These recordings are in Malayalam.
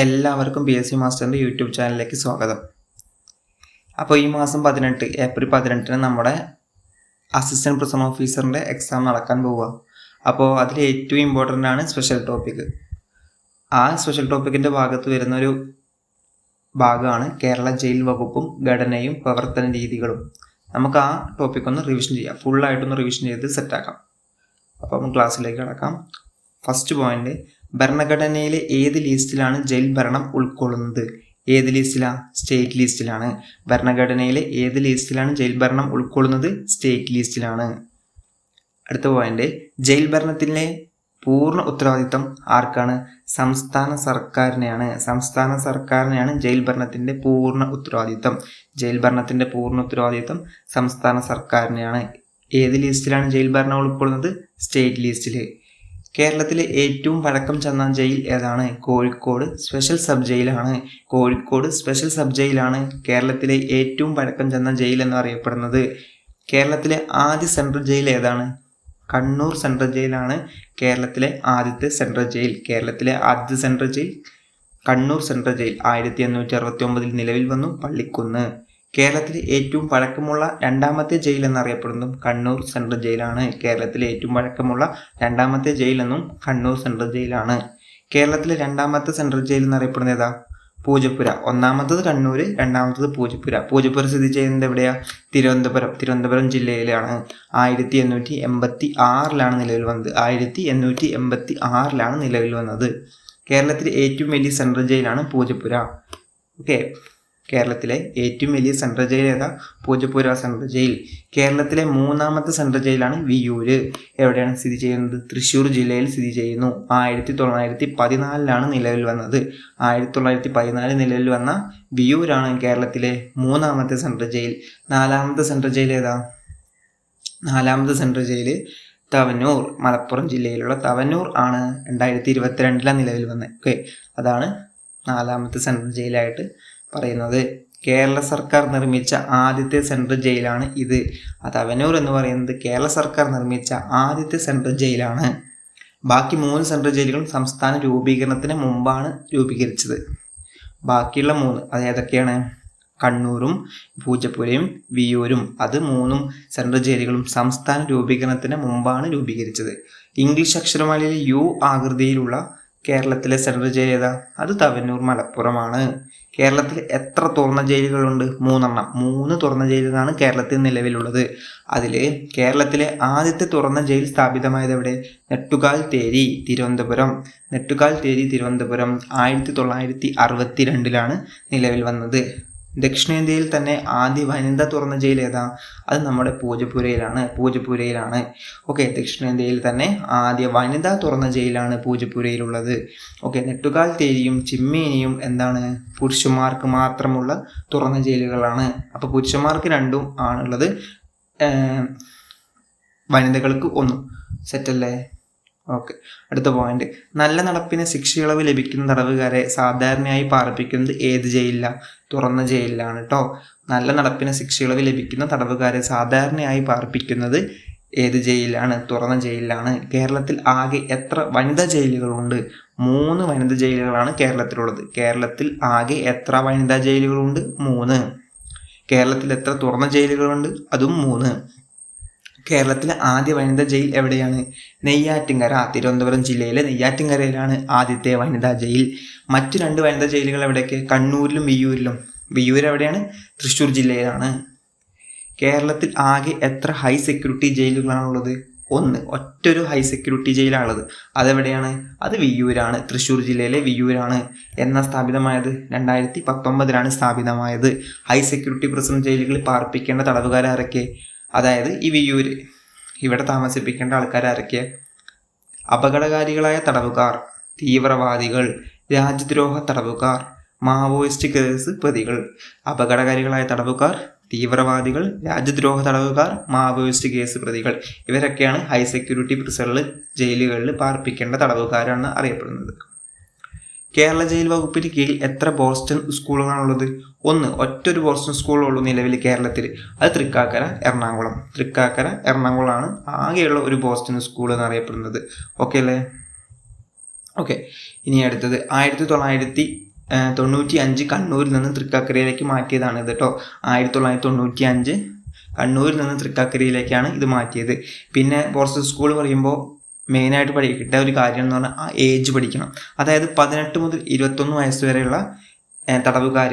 എല്ലാവർക്കും PSC മാസ്റ്ററിൻ്റെ യൂട്യൂബ് ചാനലിലേക്ക് സ്വാഗതം. അപ്പോൾ ഈ മാസം 18 ഏപ്രിൽ 18 നമ്മുടെ അസിസ്റ്റൻറ്റ് പ്രൊസൺ ഓഫീസറിൻ്റെ എക്സാം നടക്കാൻ പോവുക. അപ്പോൾ അതിൽ ഏറ്റവും ഇമ്പോർട്ടൻ്റ് ആണ് സ്പെഷ്യൽ ടോപ്പിക്. ആ സ്പെഷ്യൽ ടോപ്പിക്കിൻ്റെ ഭാഗത്ത് വരുന്നൊരു ഭാഗമാണ് കേരള ജയിൽ വകുപ്പും ഘടനയും പ്രവർത്തന രീതികളും. നമുക്ക് ആ ടോപ്പിക് ഒന്ന് റിവിഷൻ ചെയ്യാം, ഫുള്ളായിട്ടൊന്ന് റിവിഷൻ ചെയ്ത് സെറ്റാക്കാം. അപ്പോൾ നമുക്ക് ക്ലാസ്സിലേക്ക് കടക്കാം. ഫസ്റ്റ് പോയിന്റ്, ഭരണഘടനയിലെ ഏത് ലിസ്റ്റിലാണ് ജയിൽ ഭരണം ഉൾക്കൊള്ളുന്നത്? ഏത് ലിസ്റ്റിലാണ്? സ്റ്റേറ്റ് ലിസ്റ്റിലാണ്. ഭരണഘടനയിലെ ഏത് ലിസ്റ്റിലാണ് ജയിൽ ഭരണം ഉൾക്കൊള്ളുന്നത്? സ്റ്റേറ്റ് ലിസ്റ്റിലാണ്. അടുത്ത പോയിന്റ്, ജയിൽ ഭരണത്തിലെ പൂർണ്ണ ഉത്തരവാദിത്തം ആർക്കാണ്? സംസ്ഥാന സർക്കാരിനെയാണ്. സംസ്ഥാന സർക്കാരിനെയാണ് ജയിൽ ഭരണത്തിന്റെ പൂർണ്ണ ഉത്തരവാദിത്തം. ജയിൽ ഭരണത്തിന്റെ പൂർണ്ണ ഉത്തരവാദിത്തം സംസ്ഥാന സർക്കാരിനെയാണ്. ഏത് ലിസ്റ്റിലാണ് ജയിൽ ഭരണം ഉൾക്കൊള്ളുന്നത്? സ്റ്റേറ്റ് ലിസ്റ്റിൽ. കേരളത്തിലെ ഏറ്റവും പഴക്കം ചെന്ന ജയിൽ ഏതാണ്? കോഴിക്കോട് സ്പെഷ്യൽ സബ് ജയിലാണ്. കോഴിക്കോട് സ്പെഷ്യൽ സബ് ജയിലാണ് കേരളത്തിലെ ഏറ്റവും പഴക്കം ചെന്ന ജയിൽ എന്ന് അറിയപ്പെടുന്നത്. കേരളത്തിലെ ആദ്യ സെൻട്രൽ ജയിൽ ഏതാണ്? കണ്ണൂർ സെൻട്രൽ ജയിലാണ് കേരളത്തിലെ ആദ്യത്തെ സെൻട്രൽ ജയിൽ. കേരളത്തിലെ ആദ്യത്തെ central jail Kannur central jail 1869 നിലവിൽ വന്നു. പള്ളിക്കുന്ന്. കേരളത്തിലെ ഏറ്റവും പഴക്കമുള്ള രണ്ടാമത്തെ ജയിൽ എന്നറിയപ്പെടുന്നതും കണ്ണൂർ സെൻട്രൽ ജയിലാണ്. കേരളത്തിലെ ഏറ്റവും പഴക്കമുള്ള രണ്ടാമത്തെ ജയിൽ എന്നും കണ്ണൂർ സെൻട്രൽ ജയിലാണ്. കേരളത്തിലെ രണ്ടാമത്തെ സെൻട്രൽ ജയിൽ എന്നറിയപ്പെടുന്നത് ഏതാ? പൂജപ്പുര. ഒന്നാമത്തത് കണ്ണൂർ, രണ്ടാമത്തത് പൂജപ്പുര. പൂജപ്പുര സ്ഥിതി ചെയ്യുന്നത് എവിടെയാ? തിരുവനന്തപുരം ജില്ലയിലാണ്. 1886 നിലവിൽ വന്നത്. 1886 നിലവിൽ വന്നത്. കേരളത്തിലെ ഏറ്റവും വലിയ സെൻട്രൽ ജയിലാണ് പൂജപ്പുര. ഓക്കെ, കേരളത്തിലെ ഏറ്റവും വലിയ സെൻട്രൽ ജയിൽ ഏതാ? Poojappura central jail. കേരളത്തിലെ മൂന്നാമത്തെ സെൻട്രൽ ജയിലാണ് വിയ്യൂര്. എവിടെയാണ് സ്ഥിതി ചെയ്യുന്നത്? തൃശ്ശൂർ ജില്ലയിൽ സ്ഥിതി ചെയ്യുന്നു. 1914 നിലവിൽ വന്നത്. 1914 നിലവിൽ വന്ന വിയ്യൂരാണ് കേരളത്തിലെ മൂന്നാമത്തെ സെൻട്രൽ ജയിൽ. നാലാമത്തെ സെൻട്രൽ ജയിൽ ഏതാ? നാലാമത്തെ സെൻട്രൽ ജയിൽ തവനൂർ, മലപ്പുറം ജില്ലയിലുള്ള തവനൂർ ആണ് 2022 നിലവിൽ വന്നത്. ഓക്കെ, അതാണ് നാലാമത്തെ സെൻട്രൽ ജയിലായിട്ട് പറയുന്നത്. കേരള സർക്കാർ നിർമ്മിച്ച ആദ്യത്തെ സെൻട്രൽ ജയിലാണ് ഇത്. തവനൂർ എന്ന് പറയുന്നത് കേരള സർക്കാർ നിർമ്മിച്ച ആദ്യത്തെ സെൻട്രൽ ജയിലാണ്. ബാക്കി 3 സെൻട്രൽ ജയിലുകളും സംസ്ഥാന രൂപീകരണത്തിന് മുമ്പാണ് രൂപീകരിച്ചത്. ബാക്കിയുള്ള 3 അത് ഏതൊക്കെയാണ്? കണ്ണൂരും പൂജപ്പുരയും വിയ്യൂരും. അത് 3 സെൻട്രൽ ജയിലുകളും സംസ്ഥാന രൂപീകരണത്തിന് മുമ്പാണ് രൂപീകരിച്ചത്. ഇംഗ്ലീഷ് അക്ഷരമാലയിൽ യു ആകൃതിയിലുള്ള കേരളത്തിലെ സെൻട്രൽ ജയിൽ ഏതാ? അത് തവനൂർ, മലപ്പുറമാണ്. കേരളത്തിൽ എത്ര തുറന്ന ജയിലുകളുണ്ട്? 3 തുറന്ന ജയിലുകളാണ് കേരളത്തിൽ നിലവിലുള്ളത്. അതിൽ കേരളത്തിലെ ആദ്യത്തെ തുറന്ന ജയിൽ സ്ഥാപിതമായത് എവിടെ? നെട്ടുകാൽ തേരി, തിരുവനന്തപുരം. നെട്ടുകാൽ തേരി, തിരുവനന്തപുരം 1962 നിലവിൽ വന്നത്. ദക്ഷിണേന്ത്യയിൽ തന്നെ ആദ്യ വനിത തുറന്ന ജയിൽ ഏതാ? അത് നമ്മുടെ പൂജപ്പുരയിലാണ്. ഓക്കെ, ദക്ഷിണേന്ത്യയിൽ തന്നെ ആദ്യ വനിത തുറന്ന ജയിലാണ് പൂജപ്പുരയിലുള്ളത്. ഓക്കെ, നെട്ടുകാൽ തേരിയും ചിമ്മേനിയും എന്താണ്? പുരുഷന്മാർക്ക് മാത്രമുള്ള തുറന്ന ജയിലുകളാണ്. അപ്പോൾ പുരുഷന്മാർക്ക് 2 ആണുള്ളത്, വനിതകൾക്ക് 1. സെറ്റല്ലേ? ഓക്കെ, അടുത്ത പോയിന്റ്, നല്ല നടപ്പിന് ശിക്ഷയിളവ് ലഭിക്കുന്ന തടവുകാരെ സാധാരണയായി പാർപ്പിക്കുന്നത് ഏത് ജയിലിലാണ്? തുറന്ന ജയിലിലാണ് കേട്ടോ. നല്ല നടപ്പിന് ശിക്ഷയിളവ് ലഭിക്കുന്ന തടവുകാരെ സാധാരണയായി പാർപ്പിക്കുന്നത് ഏത് ജയിലിലാണ്? തുറന്ന ജയിലിലാണ്. കേരളത്തിൽ ആകെ എത്ര വനിതാ ജയിലുകളുണ്ട്? 3 വനിതാ ജയിലുകളാണ് കേരളത്തിലുള്ളത്. കേരളത്തിൽ ആകെ എത്ര വനിതാ ജയിലുകളുണ്ട്? 3. കേരളത്തിൽ എത്ര തുറന്ന ജയിലുകളുണ്ട്? അതും 3. കേരളത്തിലെ ആദ്യ വനിതാ ജയിൽ എവിടെയാണ്? നെയ്യാറ്റിൻകര, തിരുവനന്തപുരം ജില്ലയിലെ നെയ്യാറ്റിൻകരയിലാണ് ആദ്യത്തെ വനിതാ ജയിൽ. മറ്റു 2 വനിതാ ജയിലുകൾ എവിടെയൊക്കെ? കണ്ണൂരിലും വിയ്യൂരിലും. വിയ്യൂർ എവിടെയാണ്? തൃശ്ശൂർ ജില്ലയിലാണ്. കേരളത്തിൽ ആകെ എത്ര ഹൈ സെക്യൂരിറ്റി ജയിലുകളാണുള്ളത്? 1. ഒറ്റൊരു ഹൈ സെക്യൂരിറ്റി ജയിലാണുള്ളത്. അതെവിടെയാണ്? അത് വിയ്യൂരാണ്, തൃശ്ശൂർ ജില്ലയിലെ വിയ്യൂരാണ്. എന്നാ സ്ഥാപിതമായത്? 2019 സ്ഥാപിതമായത്. ഹൈ സെക്യൂരിറ്റി പ്രിസൺ ജയിലുകളിൽ പാർപ്പിക്കേണ്ട തടവുകാരൊക്കെ, അതായത് ഈ വിയ്യൂര് ഇവിടെ താമസിപ്പിക്കേണ്ട ആൾക്കാരൊക്കെ? അപകടകാരികളായ തടവുകാർ, തീവ്രവാദികൾ, രാജ്യദ്രോഹ തടവുകാർ, മാവോയിസ്റ്റ് കേസ് പ്രതികൾ. അപകടകാരികളായ തടവുകാർ, തീവ്രവാദികൾ, രാജ്യദ്രോഹ തടവുകാർ, മാവോയിസ്റ്റ് കേസ് പ്രതികൾ. ഇവരൊക്കെയാണ് ഹൈ സെക്യൂരിറ്റി പ്രിസണിൽ ജയിലുകളിൽ പാർപ്പിക്കേണ്ട തടവുകാരാണ് അറിയപ്പെടുന്നത്. കേരള ജയിൽ വകുപ്പിന് കീഴിൽ എത്ര ബോസ്റ്റൺ സ്കൂളുകളാണുള്ളത്? 1. ഒറ്റൊരു ബോസ്റ്റൺ സ്കൂളുള്ളൂ നിലവിൽ കേരളത്തിൽ. അത് തൃക്കാക്കര, എറണാകുളമാണ് ആകെയുള്ള ഒരു ബോസ്റ്റൺ സ്കൂൾ എന്നറിയപ്പെടുന്നത്. ഓക്കെ അല്ലേ? ഓക്കെ, ഇനി അടുത്തത് 1900 1995 കണ്ണൂരിൽ നിന്ന് തൃക്കാക്കരയിലേക്ക് മാറ്റിയതാണ് ഇത് കേട്ടോ. 1995 കണ്ണൂരിൽ നിന്ന് തൃക്കാക്കരയിലേക്കാണ് ഇത് മാറ്റിയത്. പിന്നെ ഫോറസ്റ്റ് സ്കൂൾ പറയുമ്പോൾ മെയിനായിട്ട് പഠിക്കേണ്ട ഒരു കാര്യം എന്ന് പറഞ്ഞാൽ ആ ഏജ് പഠിക്കണം. അതായത് 18 മുതൽ 21 വയസ്സ് വരെയുള്ള തടവുകാർ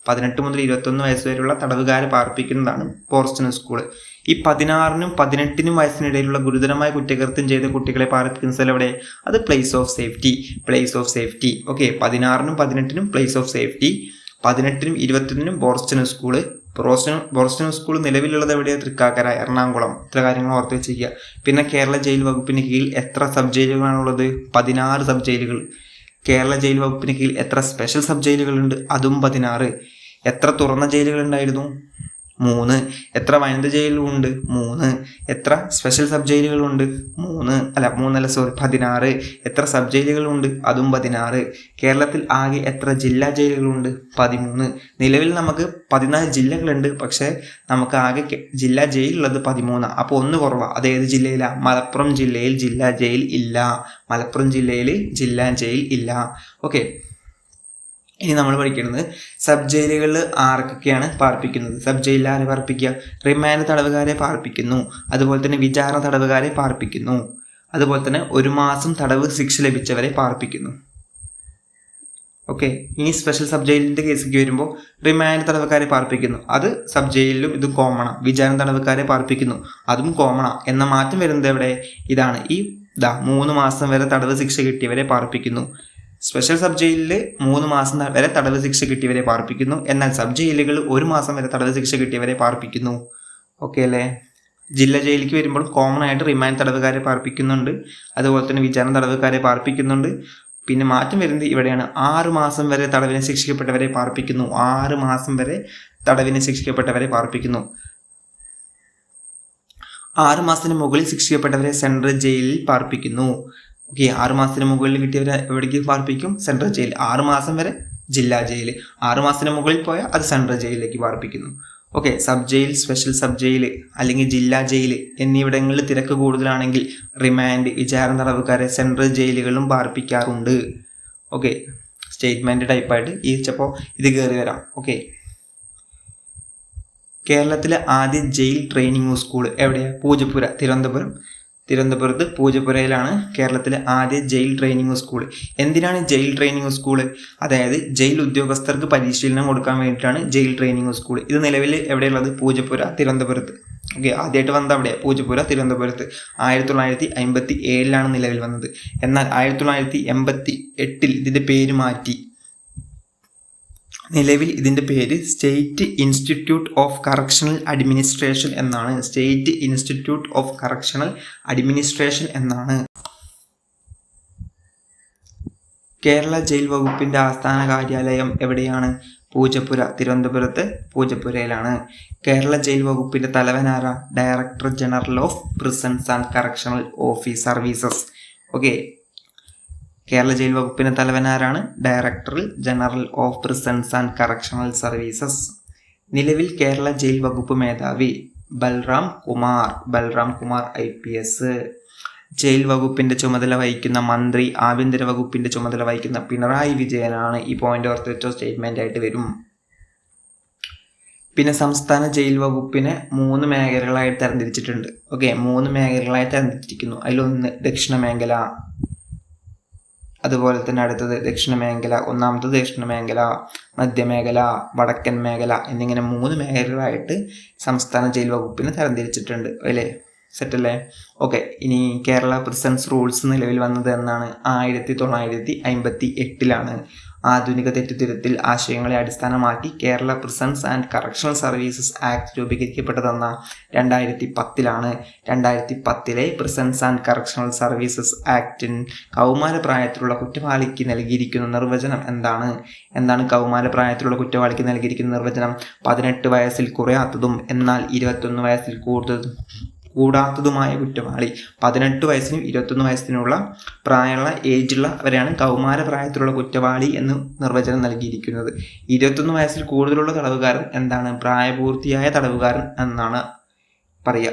18 മുതൽ 21 വയസ്സ് വരെയുള്ള തടവുകാരെ പാർപ്പിക്കുന്നതാണ് ഫോറസ്റ്റ് സ്കൂൾ. ഈ 16നും 18നും വയസ്സിനിടയിലുള്ള ഗുരുതരമായ കുറ്റകൃത്യം ചെയ്ത കുട്ടികളെ പാർപ്പിക്കുന്ന സ്ഥലം എവിടെ? അത് പ്ലേസ് ഓഫ് സേഫ്റ്റി. ഓക്കെ, 16നും 18നും പ്ലേസ് ഓഫ് സേഫ്റ്റി, 18നും 21നും ഫോറസ്റ്റ് സ്കൂള്. ഫോറസ്റ്റ് സ്കൂൾ നിലവിലുള്ളത് എവിടെയാണ്? തൃക്കാക്കര, എറണാകുളം. ഇത്ര കാര്യങ്ങൾ ഓർത്ത് വെച്ചിരിക്കുക. പിന്നെ കേരള ജയിൽ വകുപ്പിന് കീഴിൽ എത്ര സബ് ജയിലുകളാണുള്ളത്? 16 സബ് ജയിലുകൾ. കേരള ജയിൽ വകുപ്പിന് കീഴിൽ എത്ര സ്പെഷ്യൽ സബ് ജയിലുകളുണ്ട്? അതും 16. എത്ര തുറന്ന ജയിലുകളുണ്ടായിരുന്നു? 3. എത്ര വനിത ജയിലുകളുണ്ട്? 3. എത്ര സ്പെഷ്യൽ സബ് ജയിലുകളുണ്ട്? 16. എത്ര സബ് ജയിലുകളുണ്ട്? അതും 16. കേരളത്തിൽ ആകെ എത്ര ജില്ലാ ജയിലുകളുണ്ട്? 13. നിലവിൽ നമുക്ക് 14 ജില്ലകളുണ്ട്, പക്ഷെ നമുക്ക് ആകെ ജില്ലാ ജയിലുള്ളത് 13. അപ്പോൾ ഒന്ന് കുറവാണ്. അത് ഏത് ജില്ലയിലാണ്? മലപ്പുറം ജില്ലയിൽ ജില്ലാ ജയിൽ ഇല്ല. ഓക്കെ, ഇനി നമ്മൾ പഠിക്കുന്നത് സബ് ജയിലുകളിൽ ആർക്കൊക്കെയാണ് പാർപ്പിക്കുന്നത്? സബ് ജയിലിൽ ആരെ പാർപ്പിക്കുക? റിമാൻഡ് തടവുകാരെ പാർപ്പിക്കുന്നു, അതുപോലെ തന്നെ വിചാരണ തടവുകാരെ പാർപ്പിക്കുന്നു, അതുപോലെ തന്നെ 1 മാസം തടവ് ശിക്ഷ ലഭിച്ചവരെ പാർപ്പിക്കുന്നു. ഓക്കെ, ഇനി സ്പെഷ്യൽ സബ് ജയിലിൻ്റെ കേസിലേക്ക് വരുമ്പോൾ റിമാൻഡ് തടവുകാരെ പാർപ്പിക്കുന്നു, അത് സബ് ജയിലിലും ഇത് കോമണാണ്. വിചാരണ തടവുകാരെ പാർപ്പിക്കുന്നു, അതും കോമണാണ്. എന്ന മാറ്റം വരുന്നത് എവിടെ? ഇതാണ്. 3 മാസം വരെ തടവ് ശിക്ഷ കിട്ടിയവരെ പാർപ്പിക്കുന്നു. സ്പെഷ്യൽ സബ് ജയിലിൽ 3 മാസം വരെ തടവ് ശിക്ഷ കിട്ടിയവരെ പാർപ്പിക്കുന്നു, എന്നാൽ സബ് ജയിലുകൾ 1 മാസം വരെ തടവ് ശിക്ഷ കിട്ടിയവരെ പാർപ്പിക്കുന്നു. ഓക്കെ അല്ലേ? ജില്ലാ ജയിലിലേക്ക് വരുമ്പോൾ കോമൺ ആയിട്ട് റിമാൻഡ് തടവുകാരെ പാർപ്പിക്കുന്നുണ്ട്, അതുപോലെ തന്നെ വിചാരണ തടവുകാരെ പാർപ്പിക്കുന്നുണ്ട്. പിന്നെ മാറ്റം വരുന്നത് ഇവിടെയാണ്. 6 മാസം വരെ തടവിന് ശിക്ഷിക്കപ്പെട്ടവരെ പാർപ്പിക്കുന്നു. 6 മാസം വരെ തടവിന് ശിക്ഷിക്കപ്പെട്ടവരെ പാർപ്പിക്കുന്നു. 6 മാസത്തിന് മുകളിൽ ശിക്ഷിക്കപ്പെട്ടവരെ സെൻട്രൽ ജയിലിൽ പാർപ്പിക്കുന്നു. ഓക്കെ, 6 മാസത്തിന് മുകളിൽ കിട്ടിയവരെ എവിടേക്ക് പാർപ്പിക്കും? Central jail. 6 മാസം വരെ ജില്ലാ ജയിൽ, 6 മാസത്തിന് മുകളിൽ പോയാൽ അത് സെൻട്രൽ ജയിലിലേക്ക് പാർപ്പിക്കുന്നു. Okay, sub jail, special sub jail അല്ലെങ്കിൽ ജില്ലാ ജയിൽ എന്നിവിടങ്ങളിൽ തിരക്ക് കൂടുതലാണെങ്കിൽ റിമാൻഡ്, വിചാരണ തടവുകാരെ സെൻട്രൽ ജയിലുകളിലും പാർപ്പിക്കാറുണ്ട്. ഓക്കെ, സ്റ്റേറ്റ്മെന്റ് ടൈപ്പായിട്ട് ചിലപ്പോൾ ഇത് കയറി വരാം. ഓക്കെ, കേരളത്തിലെ ആദ്യ ജയിൽ ട്രെയിനിങ് സ്കൂൾ എവിടെയാണ്? പൂജപ്പുര, തിരുവനന്തപുരത്ത് പൂജപ്പുരയിലാണ് കേരളത്തിലെ ആദ്യ ജയിൽ ട്രെയിനിങ് സ്കൂൾ. എന്തിനാണ് ജയിൽ ട്രെയിനിങ് സ്കൂൾ? അതായത് ജയിൽ ഉദ്യോഗസ്ഥർക്ക് പരിശീലനം കൊടുക്കാൻ വേണ്ടിയിട്ടാണ് ജയിൽ ട്രെയിനിങ് സ്കൂൾ. ഇത് നിലവിൽ എവിടെയുള്ളത്? പൂജപ്പുര, തിരുവനന്തപുരത്ത്. ഓക്കെ, ആദ്യമായിട്ട് വന്നത് അവിടെ പൂജപ്പുര, തിരുവനന്തപുരത്ത്. 1957 നിലവിൽ വന്നത്. എന്നാൽ 1988 ഇതിൻ്റെ പേര് മാറ്റി. നിലവിൽ ഇതിൻ്റെ പേര് state institute of correctional administration എന്നാണ്. കേരള ജയിൽ വകുപ്പിൻ്റെ ആസ്ഥാന കാര്യാലയം എവിടെയാണ്? പൂജപ്പുര, തിരുവനന്തപുരത്ത് പൂജപ്പുരയിലാണ്. കേരള ജയിൽ വകുപ്പിൻ്റെ തലവനാരാ? Director general of prisons and correctional services. Okay, Kerala jail വകുപ്പിന് തലവനാരാണ്? Director general of prisons and correctional services. നിലവിൽ കേരള ജയിൽ വകുപ്പ് മേധാവി ബൽറാം കുമാർ IPS. ജയിൽ വകുപ്പിന്റെ ചുമതല വഹിക്കുന്ന മന്ത്രി ആഭ്യന്തര വകുപ്പിന്റെ ചുമതല വഹിക്കുന്ന പിണറായി വിജയനാണ്. ഈ പോയിന്റ് ഓർത്ത് വെച്ചോ, സ്റ്റേറ്റ്മെന്റ് ആയിട്ട് വരും. പിന്നെ സംസ്ഥാന ജയിൽ വകുപ്പിനെ 3 മേഖലകളായിട്ട് തരംതിരിച്ചിട്ടുണ്ട്. ഓക്കെ, 3 മേഖലകളായി തരംതിരിച്ചിരിക്കുന്നു. അതിലൊന്ന് ദക്ഷിണ മേഖല, അതുപോലെ തന്നെ അടുത്തത് ദക്ഷിണ മേഖല, ഒന്നാമത്തത് ദക്ഷിണ മേഖല, മധ്യമേഖല, വടക്കൻ മേഖല എന്നിങ്ങനെ 3 മേഖലകളായിട്ട് സംസ്ഥാന ജയിൽ വകുപ്പിനെ തരംതിരിച്ചിട്ടുണ്ട്. അല്ലേ? സെറ്റല്ലേ? ഓക്കെ, ഇനി കേരള പ്രിസൺസ് റൂൾസ് നിലവിൽ വന്നത് എന്നാണ്? 1958 ആധുനിക തെറ്റുതിരുത്തൽ ആശയങ്ങളെ അടിസ്ഥാനമാക്കി Kerala prisons and correctional services act രൂപീകരിക്കപ്പെട്ടതെന്ന 2010 2010 പ്രിസൺസ് ആൻഡ് കറക്ഷണൽ സർവീസസ് ആക്ടിൻ കൗമാരപ്രായത്തിലുള്ള കുറ്റവാളിക്ക് നൽകിയിരിക്കുന്ന നിർവചനം എന്താണ് കൗമാരപ്രായത്തിലുള്ള കുറ്റവാളിക്ക് നൽകിയിരിക്കുന്ന നിർവചനം? 18 വയസ്സിൽ കുറയാത്തതും എന്നാൽ 21 വയസ്സിൽ കൂടാത്തതുമായ കുറ്റവാളി. 18 വയസ്സിനും 21 വയസ്സിനുള്ള പ്രായമുള്ള ഏജുള്ളവരെയാണ് കൗമാരപ്രായത്തിലുള്ള കുറ്റവാളി എന്ന് നിർവചനം നൽകിയിരിക്കുന്നത്. 21 വയസ്സിൽ കൂടുതലുള്ള തടവുകാരൻ പ്രായപൂർത്തിയായ തടവുകാരൻ എന്നാണ് പറയുക.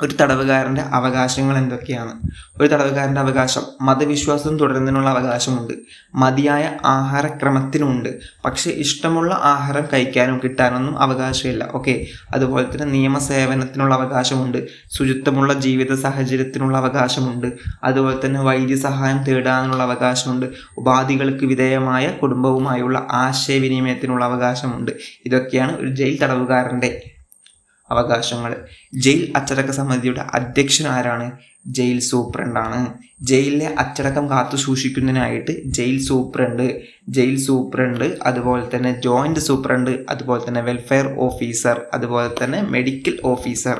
ഒരു തടവുകാരൻ്റെ അവകാശങ്ങൾ എന്തൊക്കെയാണ്? ഒരു തടവുകാരൻ്റെ അവകാശം മതവിശ്വാസം തുടരുന്നതിനുള്ള അവകാശമുണ്ട്, മതിയായ ആഹാരക്രമത്തിനുമുണ്ട്, പക്ഷേ ഇഷ്ടമുള്ള ആഹാരം കഴിക്കാനും കിട്ടാനൊന്നും അവകാശമില്ല. ഓക്കെ. അതുപോലെ തന്നെ നിയമസേവനത്തിനുള്ള അവകാശമുണ്ട്, ശുചിത്വമുള്ള ജീവിത സാഹചര്യത്തിനുള്ള അവകാശമുണ്ട്, അതുപോലെ തന്നെ വൈദ്യസഹായം തേടാനുള്ള അവകാശമുണ്ട്, ഉപാധികൾക്ക് വിധേയമായ കുടുംബവുമായുള്ള ആശയവിനിമയത്തിനുള്ള അവകാശമുണ്ട്. ഇതൊക്കെയാണ് ഒരു ജയിൽ തടവുകാരൻ്റെ അവകാശങ്ങൾ. ജയിൽ അച്ചടക്ക സമിതിയുടെ അധ്യക്ഷൻ ആരാണ്? ജയിൽ സൂപ്രണ്ടാണ്. ജയിലിലെ അച്ചടക്കം കാത്തു സൂക്ഷിക്കുന്നതിനായിട്ട് ജയിൽ സൂപ്രണ്ട്, അതുപോലെ തന്നെ ജോയിന്റ് സൂപ്രണ്ട്, അതുപോലെ തന്നെ വെൽഫെയർ ഓഫീസർ, അതുപോലെ തന്നെ മെഡിക്കൽ ഓഫീസർ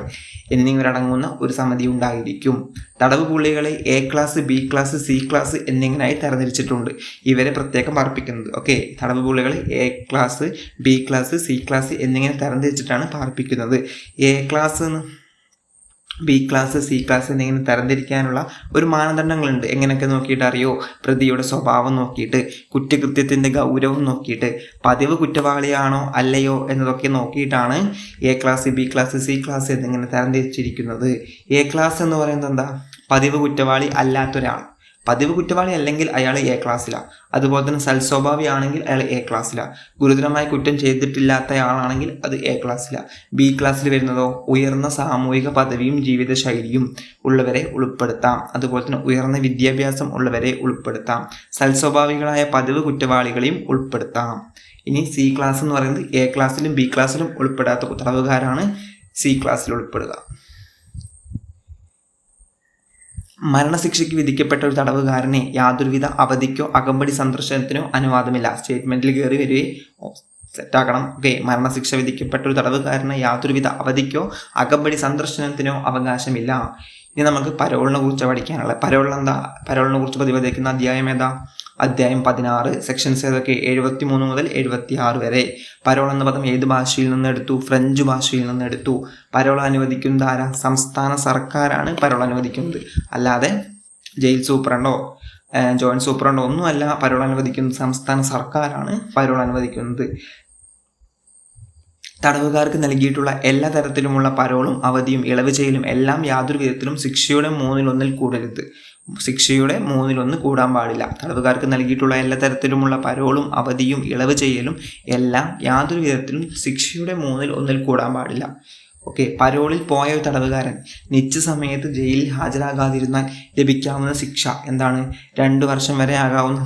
എന്നിവരടങ്ങുന്ന ഒരു സമിതി ഉണ്ടായിരിക്കും. തടവ് പുള്ളികളെ A class, B class, C class എന്നിങ്ങനെയായി തരംതിരിച്ചിട്ടുണ്ട്. ഇവരെ പ്രത്യേകം പാർപ്പിക്കുന്നത്. ഓക്കെ. തടവ് പുള്ളികളെ A class, B class, C class എന്നിങ്ങനെ തരംതിരിച്ചിട്ടാണ് പാർപ്പിക്കുന്നത്. A class, B class, C class എന്നിങ്ങനെ തരംതിരിക്കാനുള്ള ഒരു മാനദണ്ഡങ്ങളുണ്ട്. എങ്ങനെയൊക്കെ നോക്കിയിട്ട് അറിയോ? പ്രതിയുടെ സ്വഭാവം നോക്കിയിട്ട്, കുറ്റകൃത്യത്തിൻ്റെ ഗൗരവം നോക്കിയിട്ട്, പതിവ് കുറ്റവാളിയാണോ അല്ലയോ എന്നതൊക്കെ നോക്കിയിട്ടാണ് A class, B class, C class എന്നിങ്ങനെ തരംതിരിച്ചിരിക്കുന്നത്. എ ക്ലാസ് എന്ന് പറയുന്നത് എന്താ? പതിവ് കുറ്റവാളി അല്ലാത്തൊരാൾ. പതിവ് കുറ്റവാളി അല്ലെങ്കിൽ അയാൾ എ ക്ലാസ്സിലാണ്. അതുപോലെ തന്നെ സൽസ്വഭാവി ആണെങ്കിൽ അയാൾ എ ക്ലാസ്സിലാണ്. ഗുരുതരമായ കുറ്റം ചെയ്തിട്ടില്ലാത്തയാളാണെങ്കിൽ അത് എ ക്ലാസ്സിലാണ്. ബി ക്ലാസ്സിൽ വരുന്നതോ ഉയർന്ന സാമൂഹിക പദവിയും ജീവിതശൈലിയും ഉള്ളവരെ ഉൾപ്പെടുത്താം. അതുപോലെ തന്നെ ഉയർന്ന വിദ്യാഭ്യാസം ഉള്ളവരെ ഉൾപ്പെടുത്താം. സൽസ്വഭാവികളായ പതിവ് കുറ്റവാളികളെയും ഉൾപ്പെടുത്താം. ഇനി സി ക്ലാസ് എന്ന് പറയുന്നത് എ ക്ലാസ്സിലും ബി ക്ലാസ്സിലും ഉൾപ്പെടാത്ത തടവുകാരാണ് സി ക്ലാസ്സിൽ ഉൾപ്പെടുക. മരണശിക്ഷയ്ക്ക് വിധിക്കപ്പെട്ട ഒരു തടവുകാരനെ യാതൊരുവിധ അവധിക്കോ അകമ്പടി സന്ദർശനത്തിനോ അനുവാദമില്ല. സ്റ്റേറ്റ്മെന്റിൽ കയറി വരികയും സെറ്റാക്കണം. ഓക്കെ. മരണശിക്ഷ വിധിക്കപ്പെട്ട ഒരു തടവുകാരന് യാതൊരുവിധ അവധിക്കോ അകമ്പടി സന്ദർശനത്തിനോ അവകാശമില്ല. ഇനി നമുക്ക് പരോളിനെ കുറിച്ച് പഠിക്കാനുള്ളത്. പരോളിനെ കുറിച്ച് പ്രതിപാദിക്കുന്ന അധ്യായം ഏതാ? അധ്യായം 16. സെക്ഷൻസ് ഏതൊക്കെ? 73 മുതൽ 76 വരെ. പരോൾ എന്ന പദം ഏത് ഭാഷയിൽ നിന്ന് എടുത്തു? ഫ്രഞ്ച് ഭാഷയിൽ നിന്ന് എടുത്തു. പരോൾ അനുവദിക്കുന്നത് ആരാ? സംസ്ഥാന സർക്കാരാണ് പരോൾ അനുവദിക്കുന്നത്. അല്ലാതെ ജയിൽ സൂപ്രണ്ടോ ജോയിന്റ് സൂപ്രണ്ടോ ഒന്നുമല്ല പരോൾ അനുവദിക്കുന്നത്. സംസ്ഥാന സർക്കാരാണ് പരോൾ അനുവദിക്കുന്നത്. തടവുകാർക്ക് നൽകിയിട്ടുള്ള എല്ലാ തരത്തിലുമുള്ള പരോളും അവധിയും ഇളവ് ചെയ്യലും എല്ലാം യാതൊരു വിധത്തിലും ശിക്ഷയുടെ 1/3 കൂടരുത്. ശിക്ഷയുടെ 1/3 കൂടാൻ പാടില്ല. തടവുകാർക്ക് നൽകിയിട്ടുള്ള എല്ലാ തരത്തിലുമുള്ള പരോളും അവധിയും ഇളവ് ചെയ്യലും എല്ലാം യാതൊരു വിധത്തിലും ശിക്ഷയുടെ 1/3 കൂടാൻ പാടില്ല. ഓക്കെ. പരോളിൽ പോയ ഒരു തടവുകാരൻ നിശ്ചിത സമയത്ത് ജയിലിൽ ഹാജരാകാതിരുന്നാൽ ലഭിക്കാവുന്ന ശിക്ഷ എന്താണ്? 2 വർഷം വരെ ആകാവുന്ന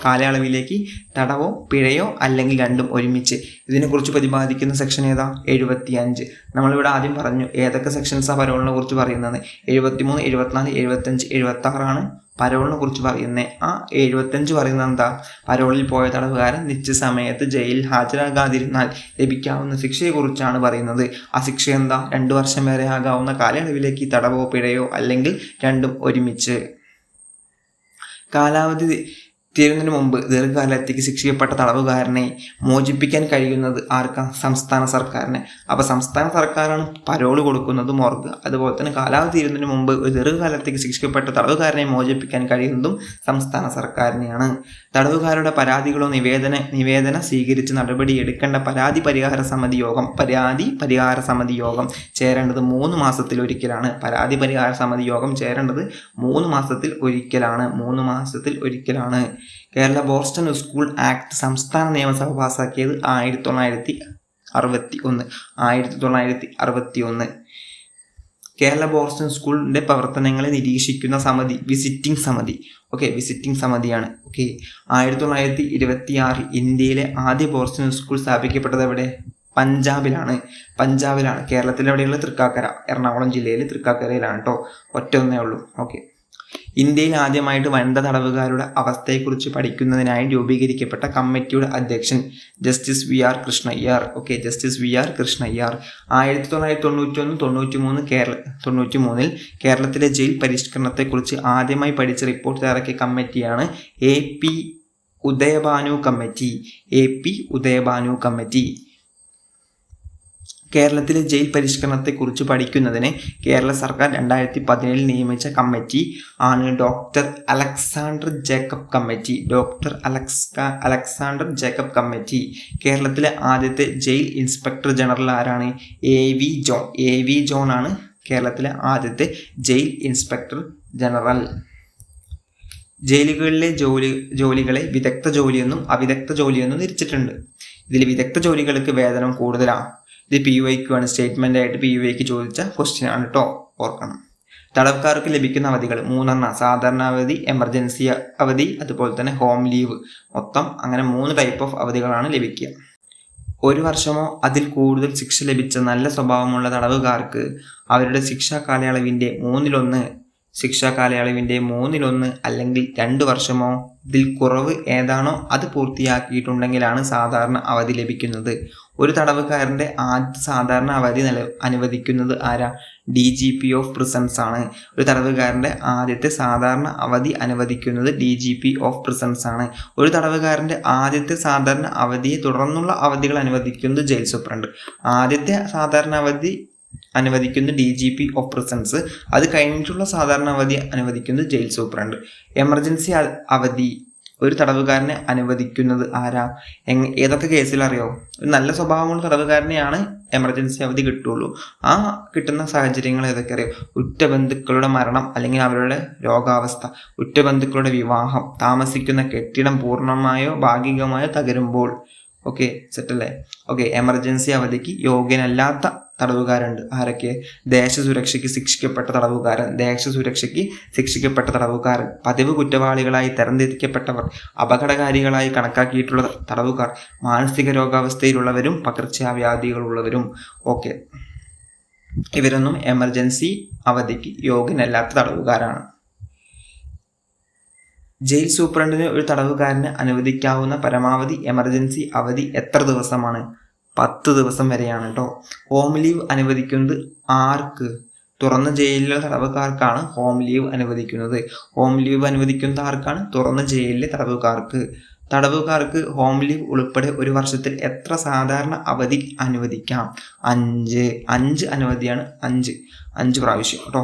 കാലയളവിലേക്ക് തടവോ പിഴയോ അല്ലെങ്കിൽ രണ്ടും ഒരുമിച്ച്. ഇതിനെക്കുറിച്ച് പ്രതിപാദിക്കുന്ന സെക്ഷൻ ഏതാ? 75. നമ്മളിവിടെ ആദ്യം പറഞ്ഞു ഏതൊക്കെ സെക്ഷൻസാണ് പരോളിനെ കുറിച്ച് പറയുന്നത്. 73, 74, 75, 76 പരോളിനെ കുറിച്ച് പറയുന്നത്. ആ 75 പറയുന്നത് എന്താ? പരോളിൽ പോയ തടവുകാരൻ നിശ്ചിത സമയത്ത് ജയിലിൽ ഹാജരാകാതിരുന്നാൽ ലഭിക്കാവുന്ന ശിക്ഷയെക്കുറിച്ചാണ് പറയുന്നത്. ആ ശിക്ഷ എന്താ? 2 വർഷം വരെ ആകാവുന്ന കാലയളവിലേക്ക് തടവോ പിഴയോ അല്ലെങ്കിൽ രണ്ടും ഒരുമിച്ച്. കാലാവധി തീരുന്നതിന് മുമ്പ് ദീർഘകാലത്തേക്ക് ശിക്ഷിക്കപ്പെട്ട തടവുകാരനെ മോചിപ്പിക്കാൻ കഴിയുന്നത് ആർക്കാ? സംസ്ഥാന സർക്കാരിനെ. അപ്പോൾ സംസ്ഥാന സർക്കാരാണ് പരോൾ കൊടുക്കുന്നതും ഓർക്കുക. അതുപോലെ തന്നെ കാലാവധി തീരുന്നതിന് മുമ്പ് ഒരു ദീർഘകാലത്തേക്ക് ശിക്ഷിക്കപ്പെട്ട തടവുകാരനെ മോചിപ്പിക്കാൻ കഴിയുന്നതും സംസ്ഥാന സർക്കാരിനെയാണ്. തടവുകാരുടെ പരാതികളോ നിവേദന സ്വീകരിച്ച് നടപടിയെടുക്കേണ്ട പരാതി പരിഹാര സമിതി യോഗം ചേരേണ്ടത് 3 മാസത്തിലൊരിക്കലാണ്. പരാതി പരിഹാര സമിതി യോഗം ചേരേണ്ടത് 3 മാസത്തിൽ ഒരിക്കലാണ്. കേരള ബോസ്റ്റൺ സ്കൂൾ ആക്ട് സംസ്ഥാന നിയമസഭ പാസാക്കിയത് 1961. കേരള ബോസ്റ്റൺ സ്കൂളിൻ്റെ പ്രവർത്തനങ്ങളെ നിരീക്ഷിക്കുന്ന സമിതി വിസിറ്റിംഗ് സമിതിയാണ്. ഓക്കെ. 1926 ഇന്ത്യയിലെ ആദ്യ ബോസ്റ്റൺ സ്കൂൾ സ്ഥാപിക്കപ്പെട്ടത് എവിടെ? പഞ്ചാബിലാണ്. കേരളത്തിലെ എവിടെയുള്ള? തൃക്കാക്കര, എറണാകുളം ജില്ലയിൽ തൃക്കാക്കരയിലാണ് കേട്ടോ. ഒറ്റൊന്നേ ഉള്ളൂ. ഓക്കെ. ഇന്ത്യയിൽ ആദ്യമായിട്ട് വനിതാ തടവുകാരുടെ അവസ്ഥയെക്കുറിച്ച് പഠിക്കുന്നതിനായി രൂപീകരിക്കപ്പെട്ട കമ്മിറ്റിയുടെ അധ്യക്ഷൻ ജസ്റ്റിസ് വി ആർ കൃഷ്ണയ്യർ. 1991-93 കേരളത്തിലെ ജയിൽ പരിഷ്കരണത്തെക്കുറിച്ച് ആദ്യമായി പഠിച്ച റിപ്പോർട്ട് തയ്യാറാക്കിയ കമ്മിറ്റിയാണ് AP ഉദയഭാനു കമ്മിറ്റി. കേരളത്തിലെ ജയിൽ പരിഷ്കരണത്തെക്കുറിച്ച് പഠിക്കുന്നതിന് കേരള സർക്കാർ 2017 നിയമിച്ച കമ്മിറ്റി ആണ് ഡോക്ടർ അലക്സാണ്ടർ ജേക്കബ് കമ്മിറ്റി. കേരളത്തിലെ ആദ്യത്തെ ജയിൽ ഇൻസ്പെക്ടർ ജനറൽ ആരാണ്? AV ജോൺ ആണ് കേരളത്തിലെ ആദ്യത്തെ ജയിൽ ഇൻസ്പെക്ടർ ജനറൽ. ജയിലുകളിലെ ജോലികളെ വിദഗ്ധ ജോലിയെന്നും അവിദഗ്ധ ജോലിയെന്നും തിരിച്ചിട്ടുണ്ട്. ഇതിൽ വിദഗ്ധ ജോലികൾക്ക് വേതനം കൂടുതലാണ്. ഇത് PYQ ആണ്, സ്റ്റേറ്റ്മെന്റ് ആയിട്ട് PYQ ചോദിച്ച ക്വസ്റ്റ്യൻ ആണ് കേട്ടോ, ഓർക്കണം. തടവുകാർക്ക് ലഭിക്കുന്ന അവധികൾ 3 സാധാരണ അവധി, എമർജൻസി അവധി, അതുപോലെ തന്നെ ഹോം ലീവ്. മൊത്തം അങ്ങനെ 3 ടൈപ്പ് ഓഫ് അവധികളാണ് ലഭിക്കുക. 1 വർഷമോ അതിൽ കൂടുതൽ ശിക്ഷ ലഭിച്ച നല്ല സ്വഭാവമുള്ള തടവുകാർക്ക് അവരുടെ ശിക്ഷാ കാലയളവിൻ്റെ 3/1 അല്ലെങ്കിൽ 2 വർഷമോ ഇതിൽ കുറവ് ഏതാണോ അത് പൂർത്തിയാക്കിയിട്ടുണ്ടെങ്കിലാണ് സാധാരണ അവധി ലഭിക്കുന്നത്. ഒരു തടവുകാരൻ്റെ ആദ്യത്തെ സാധാരണ അവധി അനുവദിക്കുന്നത് ആരാ? DGP ഓഫ് പ്രിസൺസ് ആണ്. ഒരു തടവുകാരൻ്റെ ആദ്യത്തെ സാധാരണ അവധി അനുവദിക്കുന്നത് DGP ഓഫ് പ്രിസൺസ് ആണ്. ഒരു തടവുകാരൻ്റെ ആദ്യത്തെ സാധാരണ അവധിയെ തുടർന്നുള്ള അവധികൾ അനുവദിക്കുന്നത് ജയിൽ സൂപ്രണ്ട്. ആദ്യത്തെ സാധാരണ അവധി അനുവദിക്കുന്നത് DGP ഓഫ് പ്രിസൺസ്. അത് കഴിഞ്ഞിട്ടുള്ള സാധാരണ അവധി അനുവദിക്കുന്നത് ജയിൽ സൂപ്രണ്ട്. എമർജൻസി അവധി ഒരു തടവുകാരനെ അനുവദിക്കുന്നത് ആരാ? ഏതൊക്കെ കേസിലറിയോ? ഒരു നല്ല സ്വഭാവമുള്ള തടവുകാരനെയാണ് എമർജൻസി അവധി കിട്ടുള്ളൂ. ആ കിട്ടുന്ന സാഹചര്യങ്ങൾ ഏതൊക്കെ അറിയോ? ഉറ്റബന്ധുക്കളുടെ മരണം അല്ലെങ്കിൽ അവരുടെ രോഗാവസ്ഥ, ഉറ്റബന്ധുക്കളുടെ വിവാഹം, താമസിക്കുന്ന കെട്ടിടം പൂർണ്ണമായോ ഭാഗികമായോ തകരുമ്പോൾ. ഓക്കെ, സെറ്റല്ലേ? ഓക്കെ, എമർജൻസി അവധിക്ക് യോഗ്യനല്ലാത്ത തടവുകാരുണ്ട്. ആരൊക്കെ? ദേശസുരക്ഷയ്ക്ക് ശിക്ഷിക്കപ്പെട്ട തടവുകാരൻ, പതിവ് കുറ്റവാളികളായി തരംതിരിക്കപ്പെട്ടവർ, അപകടകാരികളായി കണക്കാക്കിയിട്ടുള്ള തടവുകാർ, മാനസിക രോഗാവസ്ഥയിലുള്ളവരും പകർച്ചവ്യാധികളുള്ളവരും. ഓക്കെ, ഇവരൊന്നും എമർജൻസി അവധിക്ക് യോഗ്യനല്ലാത്ത തടവുകാരാണ്. ജയിൽ സൂപ്രണ്ടിന് ഒരു തടവുകാരന് അനുവദിക്കാവുന്ന പരമാവധി എമർജൻസി അവധി എത്ര ദിവസമാണ്? 10 ദിവസം വരെയാണ് കേട്ടോ. ഹോം ലീവ് അനുവദിക്കുന്നത് ആർക്ക്? തുറന്ന ജയിലിലെ തടവുകാർക്കാണ് ഹോം ലീവ് അനുവദിക്കുന്നത്. ഹോം ലീവ് അനുവദിക്കുന്നത് ആർക്കാണ്? തുറന്ന ജയിലിലെ തടവുകാർക്ക്. തടവുകാർക്ക് ഹോം ലീവ് ഉൾപ്പെടെ 1 വർഷത്തിൽ എത്ര സാധാരണ അവധി അനുവദിക്കാം? 5 അനുമതിയാണ്. 5 പ്രാവശ്യം കേട്ടോ.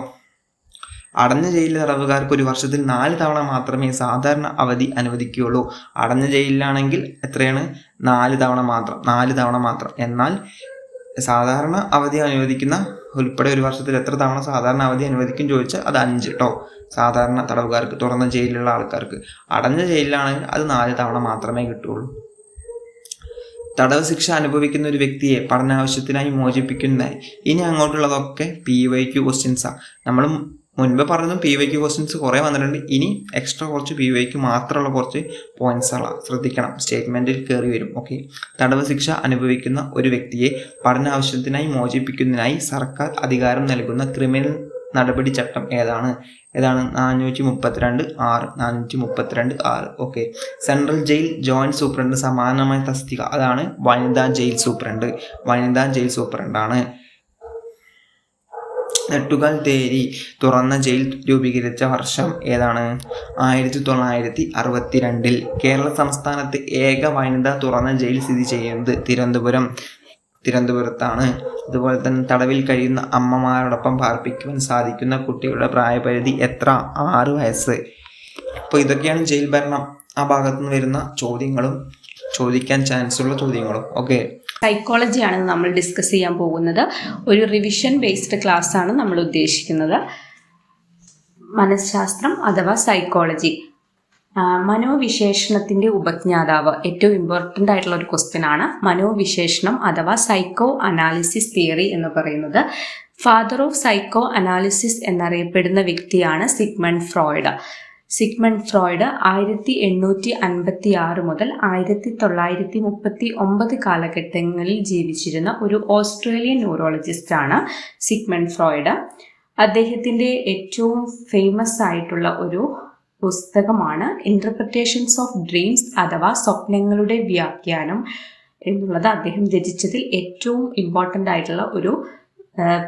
അടഞ്ഞ ജയിലിലെ തടവുകാർക്ക് 1 വർഷത്തിൽ 4 തവണ മാത്രമേ സാധാരണ അവധി അനുവദിക്കുകയുള്ളൂ. അടഞ്ഞ ജയിലിലാണെങ്കിൽ എത്രയാണ്? 4 തവണ മാത്രം. എന്നാൽ സാധാരണ അവധി അനുവദിക്കുന്ന ഉൾപ്പെടെ 1 വർഷത്തിൽ എത്ര തവണ സാധാരണ അവധി അനുവദിക്കും ചോദിച്ചാൽ അത് 5 കേട്ടോ. സാധാരണ തടവുകാർക്ക്, തുറന്ന ജയിലിലുള്ള ആൾക്കാർക്ക്. അടഞ്ഞ ജയിലിലാണെങ്കിൽ അത് 4 തവണ മാത്രമേ കിട്ടുള്ളൂ. തടവ് ശിക്ഷ അനുഭവിക്കുന്ന ഒരു വ്യക്തിയെ പഠനാവശ്യത്തിനായി മോചിപ്പിക്കുന്നതായി. ഇനി അങ്ങോട്ടുള്ളതൊക്കെ PYQ ക്വസ്റ്റ്യൻസാണ്. നമ്മൾ മുൻപ് പറഞ്ഞതും PYQ ക്വസ്റ്റ്യൻസ് കുറേ വന്നിട്ടുണ്ട്. ഇനി എക്സ്ട്രാ കുറച്ച് PYQ മാത്രമുള്ള കുറച്ച് പോയിന്റ്സുകളാണ്, ശ്രദ്ധിക്കണം. സ്റ്റേറ്റ്മെന്റിൽ കയറി വരും. ഓക്കെ, തടവ് ശിക്ഷ അനുഭവിക്കുന്ന ഒരു വ്യക്തിയെ പഠനാവശ്യത്തിനായി മോചിപ്പിക്കുന്നതിനായി സർക്കാർ അധികാരം നൽകുന്ന ക്രിമിനൽ നടപടി ചട്ടം ഏതാണ്? 432(6). Okay, central jail joint superintendent സമാനമായ തസ്തിക, അതാണ് വനിതാ ജയിൽ സൂപ്രണ്ടാണ്. നെട്ടുകാൽ തേരി തുറന്ന ജയിൽ രൂപീകരിച്ച വർഷം ഏതാണ്? 1962. കേരള സംസ്ഥാനത്ത് ഏക വനിതാ തുറന്ന ജയിൽ സ്ഥിതി ചെയ്യുന്നത് തിരുവനന്തപുരത്താണ്. അതുപോലെ തന്നെ തടവിൽ കഴിയുന്ന അമ്മമാരോടൊപ്പം പാർപ്പിക്കുവാൻ സാധിക്കുന്ന കുട്ടികളുടെ പ്രായപരിധി എത്ര? 6 വയസ്സ്. അപ്പോൾ ഇതൊക്കെയാണ് ജയിൽ ഭരണം ആ ഭാഗത്തു നിന്ന് വരുന്ന ചോദ്യങ്ങളും ചോദിക്കാൻ ചാൻസ് ഉള്ള ചോദ്യങ്ങളും. ഓക്കെ, സൈക്കോളജിയാണ് നമ്മൾ ഡിസ്കസ് ചെയ്യാൻ പോകുന്നത്. ഒരു റിവിഷൻ ബേസ്ഡ് ക്ലാസ് ആണ് നമ്മൾ ഉദ്ദേശിക്കുന്നത്. മനഃശാസ്ത്രം അഥവാ സൈക്കോളജി. മനോവിശേഷണത്തിന്റെ ഉപജ്ഞാതാവ്, ഏറ്റവും ഇമ്പോർട്ടൻ്റ് ആയിട്ടുള്ള ഒരു ക്വസ്റ്റ്യൻ ആണ്. മനോവിശേഷണം അഥവാ സൈക്കോ അനാലിസിസ് തിയറി എന്ന് പറയുന്നത്. ഫാദർ ഓഫ് സൈക്കോ അനാലിസിസ് എന്നറിയപ്പെടുന്ന വ്യക്തിയാണ് സിഗ്മണ്ട് ഫ്രോയിഡ്. 1856 മുതൽ 1939 കാലഘട്ടങ്ങളിൽ ജീവിച്ചിരുന്ന ഒരു ഓസ്ട്രേലിയൻ ന്യൂറോളജിസ്റ്റ് ആണ് സിഗ്മണ്ട് ഫ്രോയിഡ്. അദ്ദേഹത്തിൻ്റെ ഏറ്റവും ഫേമസ് ആയിട്ടുള്ള ഒരു പുസ്തകമാണ് ഇന്റർപ്രിറ്റേഷൻസ് ഓഫ് ഡ്രീംസ് അഥവാ സ്വപ്നങ്ങളുടെ വ്യാഖ്യാനം എന്നുള്ളത്. അദ്ദേഹം രചിച്ചതിൽ ഏറ്റവും ഇമ്പോർട്ടൻ്റ് ആയിട്ടുള്ള ഒരു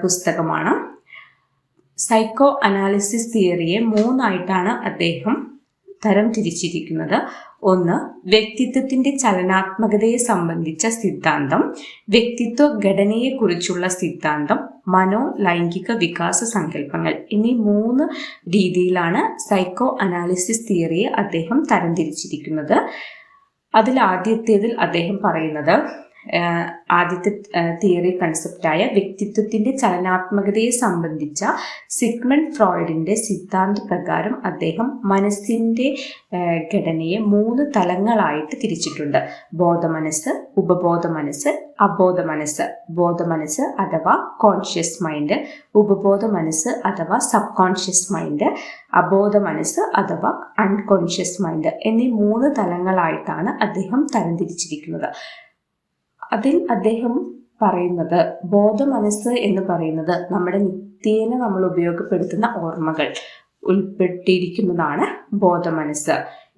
പുസ്തകമാണ്. സൈക്കോ അനാലിസിസ് തിയറിയെ 3 ആയിട്ടാണ് അദ്ദേഹം തരം തിരിച്ചിരിക്കുന്നത്. 1, വ്യക്തിത്വത്തിന്റെ ചലനാത്മകതയെ സംബന്ധിച്ച സിദ്ധാന്തം, വ്യക്തിത്വ ഘടനയെക്കുറിച്ചുള്ള സിദ്ധാന്തം, ലൈംഗിക വികാസ സങ്കല്പങ്ങൾ എന്നീ 3 രീതിയിലാണ് സൈക്കോ അനാലിസിസ് തിയറിയെ അദ്ദേഹം തരം തിരിച്ചിരിക്കുന്നത്. അതിൽ ആദ്യത്തേതിൽ അദ്ദേഹം പറയുന്നത് ആദ്യത്തെ തിയറി കൺസെപ്റ്റായ വ്യക്തിത്വത്തിന്റെ ചലനാത്മകതയെ സംബന്ധിച്ച സിഗ്മണ്ട് ഫ്രോയിഡിന്റെ സിദ്ധാന്ത പ്രകാരം അദ്ദേഹം മനസ്സിന്റെ ഘടനയെ 3 തലങ്ങളായിട്ട് തിരിച്ചിട്ടുണ്ട്. ബോധമനസ്സ്, ഉപബോധ മനസ്സ്, അബോധ മനസ്സ്. ബോധമനസ്സ് അഥവാ കോൺഷ്യസ് മൈൻഡ്, ഉപബോധ മനസ്സ് അഥവാ സബ് കോൺഷ്യസ് മൈൻഡ്, അബോധ മനസ്സ് അഥവാ അൺകോൺഷ്യസ് മൈൻഡ് എന്നീ 3 തലങ്ങളായിട്ടാണ് അദ്ദേഹം തരംതിരിച്ചിരിക്കുന്നത്. അതിൽ അദ്ദേഹം പറയുന്നത് ബോധമനസ്സ് എന്ന് പറയുന്നത് നമ്മുടെ നിത്യേന നമ്മൾ ഉപയോഗപ്പെടുത്തുന്ന ഓർമ്മകൾ ഉൾപ്പെട്ടിരിക്കുന്നതാണ് ബോധമനസ്സ്.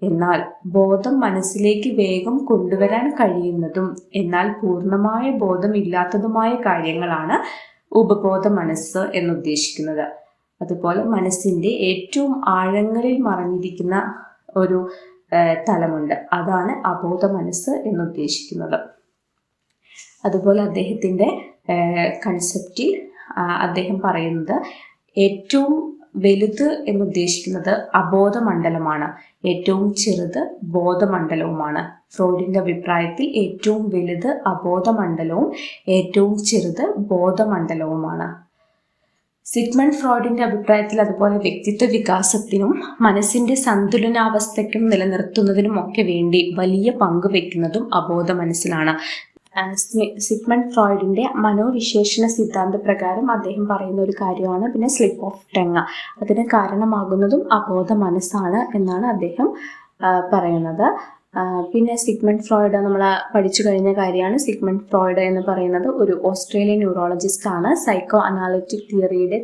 എന്നാൽ ബോധം മനസ്സിലേക്ക് വേഗം കൊണ്ടുവരാൻ കഴിയുന്നതും എന്നാൽ പൂർണ്ണമായ ബോധമില്ലാത്തതുമായ കാര്യങ്ങളാണ് ഉപബോധ മനസ്സ് എന്നുദ്ദേശിക്കുന്നത്. അതുപോലെ മനസ്സിന്റെ ഏറ്റവും ആഴങ്ങളിൽ മറഞ്ഞിരിക്കുന്ന ഒരു തലമുണ്ട്, അതാണ് അബോധ മനസ്സ് എന്നുദ്ദേശിക്കുന്നത്. അതുപോലെ അദ്ദേഹത്തിൻ്റെ കൺസെപ്റ്റിൽ അദ്ദേഹം പറയുന്നത് ഏറ്റവും വലുത് എന്നുദ്ദേശിക്കുന്നത് അബോധമണ്ഡലമാണ്, ഏറ്റവും ചെറുത് ബോധമണ്ഡലവുമാണ്. ഫ്രോയിഡിന്റെ അഭിപ്രായത്തിൽ ഏറ്റവും വലുത് അബോധമണ്ഡലവും ഏറ്റവും ചെറുത് ബോധമണ്ഡലവുമാണ്. സിഗ്മണ്ട് ഫ്രോയിഡിന്റെ അഭിപ്രായത്തിൽ അതുപോലെ വ്യക്തിത്വ വികാസത്തിനും മനസ്സിന്റെ സന്തുലനാവസ്ഥയ്ക്കും നിലനിർത്തുന്നതിനും ഒക്കെ വേണ്ടി വലിയ പങ്ക് വയ്ക്കുന്നതും അബോധ മനസ്സിലാണ്. സിഗ്മണ്ട് ഫ്രോയിഡിന്റെ മനോവിശേഷണ സിദ്ധാന്ത പ്രകാരം അദ്ദേഹം പറയുന്ന ഒരു കാര്യമാണ് പിന്നെ സ്ലിപ്പ് ഓഫ് ടങ്. അതിന് കാരണമാകുന്നതും അബോധ മനസ്സാണ് എന്നാണ് അദ്ദേഹം പറയുന്നത്. പിന്നെ സിഗ്മണ്ട് ഫ്രോയിഡ് നമ്മൾ പഠിച്ചു കഴിഞ്ഞ കാര്യമാണ്. സിഗ്മണ്ട് ഫ്രോയിഡ് എന്ന് പറയുന്നത് ഒരു ഓസ്ട്രേലിയൻ ന്യൂറോളജിസ്റ്റ് ആണ്, സൈക്കോ അനാലിറ്റിക് തിയറിയുടെ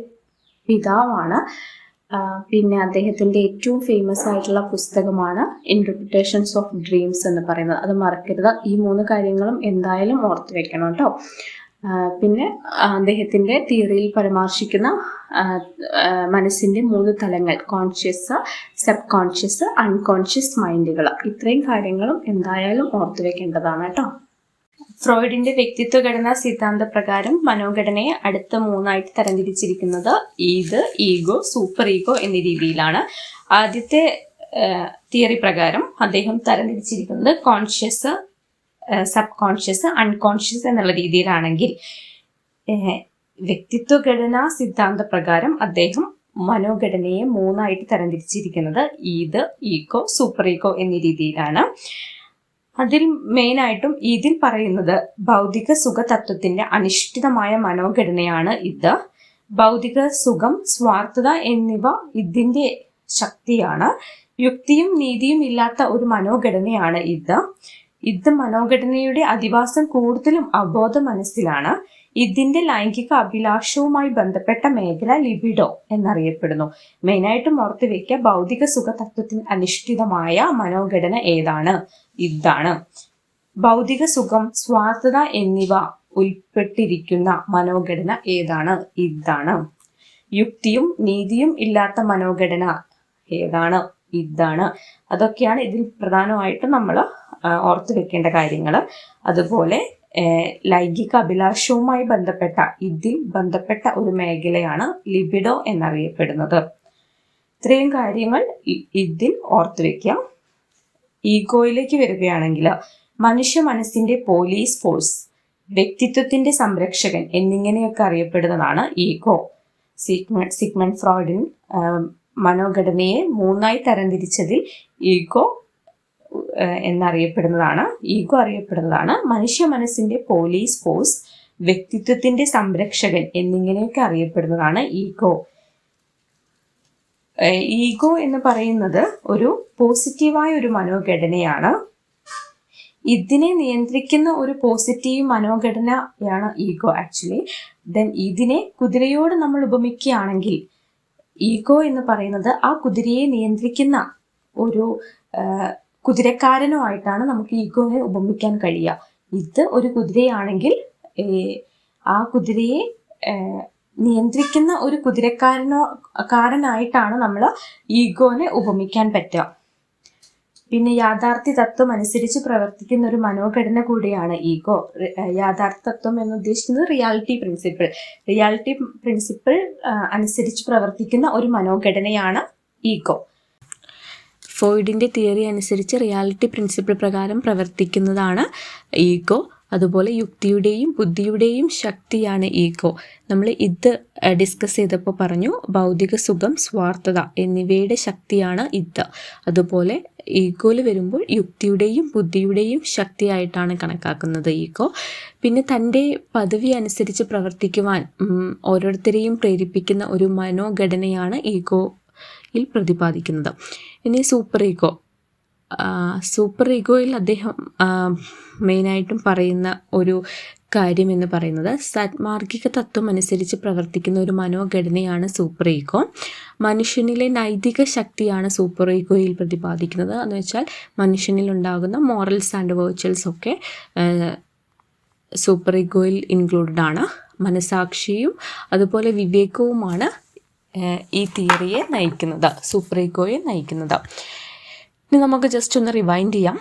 പിതാവാണ്. പിന്നെ അദ്ദേഹത്തിൻ്റെ ഏറ്റവും ഫേമസ് ആയിട്ടുള്ള പുസ്തകമാണ് ഇൻ്റർപ്രിട്ടേഷൻസ് ഓഫ് ഡ്രീംസ് എന്ന് പറയുന്നത്. അത് മറക്കരുത്. ഈ 3 കാര്യങ്ങളും എന്തായാലും ഓർത്ത് വെക്കണം കേട്ടോ. പിന്നെ അദ്ദേഹത്തിൻ്റെ തിയറിയിൽ പരാമർശിക്കുന്ന മനസ്സിൻ്റെ 3 തലങ്ങൾ, കോൺഷ്യസ്, സബ് കോൺഷ്യസ്, അൺകോൺഷ്യസ് മൈൻഡുകൾ, ഇത്രയും കാര്യങ്ങളും എന്തായാലും ഓർത്ത് വെക്കേണ്ടതാണ് കേട്ടോ. ഫ്രോയിഡിന്റെ വ്യക്തിത്വ ഘടനാ സിദ്ധാന്ത പ്രകാരം മനോഘടനയെ അടുത്ത 3ആയിട്ട് തരംതിരിച്ചിരിക്കുന്നത് ഈഗോ, സൂപ്പർ ഈഗോ എന്നീ രീതിയിലാണ്. ആദ്യത്തെ തിയറി പ്രകാരം അദ്ദേഹം തരംതിരിച്ചിരിക്കുന്നത് കോൺഷ്യസ്, സബ് കോൺഷ്യസ്, അൺകോൺഷ്യസ് എന്നുള്ള രീതിയിലാണെങ്കിൽ വ്യക്തിത്വ ഘടനാ സിദ്ധാന്ത പ്രകാരം അദ്ദേഹം മനോഘടനയെ 3ആയിട്ട് തരംതിരിച്ചിരിക്കുന്നത് ഈഗോ, സൂപ്പർ ഈഗോ എന്നീ രീതിയിലാണ്. അതിൽ മെയിനായിട്ടും ഇതിൽ പറയുന്നത് ഭൗതിക സുഖ തത്വത്തിന്റെ അനിഷ്ഠിതമായ മനോഘടനയാണ് ഇത്. ഭൗതിക സുഖം, സ്വാർത്ഥത എന്നിവ ഇതിന്റെ ശക്തിയാണ്. യുക്തിയും നീതിയും ഇല്ലാത്ത ഒരു മനോഘടനയാണ് ഇത് മനോഘടനയുടെ അധിവാസം കൂടുതലും അബോധ മനസ്സിലാണ്. ഇതിന്റെ ലൈംഗിക അഭിലാഷവുമായി ബന്ധപ്പെട്ട മേഖല ലിബിഡോ എന്നറിയപ്പെടുന്നു. മെയിനായിട്ടും ഓർത്ത് വയ്ക്കുക, ഭൗതിക സുഖ തത്വത്തിന് അനിഷ്ഠിതമായ മനോഘടന ഏതാണ്? ഇതാണ്. ഭൗതിക സുഖം, സ്വാർത്ഥത എന്നിവ ഉൾപ്പെട്ടിരിക്കുന്ന മനോഘടന ഏതാണ്? ഇതാണ്. യുക്തിയും നീതിയും ഇല്ലാത്ത മനോഘടന ഏതാണ്? ഇതാണ്. അതൊക്കെയാണ് ഇതിൽ പ്രധാനമായിട്ടും നമ്മൾ ഓർത്തു വെക്കേണ്ട കാര്യങ്ങൾ. അതുപോലെ ലൈംഗിക അഭിലാഷവുമായി ബന്ധപ്പെട്ട ഒരു മേഖലയാണ് ലിബിഡോ എന്നറിയപ്പെടുന്നത്. ഇത്രയും കാര്യങ്ങൾ ഇതിൽ ഓർത്തു വെക്കാം. ഈഗോയിലേക്ക് വരികയാണെങ്കിൽ മനുഷ്യ മനസ്സിന്റെ പോലീസ് ഫോഴ്സ്, വ്യക്തിത്വത്തിന്റെ സംരക്ഷകൻ എന്നിങ്ങനെയൊക്കെ അറിയപ്പെടുന്നതാണ് ഈഗോ. സിഗ്മണ്ട് ഫ്രോയിഡിൻ മനോഘടനയെ 3ആയി തരംതിരിച്ചതിൽ ഈഗോ അറിയപ്പെടുന്നതാണ് മനുഷ്യ മനസ്സിന്റെ പോലീസ് ഫോഴ്സ്, വ്യക്തിത്വത്തിന്റെ സംരക്ഷകൻ എന്നിങ്ങനെയൊക്കെ അറിയപ്പെടുന്നതാണ് ഈഗോ. ഈഗോ എന്ന് പറയുന്നത് ഒരു പോസിറ്റീവായ ഒരു മനോഘടനയാണ്. ഇതിനെ നിയന്ത്രിക്കുന്ന ഒരു പോസിറ്റീവ് മനോഘടനയാണ് ഈഗോ ആക്ച്വലി. ദെൻ ഇതിനെ കുതിരയോട് നമ്മൾ ഉപമിക്കുകയാണെങ്കിൽ ഈഗോ എന്ന് പറയുന്നത് ആ കുതിരയെ നിയന്ത്രിക്കുന്ന ഒരു കുതിരക്കാരനുമായിട്ടാണ് നമുക്ക് ഈഗോയെ ഉപമിക്കാൻ കഴിയുക. ഇത് ഒരു കുതിരയാണെങ്കിൽ ആ കുതിരയെ നിയന്ത്രിക്കുന്ന ഒരു കുതിരക്കാരനായിട്ടാണ് നമ്മൾ ഈഗോനെ ഉപമിക്കാൻ പറ്റുക. പിന്നെ യാഥാർത്ഥ്യ തത്വം അനുസരിച്ച് പ്രവർത്തിക്കുന്ന ഒരു മനോഘടന കൂടിയാണ് ഈഗോ. യാഥാർത്ഥ്യ തത്വം എന്ന് ഉദ്ദേശിക്കുന്നത് റിയാലിറ്റി പ്രിൻസിപ്പിൾ അനുസരിച്ച് പ്രവർത്തിക്കുന്ന ഒരു മനോഘടനയാണ് ഈഗോ. ഫ്രോയിഡിന്റെ തിയറി അനുസരിച്ച് റിയാലിറ്റി പ്രിൻസിപ്പിൾ പ്രകാരം പ്രവർത്തിക്കുന്നതാണ് ഈഗോ. അതുപോലെ യുക്തിയുടെയും ബുദ്ധിയുടെയും ശക്തിയാണ് ഈഗോ. നമ്മൾ ഇത് ഡിസ്കസ് ചെയ്തപ്പോൾ പറഞ്ഞു ഭൗതിക സുഖം, സ്വാർത്ഥത എന്നിവയുടെ ശക്തിയാണ് ഇത്. അതുപോലെ ഈഗോയിൽ വരുമ്പോൾ യുക്തിയുടെയും ബുദ്ധിയുടെയും ശക്തിയായിട്ടാണ് കണക്കാക്കുന്നത് ഈഗോ. പിന്നെ തൻ്റെ പദവി അനുസരിച്ച് പ്രവർത്തിക്കുവാൻ ഓരോരുത്തരെയും പ്രേരിപ്പിക്കുന്ന ഒരു മനോഘടനയാണ് ഈഗോയിൽ പ്രതിപാദിക്കുന്നത്. ഇനി സൂപ്പർ ഈഗോ. സൂപ്പർ ഈഗോയിൽ അദ്ദേഹം മെയിനായിട്ടും പറയുന്ന ഒരു കാര്യം എന്ന് പറയുന്നത് സന്മാർഗിക തത്വം അനുസരിച്ച് പ്രവർത്തിക്കുന്ന ഒരു മനോഘടനയാണ് സൂപ്പർ ഈഗോ. മനുഷ്യനിലെ നൈതിക ശക്തിയാണ് സൂപ്പർ ഈഗോയിൽ പ്രതിപാദിക്കുന്നത്. എന്ന് വെച്ചാൽ മനുഷ്യനിലുണ്ടാകുന്ന മോറൽസ് ആൻഡ് വേർച്വൽസ് ഒക്കെ സൂപ്പർ ഈഗോയിൽ ഇൻക്ലൂഡഡ് ആണ്. മനസാക്ഷിയും അതുപോലെ വിവേകവുമാണ് ഈ തിയറിയെ നയിക്കുന്നത്, സൂപ്പർ ഈഗോയെ നയിക്കുന്നത്. ഇനി നമുക്ക് ജസ്റ്റ് ഒന്ന് റിവൈൻഡ് ചെയ്യാം.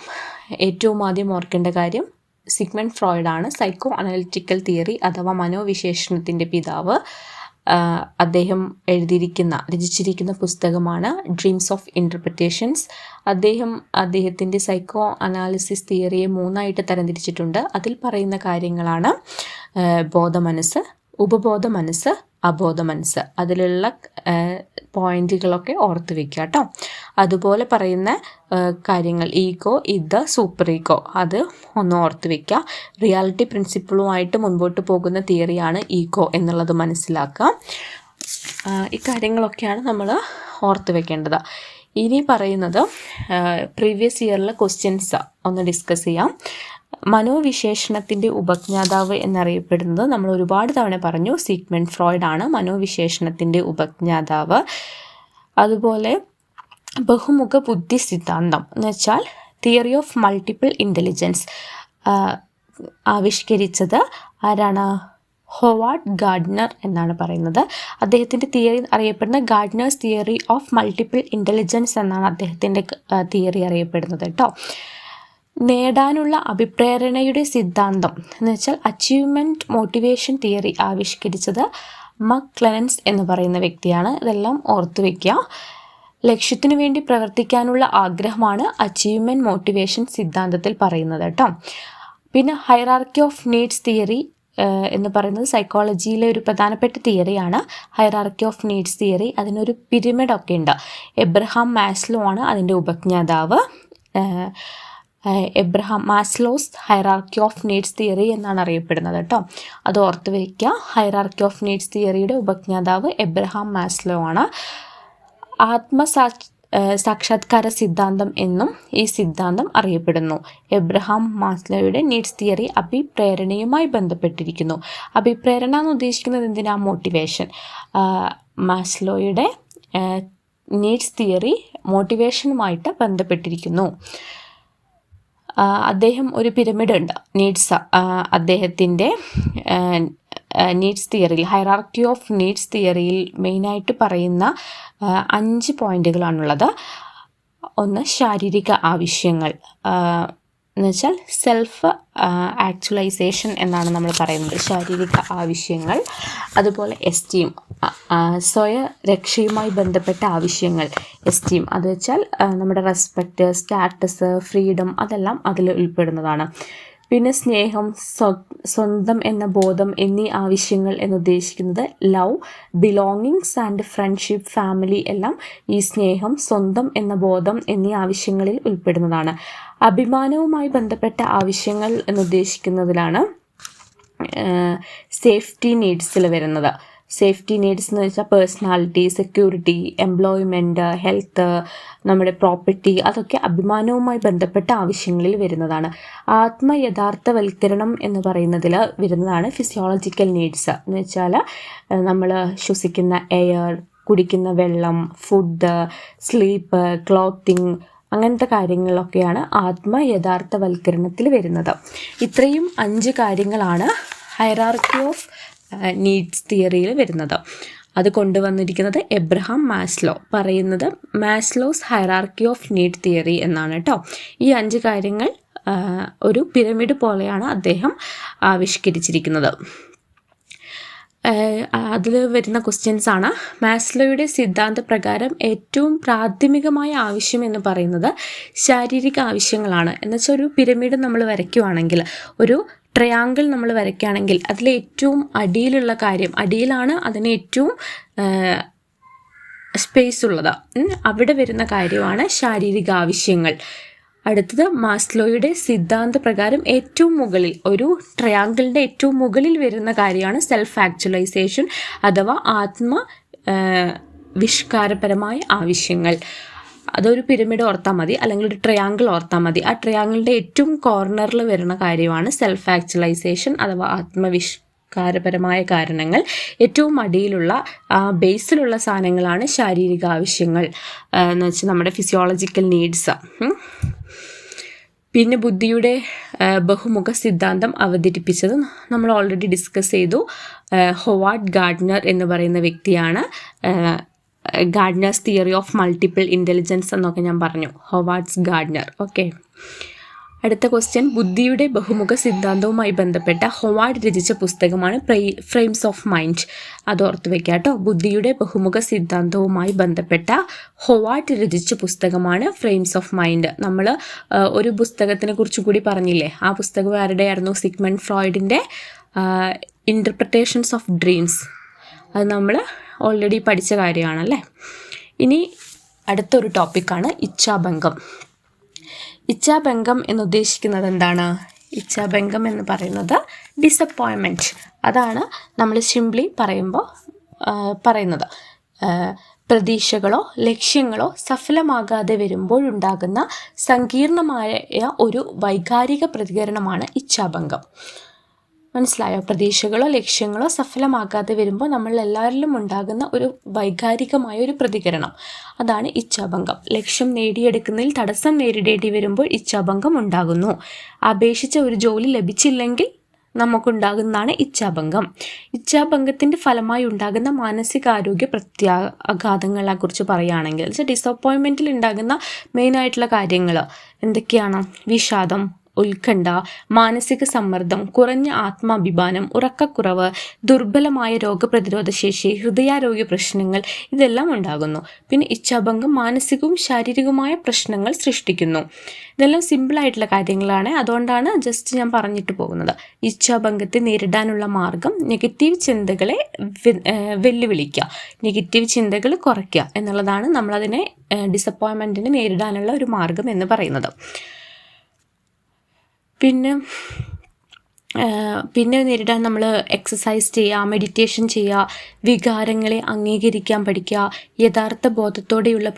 ഏറ്റവും ആദ്യം ഓർക്കേണ്ട കാര്യം സിഗ്മണ്ട് ഫ്രോയിഡാണ് സൈക്കോ അനലിറ്റിക്കൽ തിയറി അഥവാ മനോവിശേഷണത്തിൻ്റെ പിതാവ്. അദ്ദേഹം രചിച്ചിരിക്കുന്ന പുസ്തകമാണ് ഡ്രീംസ് ഓഫ് ഇൻ്റർപ്രിറ്റേഷൻസ്. അദ്ദേഹത്തിൻ്റെ സൈക്കോ അനാലിസിസ് തിയറിയെ 3ആയിട്ട് തരംതിരിച്ചിട്ടുണ്ട്. അതിൽ പറയുന്ന കാര്യങ്ങളാണ് ബോധമനസ്സ്, ഉപബോധ മനസ്സ്, അബോധ മനസ്സ്. അതിലുള്ള പോയിന്റുകളൊക്കെ ഓർത്ത് വെക്കുക കേട്ടോ. അതുപോലെ പറയുന്ന കാര്യങ്ങൾ ഈഗോ, ഇത്, സൂപ്പർ ഈഗോ, അത് ഒന്ന് ഓർത്ത് വെക്കുക. റിയാലിറ്റി പ്രിൻസിപ്പിളുമായിട്ട് മുൻപോട്ട് പോകുന്ന തിയറിയാണ് ഈഗോ എന്നുള്ളത് മനസ്സിലാക്കുക. ഇക്കാര്യങ്ങളൊക്കെയാണ് നമ്മൾ ഓർത്ത് വെക്കേണ്ടത്. ഇനി പറയുന്നത് പ്രീവിയസ് ഇയറിലെ ക്വസ്റ്റ്യൻസ് ഒന്ന് ഡിസ്കസ് ചെയ്യാം. മനോവിശേഷണത്തിൻ്റെ ഉപജ്ഞാതാവ് എന്നറിയപ്പെടുന്നത് നമ്മൾ ഒരുപാട് തവണ പറഞ്ഞു സിഗ്മണ്ട് ഫ്രോയിഡ് ആണ് മനോവിശേഷണത്തിൻ്റെ ഉപജ്ഞാതാവ്. അതുപോലെ ബഹുമുഖ ബുദ്ധി സിദ്ധാന്തം എന്ന് വെച്ചാൽ തിയറി ഓഫ് മൾട്ടിപ്പിൾ ഇൻ്റലിജൻസ് ആവിഷ്കരിച്ചത് ആരാണ്? ഹൊവാർഡ് ഗാർഡ്നർ എന്നാണ് പറയുന്നത്. അദ്ദേഹത്തിൻ്റെ തിയറി അറിയപ്പെടുന്ന Gardner's theory of multiple intelligence എന്നാണ് അദ്ദേഹത്തിൻ്റെ തിയറി അറിയപ്പെടുന്നത് കേട്ടോ. നേടാനുള്ള അഭിപ്രേരണയുടെ സിദ്ധാന്തം എന്ന് വെച്ചാൽ അച്ചീവ്മെൻറ്റ് മോട്ടിവേഷൻ തിയറി ആവിഷ്കരിച്ചത് മക്ലെനൻസ് എന്ന് പറയുന്ന വ്യക്തിയാണ്. ഇതെല്ലാം ഓർത്തു വയ്ക്കുക. ലക്ഷ്യത്തിനു വേണ്ടി പ്രവർത്തിക്കാനുള്ള ആഗ്രഹമാണ് അച്ചീവ്മെൻറ്റ് മോട്ടിവേഷൻ സിദ്ധാന്തത്തിൽ പറയുന്നത് കേട്ടോ. പിന്നെ ഹൈറാർക്കി ഓഫ് നീഡ്സ് തിയറി എന്ന് പറയുന്നത് സൈക്കോളജിയിലെ ഒരു പ്രധാനപ്പെട്ട തിയറിയാണ്. ഹൈറാർക്കി ഓഫ് നീഡ്സ് തിയറി, അതിനൊരു പിരമിഡൊക്കെ ഉണ്ട്. എബ്രഹാം മാസ്ലോ ആണ് അതിൻ്റെ ഉപജ്ഞാതാവ്. Maslow's hierarchy of needs theory എന്നാണ് അറിയപ്പെടുന്നത് കേട്ടോ. അത് ഓർത്ത് വയ്ക്കുക. ഹൈറാർക്കി ഓഫ് നീഡ്സ് തിയറിയുടെ ഉപജ്ഞാതാവ് എബ്രഹാം മാസ്ലോ ആണ്. സാക്ഷാത്കാര സിദ്ധാന്തം എന്നും ഈ സിദ്ധാന്തം അറിയപ്പെടുന്നു. എബ്രഹാം മാസ്ലോയുടെ നീഡ്സ് തിയറി അഭിപ്രേരണയുമായി ബന്ധപ്പെട്ടിരിക്കുന്നു. അഭിപ്രേരണ എന്ന് ഉദ്ദേശിക്കുന്നത് എന്തിനാ? മോട്ടിവേഷൻ. മാസ്ലോയുടെ നീഡ്സ് തിയറി മോട്ടിവേഷനുമായിട്ട് ബന്ധപ്പെട്ടിരിക്കുന്നു. അദ്ദേഹം ഒരു പിരമിഡ് ഉണ്ട് നീഡ്സ്. അദ്ദേഹത്തിൻ്റെ നീഡ്സ് തിയറിയിൽ, ഹൈറാർക്കി ഓഫ് നീഡ്സ് തിയറിയിൽ മെയിനായിട്ട് പറയുന്ന 5 പോയിന്റുകളാണുള്ളത്. ഒന്ന് ശാരീരിക ആവശ്യങ്ങൾ എന്ന് വെച്ചാൽ സെൽഫ് ആക്ച്വലൈസേഷൻ എന്നാണ് നമ്മൾ പറയുന്നത്, ശാരീരിക ആവശ്യങ്ങൾ. അതുപോലെ എസ്റ്റീം, സ്വയരക്ഷയുമായി ബന്ധപ്പെട്ട ആവശ്യങ്ങൾ. എസ്റ്റീം അത് വെച്ചാൽ നമ്മുടെ റെസ്പെക്റ്റ്, സ്റ്റാറ്റസ്, ഫ്രീഡം, അതെല്ലാം അതിൽ ഉൾപ്പെടുന്നതാണ്. പിന്നെ സ്നേഹം, സ്വന്തം എന്ന ബോധം എന്നീ ആവശ്യങ്ങൾ എന്നുദ്ദേശിക്കുന്നത് love, belongings and friendship, family എല്ലാം ഈ സ്നേഹം, സ്വന്തം എന്ന ബോധം എന്നീ ആവശ്യങ്ങളിൽ ഉൾപ്പെടുന്നതാണ്. അഭിമാനവുമായി ബന്ധപ്പെട്ട ആവശ്യങ്ങൾ എന്നുദ്ദേശിക്കുന്നതിലാണ് സേഫ്റ്റി നീഡ്സിൽ വരുന്നത്. സേഫ്റ്റി നീഡ്സ് എന്ന് വെച്ചാൽ പേഴ്സണാലിറ്റി, സെക്യൂരിറ്റി, എംപ്ലോയ്മെൻറ്റ്, ഹെൽത്ത്, നമ്മുടെ പ്രോപ്പർട്ടി, അതൊക്കെ അഭിമാനവുമായി ബന്ധപ്പെട്ട ആവശ്യങ്ങളിൽ വരുന്നതാണ്. ആത്മയഥാർത്ഥവൽക്കരണം എന്ന് പറയുന്നതിൽ വരുന്നതാണ് ഫിസിയോളജിക്കൽ നീഡ്സ്. എന്ന് വെച്ചാൽ നമ്മൾ ശ്വസിക്കുന്ന എയർ, കുടിക്കുന്ന വെള്ളം, ഫുഡ്, സ്ലീപ്പ്, ക്ലോത്തിങ്, അങ്ങനത്തെ കാര്യങ്ങളൊക്കെയാണ് ആത്മയഥാർത്ഥവൽക്കരണത്തിൽ വരുന്നത്. ഇത്രയും 5 കാര്യങ്ങളാണ് ഹൈറാർക്കി ഓഫ് നീഡ്സ് തിയറിയിൽ വരുന്നത്. അത് കൊണ്ടുവന്നിരിക്കുന്നത് എബ്രഹാം മാസ്ലോ. പറയുന്നത് Maslow's hierarchy of need theory എന്നാണ് കേട്ടോ. ഈ 5 കാര്യങ്ങൾ ഒരു പിരമിഡ് പോലെയാണ് അദ്ദേഹം ആവിഷ്കരിച്ചിരിക്കുന്നത്. അതിൽ വരുന്ന ക്വസ്റ്റ്യൻസ് ആണ്. മാസ്ലോയുടെ സിദ്ധാന്ത പ്രകാരം ഏറ്റവും പ്രാഥമികമായ ആവശ്യം എന്ന് പറയുന്നത് ശാരീരിക ആവശ്യങ്ങളാണ്. എന്നുവെച്ചാൽ ഒരു പിരമിഡ് നമ്മൾ വരയ്ക്കുവാണെങ്കിൽ ഒരു ട്രയാങ്കിൾ നമ്മൾ വരയ്ക്കുകയാണെങ്കിൽ അതിലെ ഏറ്റവും അടിയിലുള്ള കാര്യം, അടിയിലാണ് അതിന് ഏറ്റവും സ്പേസ് ഉള്ളത്, അവിടെ വരുന്ന കാര്യമാണ് ശാരീരിക ആവശ്യങ്ങൾ. അടുത്തത് മാസ്ലോയുടെ സിദ്ധാന്ത പ്രകാരം ഏറ്റവും മുകളിൽ, ഒരു ട്രയാങ്കിളിൻ്റെ ഏറ്റവും മുകളിൽ വരുന്ന കാര്യമാണ് സെൽഫ് ആക്ച്വലൈസേഷൻ അഥവാ വിഷ്കാരപരമായ ആവശ്യങ്ങൾ. അതൊരു പിരമിഡ് ഓർത്താൽ മതി, അല്ലെങ്കിൽ ഒരു ട്രയാങ്കിൾ ഓർത്താൽ മതി. ആ ട്രയാങ്കിളിൻ്റെ ഏറ്റവും കോർണറിൽ വരുന്ന കാര്യമാണ് സെൽഫ് ആക്ച്വലൈസേഷൻ അഥവാ ആത്മവിഷ്കാരപരമായ കാരണങ്ങൾ. ഏറ്റവും അടിയിലുള്ള ബേസിലുള്ള സാധനങ്ങളാണ് ശാരീരിക ആവശ്യങ്ങൾ എന്ന് വെച്ചാൽ നമ്മുടെ ഫിസിയോളജിക്കൽ നീഡ്സ്. പിന്നെ ബുദ്ധിയുടെ ബഹുമുഖ സിദ്ധാന്തം അവതരിപ്പിച്ചത് നമ്മൾ ഓൾറെഡി ഡിസ്കസ് ചെയ്തു. ഹൊവാർഡ് ഗാർഡ്നർ എന്ന് പറയുന്ന വ്യക്തിയാണ്. Gardner's theory of multiple intelligence എന്നൊക്കെ ഞാൻ പറഞ്ഞു, ഹൊവാർഡ്സ് ഗാർഡ്നർ. ഓക്കെ, അടുത്ത ക്വസ്റ്റ്യൻ, ബുദ്ധിയുടെ ബഹുമുഖ സിദ്ധാന്തവുമായി ബന്ധപ്പെട്ട ഹൊവാർഡ് രചിച്ച പുസ്തകമാണ് ഫ്രെയിംസ് ഓഫ് മൈൻഡ്. അത് ഓർത്ത് വയ്ക്കുക കേട്ടോ. ബുദ്ധിയുടെ ബഹുമുഖ സിദ്ധാന്തവുമായി ബന്ധപ്പെട്ട ഹൊവാർഡ് രചിച്ച പുസ്തകമാണ് ഫ്രെയിംസ് ഓഫ് മൈൻഡ്. നമ്മൾ ഒരു പുസ്തകത്തിനെ കുറിച്ച് കൂടി പറഞ്ഞില്ലേ, ആ പുസ്തകം ആരുടെയായിരുന്നു? സിഗ്മണ്ട് ഫ്രോയിഡിൻ്റെ ഇൻ്റർപ്രിട്ടേഷൻസ് ഓഫ് ഡ്രീംസ്. അത് നമ്മൾ ഓൾറെഡി പഠിച്ച കാര്യമാണല്ലേ. ഇനി അടുത്തൊരു ടോപ്പിക്കാണ് ഇച്ഛാഭംഗം. ഇച്ഛാഭംഗം എന്നുദ്ദേശിക്കുന്നത് എന്താണ്? ഇച്ഛാഭംഗം എന്ന് പറയുന്നത് ഡിസപ്പോയിൻമെൻറ്റ്. അതാണ് നമ്മൾ സിംപ്ലി പറയുന്നത്. പ്രതീക്ഷകളോ ലക്ഷ്യങ്ങളോ സഫലമാകാതെ വരുമ്പോഴുണ്ടാകുന്ന സങ്കീർണമായ ഒരു വൈകാരിക പ്രതികരണമാണ് ഇച്ഛാഭംഗം. മനസ്സിലായോ? പ്രതീക്ഷകളോ ലക്ഷ്യങ്ങളോ സഫലമാകാതെ വരുമ്പോൾ നമ്മളെല്ലാവരിലും ഉണ്ടാകുന്ന ഒരു വൈകാരികമായ ഒരു പ്രതികരണം, അതാണ് ഇച്ഛാഭംഗം. ലക്ഷ്യം നേടിയെടുക്കുന്നതിൽ തടസ്സം നേരിടേണ്ടി വരുമ്പോൾ ഇച്ഛാഭംഗം ഉണ്ടാകുന്നു. അപേക്ഷിച്ച ഒരു ജോലി ലഭിച്ചില്ലെങ്കിൽ നമുക്കുണ്ടാകുന്നതാണ് ഇച്ഛാഭംഗം. ഇച്ഛാഭംഗത്തിൻ്റെ ഫലമായി ഉണ്ടാകുന്ന മാനസികാരോഗ്യ പ്രത്യാഘാതങ്ങളെക്കുറിച്ച് പറയുകയാണെങ്കിൽ, ഡിസപ്പോയിൻമെൻറ്റിൽ ഉണ്ടാകുന്ന മെയിനായിട്ടുള്ള കാര്യങ്ങൾ എന്തൊക്കെയാണ്? വിഷാദം, ഉത്കണ്ഠ, മാനസിക സമ്മർദ്ദം, കുറഞ്ഞ ആത്മാഭിമാനം, ഉറക്കക്കുറവ്, ദുർബലമായ രോഗപ്രതിരോധ ശേഷി, ഹൃദയാരോഗ്യ പ്രശ്നങ്ങൾ, ഇതെല്ലാം ഉണ്ടാകുന്നു. പിന്നെ ഇച്ഛാഭംഗം മാനസികവും ശാരീരികവുമായ പ്രശ്നങ്ങൾ സൃഷ്ടിക്കുന്നു. ഇതെല്ലാം സിമ്പിളായിട്ടുള്ള കാര്യങ്ങളാണ്, അതുകൊണ്ടാണ് ജസ്റ്റ് ഞാൻ പറഞ്ഞിട്ട് പോകുന്നത്. ഇച്ഛാഭംഗത്തെ നേരിടാനുള്ള മാർഗം നെഗറ്റീവ് ചിന്തകളെ വെല്ലുവിളിക്കുക, നെഗറ്റീവ് ചിന്തകൾ കുറയ്ക്കുക എന്നുള്ളതാണ് നമ്മളതിനെ ഡിസപ്പോയിൻമെൻറ്റിനെ നേരിടാനുള്ള ഒരു മാർഗം എന്ന് പറയുന്നത്. പിന്നെ നേരിടാൻ നമ്മൾ എക്സസൈസ് ചെയ്യുക, മെഡിറ്റേഷൻ ചെയ്യുക, വികാരങ്ങളെ അംഗീകരിക്കാൻ പഠിക്കുക, യഥാർത്ഥ ബോധത്തോടെയുള്ള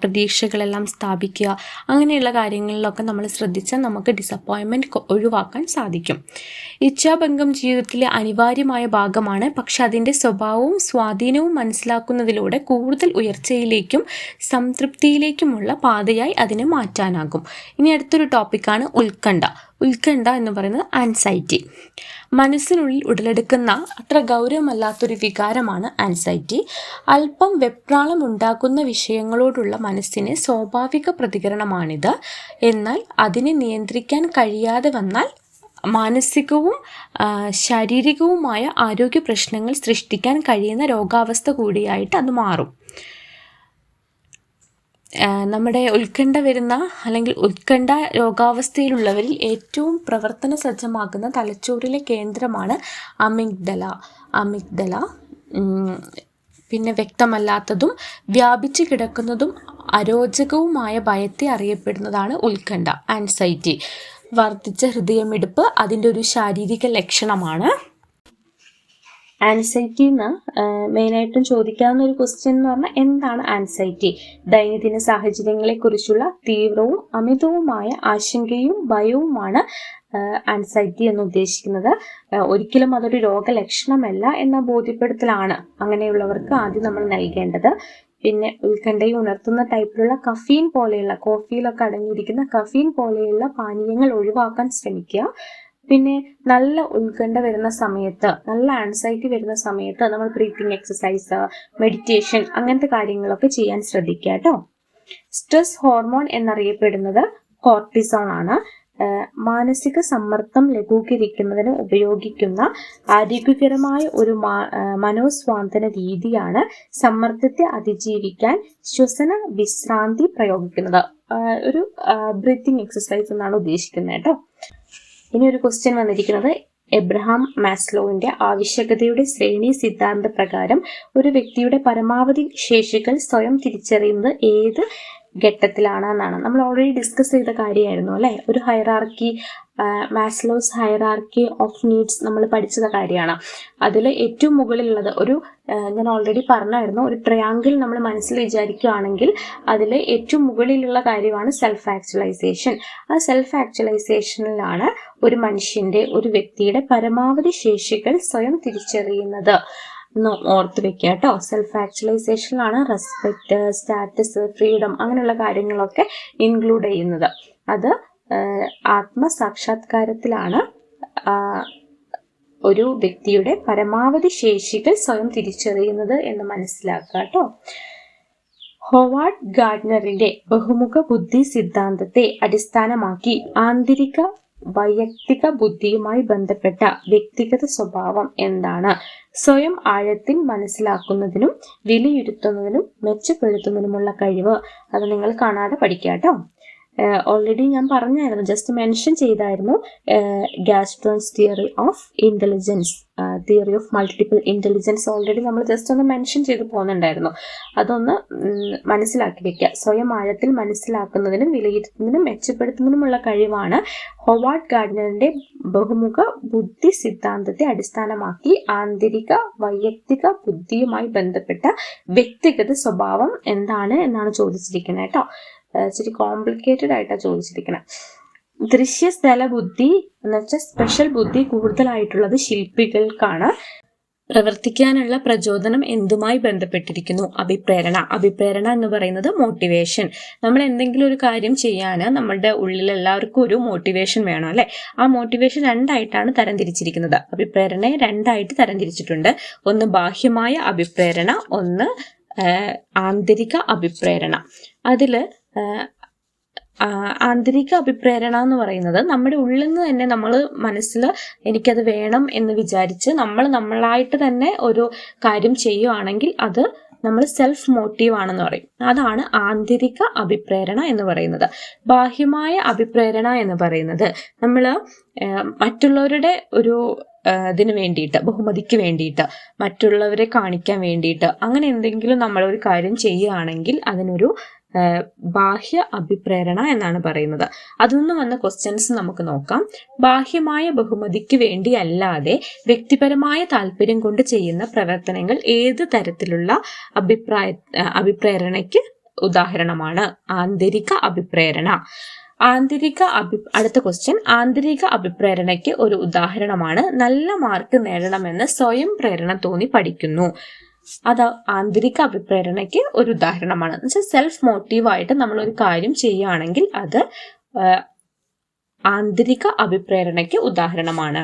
പ്രതീക്ഷകളെല്ലാം സ്ഥാപിക്കുക. അങ്ങനെയുള്ള കാര്യങ്ങളിലൊക്കെ നമ്മൾ ശ്രദ്ധിച്ചാൽ നമുക്ക് ഡിസപ്പോയിൻമെൻറ്റ് ഒഴിവാക്കാൻ സാധിക്കും. ഇച്ഛാഭംഗം ജീവിതത്തിലെ അനിവാര്യമായ ഭാഗമാണ്. പക്ഷെ അതിൻ്റെ സ്വഭാവവും സ്വാധീനവും മനസ്സിലാക്കുന്നതിലൂടെ കൂടുതൽ ഉയർച്ചയിലേക്കും സംതൃപ്തിയിലേക്കുമുള്ള പാതയായി അതിനെ മാറ്റാനാകും. ഇനി അടുത്തൊരു ടോപ്പിക്കാണ് ഉത്കണ്ഠ. ഉത്കണ്ഠ എന്ന് പറയുന്നത് ആൻസൈറ്റി. മനസ്സിനുള്ളിൽ ഉടലെടുക്കുന്ന അത്ര ഗൗരവമല്ലാത്തൊരു വികാരമാണ് ആൻസൈറ്റി. അല്പം വെപ്രാളം ഉണ്ടാക്കുന്ന വിഷയങ്ങളോടുള്ള മനസ്സിന് സ്വാഭാവിക പ്രതികരണമാണിത്. എന്നാൽ അതിനെ നിയന്ത്രിക്കാൻ കഴിയാതെ വന്നാൽ മാനസികവും ശാരീരികവുമായ ആരോഗ്യ പ്രശ്നങ്ങൾ സൃഷ്ടിക്കാൻ കഴിയുന്ന രോഗാവസ്ഥ കൂടിയായിട്ട് അത് മാറും. നമ്മുടെ ഉത്കണ്ഠ വരുന്ന അല്ലെങ്കിൽ ഉത്കണ്ഠ രോഗാവസ്ഥയിലുള്ളവരിൽ ഏറ്റവും പ്രവർത്തന സജ്ജമാക്കുന്ന തലച്ചോറിലെ കേന്ദ്രമാണ് അമിഗ്ഡല. പിന്നെ വ്യക്തമല്ലാത്തതും വ്യാപിച്ചു കിടക്കുന്നതും അരോചകവുമായ ഭയത്തെ അറിയപ്പെടുന്നതാണ് ഉത്കണ്ഠ, ആൻസൈറ്റി. വർദ്ധിച്ച ഹൃദയമിടിപ്പ് അതിൻ്റെ ഒരു ശാരീരിക ലക്ഷണമാണ്. ആൻസൈറ്റിന്ന് മെയിനായിട്ടും ചോദിക്കാവുന്ന ഒരു ക്വസ്റ്റ്യൻ എന്ന് പറഞ്ഞാൽ എന്താണ് ആൻസൈറ്റി? ദൈനംദിന സാഹചര്യങ്ങളെക്കുറിച്ചുള്ള തീവ്രവും അമിതവുമായ ആശങ്കയും ഭയവുമാണ് ആൻസൈറ്റി എന്ന് ഉദ്ദേശിക്കുന്നത്. ഒരിക്കലും അതൊരു രോഗലക്ഷണമല്ല എന്ന ബോധ്യപ്പെടുത്തലാണ് അങ്ങനെയുള്ളവർക്ക് ആദ്യം നമ്മൾ നൽകേണ്ടത്. പിന്നെ ഉത്കണ്ഠയെ ഉണർത്തുന്ന ടൈപ്പിലുള്ള കഫീൻ പോലെയുള്ള, കോഫിയിലൊക്കെ അടങ്ങിയിരിക്കുന്ന കഫീൻ പോലെയുള്ള പാനീയങ്ങൾ ഒഴിവാക്കാൻ ശ്രമിക്കുക. പിന്നെ നല്ല ഉത്കണ്ഠ വരുന്ന സമയത്ത്, നല്ല ആൻസൈറ്റി വരുന്ന സമയത്ത് നമ്മൾ ബ്രീത്തിങ് എക്സസൈസ്, മെഡിറ്റേഷൻ അങ്ങനത്തെ കാര്യങ്ങളൊക്കെ ചെയ്യാൻ ശ്രദ്ധിക്കുക കേട്ടോ. സ്ട്രെസ് ഹോർമോൺ എന്നറിയപ്പെടുന്നത് കോർട്ടിസോൺ ആണ്. മാനസിക സമ്മർദ്ദം ലഘൂകരിക്കുന്നതിന് ഉപയോഗിക്കുന്ന ആരോഗ്യകരമായ ഒരു മനോസ്വാന്തന രീതിയാണ് സമ്മർദ്ദത്തെ അതിജീവിക്കാൻ ശ്വസന വിശ്രാന്തി പ്രയോഗിക്കുന്നത്. ഒരു ബ്രീത്തിങ് എക്സസൈസ് എന്നാണ് ഉദ്ദേശിക്കുന്നത് കേട്ടോ. ഇനി ഒരു ക്വസ്റ്റ്യൻ വന്നിരിക്കുന്നത് എബ്രഹാം മാസ്ലോവിന്റെ ആവശ്യകതയുടെ ശ്രേണി സിദ്ധാന്ത പ്രകാരം ഒരു വ്യക്തിയുടെ പരമാവധി ശേഷികൾ സ്വയം തിരിച്ചറിയുന്നത് ഏത് ഘട്ടത്തിലാണ് എന്നാണ്. നമ്മൾ ഓൾറെഡി ഡിസ്കസ് ചെയ്ത കാര്യമായിരുന്നു അല്ലെ. ഒരു hierarchy, Maslow's hierarchy of needs നമ്മൾ പഠിച്ചത് കാര്യമാണ്. അതിൽ ഏറ്റവും മുകളിലുള്ളത് ഞാൻ ഓൾറെഡി പറഞ്ഞായിരുന്നു, ഒരു ട്രയാങ്കിൾ നമ്മൾ മനസ്സിൽ വിചാരിക്കുകയാണെങ്കിൽ അതിൽ ഏറ്റവും മുകളിലുള്ള കാര്യമാണ് സെൽഫ് ആക്ച്വലൈസേഷൻ. ആ സെൽഫ് ആക്ച്വലൈസേഷനിലാണ് ഒരു വ്യക്തിയുടെ പരമാവധി ശേഷികൾ സ്വയം തിരിച്ചറിയുന്നത്. ഓർത്ത് വെക്കുക കേട്ടോ. സെൽഫ് ആക്ച്വലൈസേഷനിലാണ് റെസ്പെക്ട്, സ്റ്റാറ്റസ്, ഫ്രീഡം അങ്ങനെയുള്ള കാര്യങ്ങളൊക്കെ ഇൻക്ലൂഡ് ചെയ്യുന്നത്. അത് ആത്മസാക്ഷാത്കാരത്തിലാണ് ഒരു വ്യക്തിയുടെ പരമാവധി ശേഷികൾ സ്വയം തിരിച്ചറിയുന്നത് എന്ന് മനസ്സിലാക്കുക കേട്ടോ. ഹോവാർഡ് ഗാർഡ്നറിന്റെ ബഹുമുഖ ബുദ്ധി സിദ്ധാന്തത്തെ അടിസ്ഥാനമാക്കി ആന്തരിക വൈയക്തിക ബുദ്ധിയുമായി ബന്ധപ്പെട്ട വ്യക്തിഗത സ്വഭാവം എന്താണ്? സ്വയം ആഴത്തിൽ മനസ്സിലാക്കുന്നതിനും വിലയിരുത്തുന്നതിനും മെച്ചപ്പെടുത്തുന്നതിനുമുള്ള കഴിവ്. അത് നിങ്ങൾ കാണാതെ പഠിക്കുക കേട്ടോ. ഓൾറെഡി ഞാൻ പറഞ്ഞായിരുന്നു, ജസ്റ്റ് മെൻഷൻ ചെയ്തായിരുന്നു, ഗാസ്ട്രോൺസ് theory of intelligence, theory of multiple intelligence already നമ്മൾ ജസ്റ്റ് ഒന്ന് മെൻഷൻ ചെയ്ത് പോകുന്നുണ്ടായിരുന്നു. അതൊന്ന് മനസ്സിലാക്കി വെക്കുക. സ്വയം ആഴത്തിൽ മനസ്സിലാക്കുന്നതിനും വിലയിരുത്തുന്നതിനും മെച്ചപ്പെടുത്തുന്നതിനുമുള്ള കഴിവാണ് ഹോവാർഡ് ഗാർഡ്നറിന്റെ ബഹുമുഖ ബുദ്ധി സിദ്ധാന്തത്തെ അടിസ്ഥാനമാക്കി ആന്തരിക വൈയക്തിക ബുദ്ധിയുമായി ബന്ധപ്പെട്ട വ്യക്തിഗത സ്വഭാവം എന്താണ് എന്നാണ് ചോദിച്ചിരിക്കുന്നത് കേട്ടോ. ഇച്ചിരി കോംപ്ലിക്കേറ്റഡ് ആയിട്ടാണ് ചോദിച്ചിരിക്കുന്നത്. ദൃശ്യസ്ഥല ബുദ്ധി എന്ന് വെച്ചാൽ സ്പെഷ്യൽ ബുദ്ധി കൂടുതലായിട്ടുള്ളത് ശില്പികൾക്കാണ്. പ്രവർത്തിക്കാനുള്ള പ്രചോദനം എന്തുമായി ബന്ധപ്പെട്ടിരിക്കുന്നു? അഭിപ്രേരണ എന്ന് പറയുന്നത് മോട്ടിവേഷൻ. നമ്മൾ എന്തെങ്കിലും ഒരു കാര്യം ചെയ്യാൻ നമ്മളുടെ ഉള്ളിൽ എല്ലാവർക്കും ഒരു മോട്ടിവേഷൻ വേണം അല്ലെ. ആ മോട്ടിവേഷൻ രണ്ടായിട്ടാണ് തരംതിരിച്ചിരിക്കുന്നത്. അഭിപ്രേരണയെ രണ്ടായിട്ട് തരംതിരിച്ചിട്ടുണ്ട്. ഒന്ന് ബാഹ്യമായ അഭിപ്രേരണ, ഒന്ന് ആന്തരിക അഭിപ്രേരണ. അതില് ആന്തരിക അഭിപ്രേരണ എന്ന് പറയുന്നത് നമ്മുടെ ഉള്ളിൽ നിന്ന് തന്നെ നമ്മൾ മനസ്സിൽ എനിക്കത് വേണം എന്ന് വിചാരിച്ച് നമ്മളായിട്ട് തന്നെ ഒരു കാര്യം ചെയ്യുവാണെങ്കിൽ അത് നമ്മൾ സെൽഫ് മോട്ടീവ് ആണെന്ന് പറയും. അതാണ് ആന്തരിക അഭിപ്രേരണ എന്ന് പറയുന്നത്. ബാഹ്യമായ അഭിപ്രേരണ എന്ന് പറയുന്നത് നമ്മൾ മറ്റുള്ളവരുടെ ഒരു ഇതിന് വേണ്ടിയിട്ട്, ബഹുമതിക്ക് വേണ്ടിയിട്ട്, മറ്റുള്ളവരെ കാണിക്കാൻ വേണ്ടിയിട്ട് അങ്ങനെ എന്തെങ്കിലും നമ്മളൊരു കാര്യം ചെയ്യുകയാണെങ്കിൽ അതിനൊരു ബാഹ്യ അഭിപ്രേരണ എന്നാണ് പറയുന്നത്. അതിൽ നിന്ന് വന്ന ക്വസ്റ്റ്യൻസ് നമുക്ക് നോക്കാം. ബാഹ്യമായ ബഹുമതിക്ക് വേണ്ടി അല്ലാതെ വ്യക്തിപരമായ താല്പര്യം കൊണ്ട് ചെയ്യുന്ന പ്രവർത്തനങ്ങൾ ഏത് തരത്തിലുള്ള അഭിപ്രേരണയ്ക്ക് ഉദാഹരണമാണ്? ആന്തരിക അഭിപ്രേരണ. അടുത്ത ക്വസ്റ്റ്യൻ, ആന്തരിക അഭിപ്രേരണയ്ക്ക് ഒരു ഉദാഹരണമാണ് നല്ല മാർക്ക് നേടണമെന്ന് സ്വയം പ്രേരണ തോന്നി പഠിക്കുന്നു. അത് ആന്തരിക അഭിപ്രേരണയ്ക്ക് ഒരു ഉദാഹരണമാണ്. എന്നുവെച്ചാൽ സെൽഫ് മോട്ടീവായിട്ട് നമ്മൾ ഒരു കാര്യം ചെയ്യുകയാണെങ്കിൽ അത് ആന്തരിക അഭിപ്രേരണയ്ക്ക് ഉദാഹരണമാണ്.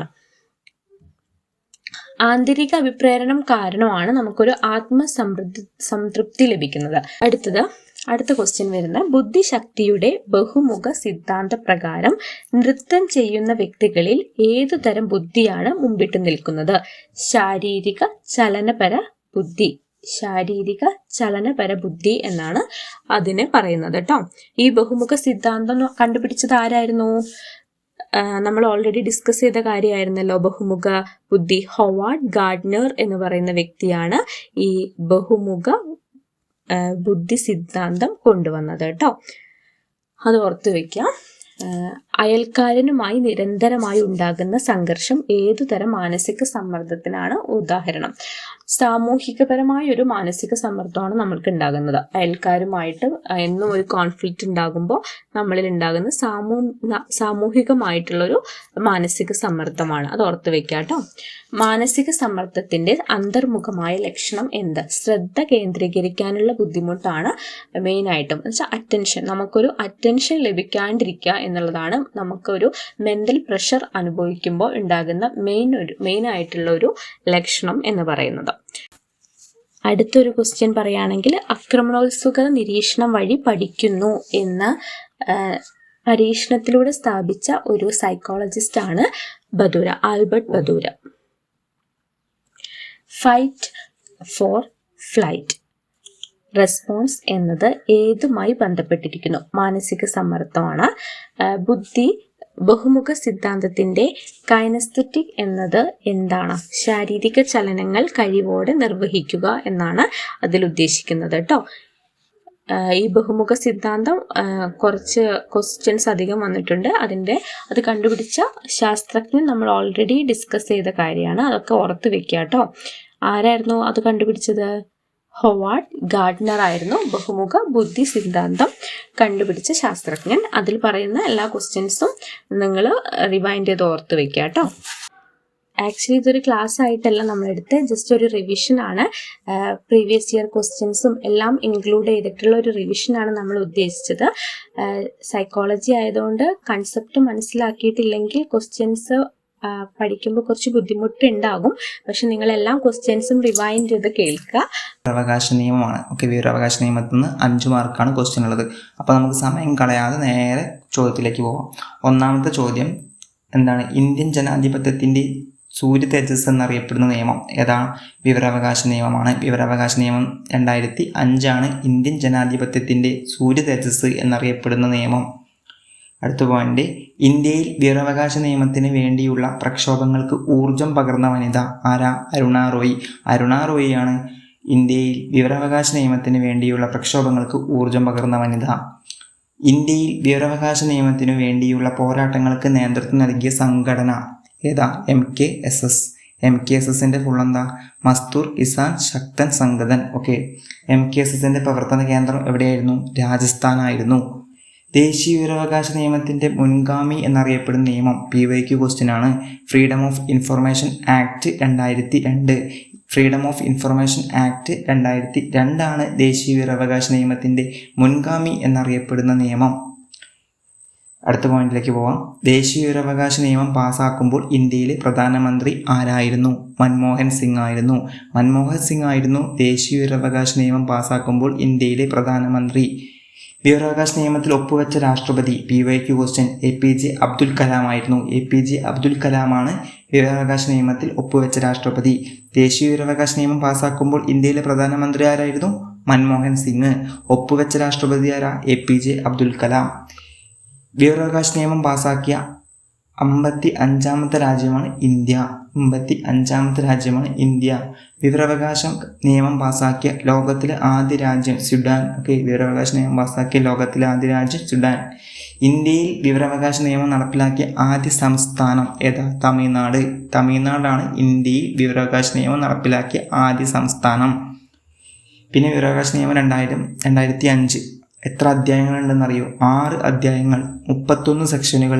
ആന്തരിക അഭിപ്രേരണം കാരണമാണ് നമുക്കൊരു സംതൃപ്തി ലഭിക്കുന്നത്. അടുത്ത ക്വസ്റ്റ്യൻ വരുന്ന ബുദ്ധിശക്തിയുടെ ബഹുമുഖ സിദ്ധാന്ത പ്രകാരം നൃത്തം ചെയ്യുന്ന വ്യക്തികളിൽ ഏതുതരം ബുദ്ധിയാണ് മുമ്പിട്ട് നിൽക്കുന്നത്? ശാരീരിക ചലനപര ബുദ്ധി എന്നാണ് അതിനെ പറയുന്നത് കേട്ടോ. ഈ ബഹുമുഖ സിദ്ധാന്തം കണ്ടുപിടിച്ചത് ആരായിരുന്നു? നമ്മൾ ഓൾറെഡി ഡിസ്കസ് ചെയ്ത കാര്യമായിരുന്നല്ലോ, ബഹുമുഖ ബുദ്ധി. ഹോവാർഡ് ഗാർഡ്നർ എന്ന് പറയുന്ന വ്യക്തിയാണ് ഈ ബഹുമുഖ ബുദ്ധി സിദ്ധാന്തം കൊണ്ടുവന്നത് കേട്ടോ. അത് ഓർത്തു വെക്കാം. അയൽക്കാരനുമായി നിരന്തരമായി ഉണ്ടാകുന്ന സംഘർഷം ഏതുതരം മാനസിക സമ്മർദ്ദത്തിനാണ് ഉദാഹരണം? സാമൂഹികപരമായ ഒരു മാനസിക സമ്മർദ്ദമാണ് നമ്മൾക്ക് ഉണ്ടാകുന്നത്. അയൽക്കാരുമായിട്ട് എന്നും ഒരു കോൺഫ്ലിക്റ്റ് ഉണ്ടാകുമ്പോൾ നമ്മളിൽ ഉണ്ടാകുന്ന സാമൂഹികമായിട്ടുള്ളൊരു മാനസിക സമ്മർദ്ദമാണ്. അത് ഓർത്ത് വെക്കാം കേട്ടോ. മാനസിക സമ്മർദ്ദത്തിന്റെ അന്തർമുഖമായ ലക്ഷണം എന്ത്? ശ്രദ്ധ കേന്ദ്രീകരിക്കാനുള്ള ബുദ്ധിമുട്ടാണ് മെയിനായിട്ടും. എന്നുവെച്ചാൽ അറ്റൻഷൻ, നമുക്കൊരു അറ്റൻഷൻ ലഭിക്കാണ്ടിരിക്കുക എന്നുള്ളതാണ് നമുക്കൊരു മെന്റൽ പ്രഷർ അനുഭവിക്കുമ്പോൾ ഉണ്ടാകുന്ന മെയിൻ ആയിട്ടുള്ള ഒരു ലക്ഷണം എന്ന് പറയുന്നത്. അടുത്തൊരു ക്വസ്റ്റ്യൻ പറയുകയാണെങ്കിൽ ആക്രമണോത്സുക നിരീക്ഷണം വഴി പഠിക്കുന്നു എന്ന പരീക്ഷണത്തിലൂടെ സ്ഥാപിച്ച ഒരു സൈക്കോളജിസ്റ്റ് ആണ് Albert Bandura. Fight for flight response എന്നത് ഏതുമായി ബന്ധപ്പെട്ടിരിക്കുന്നു? മാനസിക സമ്മർദ്ദമാണ്. ബുദ്ധി ബഹുമുഖ സിദ്ധാന്തത്തിന്റെ കൈനസ്തെറ്റിക് എന്നത് എന്താണ്? ശാരീരിക ചലനങ്ങൾ കഴിവോടെ നിർവഹിക്കുക എന്നാണ് അതിൽ ഉദ്ദേശിക്കുന്നത് കേട്ടോ. ഈ ബഹുമുഖ സിദ്ധാന്തം കുറച്ച് ക്വസ്റ്റ്യൻസ് അധികം വന്നിട്ടുണ്ട്. അത് കണ്ടുപിടിച്ച ശാസ്ത്രജ്ഞൻ നമ്മൾ ഓൾറെഡി ഡിസ്കസ് ചെയ്ത കാര്യമാണ്. അതൊക്കെ ഓർത്ത് വെക്കുക കേട്ടോ. ആരായിരുന്നു അത് കണ്ടുപിടിച്ചത്? ഹൊവാർഡ് ഗാർഡ്നർ ആയിരുന്നു ബഹുമുഖ ബുദ്ധി സിദ്ധാന്തം കണ്ടുപിടിച്ച ശാസ്ത്രജ്ഞൻ. അതിൽ പറയുന്ന എല്ലാ ക്വസ്റ്റ്യൻസും നിങ്ങൾ റിവൈൻഡ് ചെയ്ത് ഓർത്ത് വെക്കുക കേട്ടോ. ആക്ച്വലി ഇതൊരു ക്ലാസ് ആയിട്ടല്ല നമ്മളെടുത്ത്, ജസ്റ്റ് ഒരു റിവിഷൻ ആണ്. പ്രീവിയസ് ഇയർ ക്വസ്റ്റ്യൻസും എല്ലാം ഇൻക്ലൂഡ് ചെയ്തിട്ടുള്ള ഒരു റിവിഷനാണ് നമ്മൾ ഉദ്ദേശിച്ചത്. സൈക്കോളജി ആയതുകൊണ്ട് കൺസെപ്റ്റ് മനസ്സിലാക്കിയിട്ടില്ലെങ്കിൽ ക്വസ്റ്റ്യൻസ് പഠിക്കുമ്പോൾ കുറച്ച് ബുദ്ധിമുട്ടുണ്ടാകും. പക്ഷെ നിങ്ങളെല്ലാം ക്വസ്റ്റ്യൻസും റിവൈൻഡ് ചെയ്ത് കേൾക്കുക. വിവരാവകാശ നിയമമാണ്. ഓക്കെ, വിവരാവകാശ നിയമത്തിൽ നിന്ന് 5 മാർക്കാണ് ക്വസ്റ്റ്യൻ ഉള്ളത്. അപ്പോൾ നമുക്ക് സമയം കളയാതെ നേരെ ചോദ്യത്തിലേക്ക് പോകാം. ഒന്നാമത്തെ ചോദ്യം എന്താണ്? ഇന്ത്യൻ ജനാധിപത്യത്തിൻ്റെ സൂര്യ തേജസ് എന്നറിയപ്പെടുന്ന നിയമം ഏതാണ്? വിവരാവകാശ നിയമമാണ്. വിവരാവകാശ നിയമം 2005 ഇന്ത്യൻ ജനാധിപത്യത്തിൻ്റെ സൂര്യ തേജസ് എന്നറിയപ്പെടുന്ന നിയമം. അടുത്ത പോയിന്റ്, ഇന്ത്യയിൽ വിവരാവകാശ നിയമത്തിന് വേണ്ടിയുള്ള പ്രക്ഷോഭങ്ങൾക്ക് ഊർജം പകർന്ന വനിത ആരാ? അരുണ റോയ്. അരുണ റോയിയാണ് ഇന്ത്യയിൽ വിവരാവകാശ നിയമത്തിന് വേണ്ടിയുള്ള പ്രക്ഷോഭങ്ങൾക്ക് ഊർജം പകർന്ന വനിത. ഇന്ത്യയിൽ വിവരാവകാശ നിയമത്തിനു വേണ്ടിയുള്ള പോരാട്ടങ്ങൾക്ക് നേതൃത്വം നൽകിയ സംഘടന ഏതാ? MKSS. MKSSന്റെ ഫുൾ എന്താ? മസ്തൂർ കിസാൻ ശക്തൻ സംഗതൻ. ഓക്കെ, MKSSന്റെ പ്രവർത്തന കേന്ദ്രം എവിടെയായിരുന്നു? രാജസ്ഥാനായിരുന്നു. ദേശീയ വിവരാവകാശ നിയമത്തിൻ്റെ മുൻഗാമി എന്നറിയപ്പെടുന്ന നിയമം PYQ ക്വസ്റ്റ്യൻ ആണ്. Freedom of information act 2002. Freedom of information act 2002 ദേശീയ വിവരാവകാശ നിയമത്തിൻ്റെ മുൻഗാമി എന്നറിയപ്പെടുന്ന നിയമം. അടുത്ത പോയിന്റിലേക്ക് പോവാം. ദേശീയ വിവരാവകാശ നിയമം പാസ്സാക്കുമ്പോൾ ഇന്ത്യയിലെ പ്രധാനമന്ത്രി ആരായിരുന്നു? മൻമോഹൻ സിംഗ് ആയിരുന്നു. മൻമോഹൻ സിംഗ് ആയിരുന്നു ദേശീയ വിവരാവകാശ നിയമം പാസ്സാക്കുമ്പോൾ ഇന്ത്യയിലെ പ്രധാനമന്ത്രി. വിവരാവകാശ നിയമത്തിൽ ഒപ്പുവെച്ച രാഷ്ട്രപതി PYQ question APJ Abdul Kalam ആയിരുന്നു. APJ അബ്ദുൽ കലാമാണ് വിവരാവകാശ നിയമത്തിൽ ഒപ്പുവെച്ച രാഷ്ട്രപതി. ദേശീയ വിവരാവകാശ നിയമം പാസ്സാക്കുമ്പോൾ ഇന്ത്യയിലെ പ്രധാനമന്ത്രി ആരായിരുന്നു? മൻമോഹൻ സിംഗ്. ഒപ്പുവെച്ച രാഷ്ട്രപതി ആരാ? APJ അബ്ദുൽ കലാം. വിവരാവകാശ നിയമം പാസ്സാക്കിയ 55ാമത്തെ രാജ്യമാണ് ഇന്ത്യ. 55ാമത്തെ രാജ്യമാണ് ഇന്ത്യ. വിവരാവകാശ നിയമം പാസ്സാക്കിയ ലോകത്തിലെ ആദ്യ രാജ്യം സുഡാൻ. ഓക്കെ, വിവരാവകാശ നിയമം പാസ്സാക്കിയ ലോകത്തിലെ ആദ്യ രാജ്യം സുഡാൻ. ഇന്ത്യയിൽ വിവരാവകാശ നിയമം നടപ്പിലാക്കിയ ആദ്യ സംസ്ഥാനം ഏതാ? തമിഴ്നാട്. തമിഴ്നാടാണ് ഇന്ത്യയിൽ വിവരാവകാശ നിയമം നടപ്പിലാക്കിയ ആദ്യ സംസ്ഥാനം. പിന്നെ വിവരാവകാശ നിയമം 2005 എത്ര അധ്യായങ്ങളുണ്ടെന്നറിയോ? 6 അധ്യായങ്ങൾ, 31 സെക്ഷനുകൾ,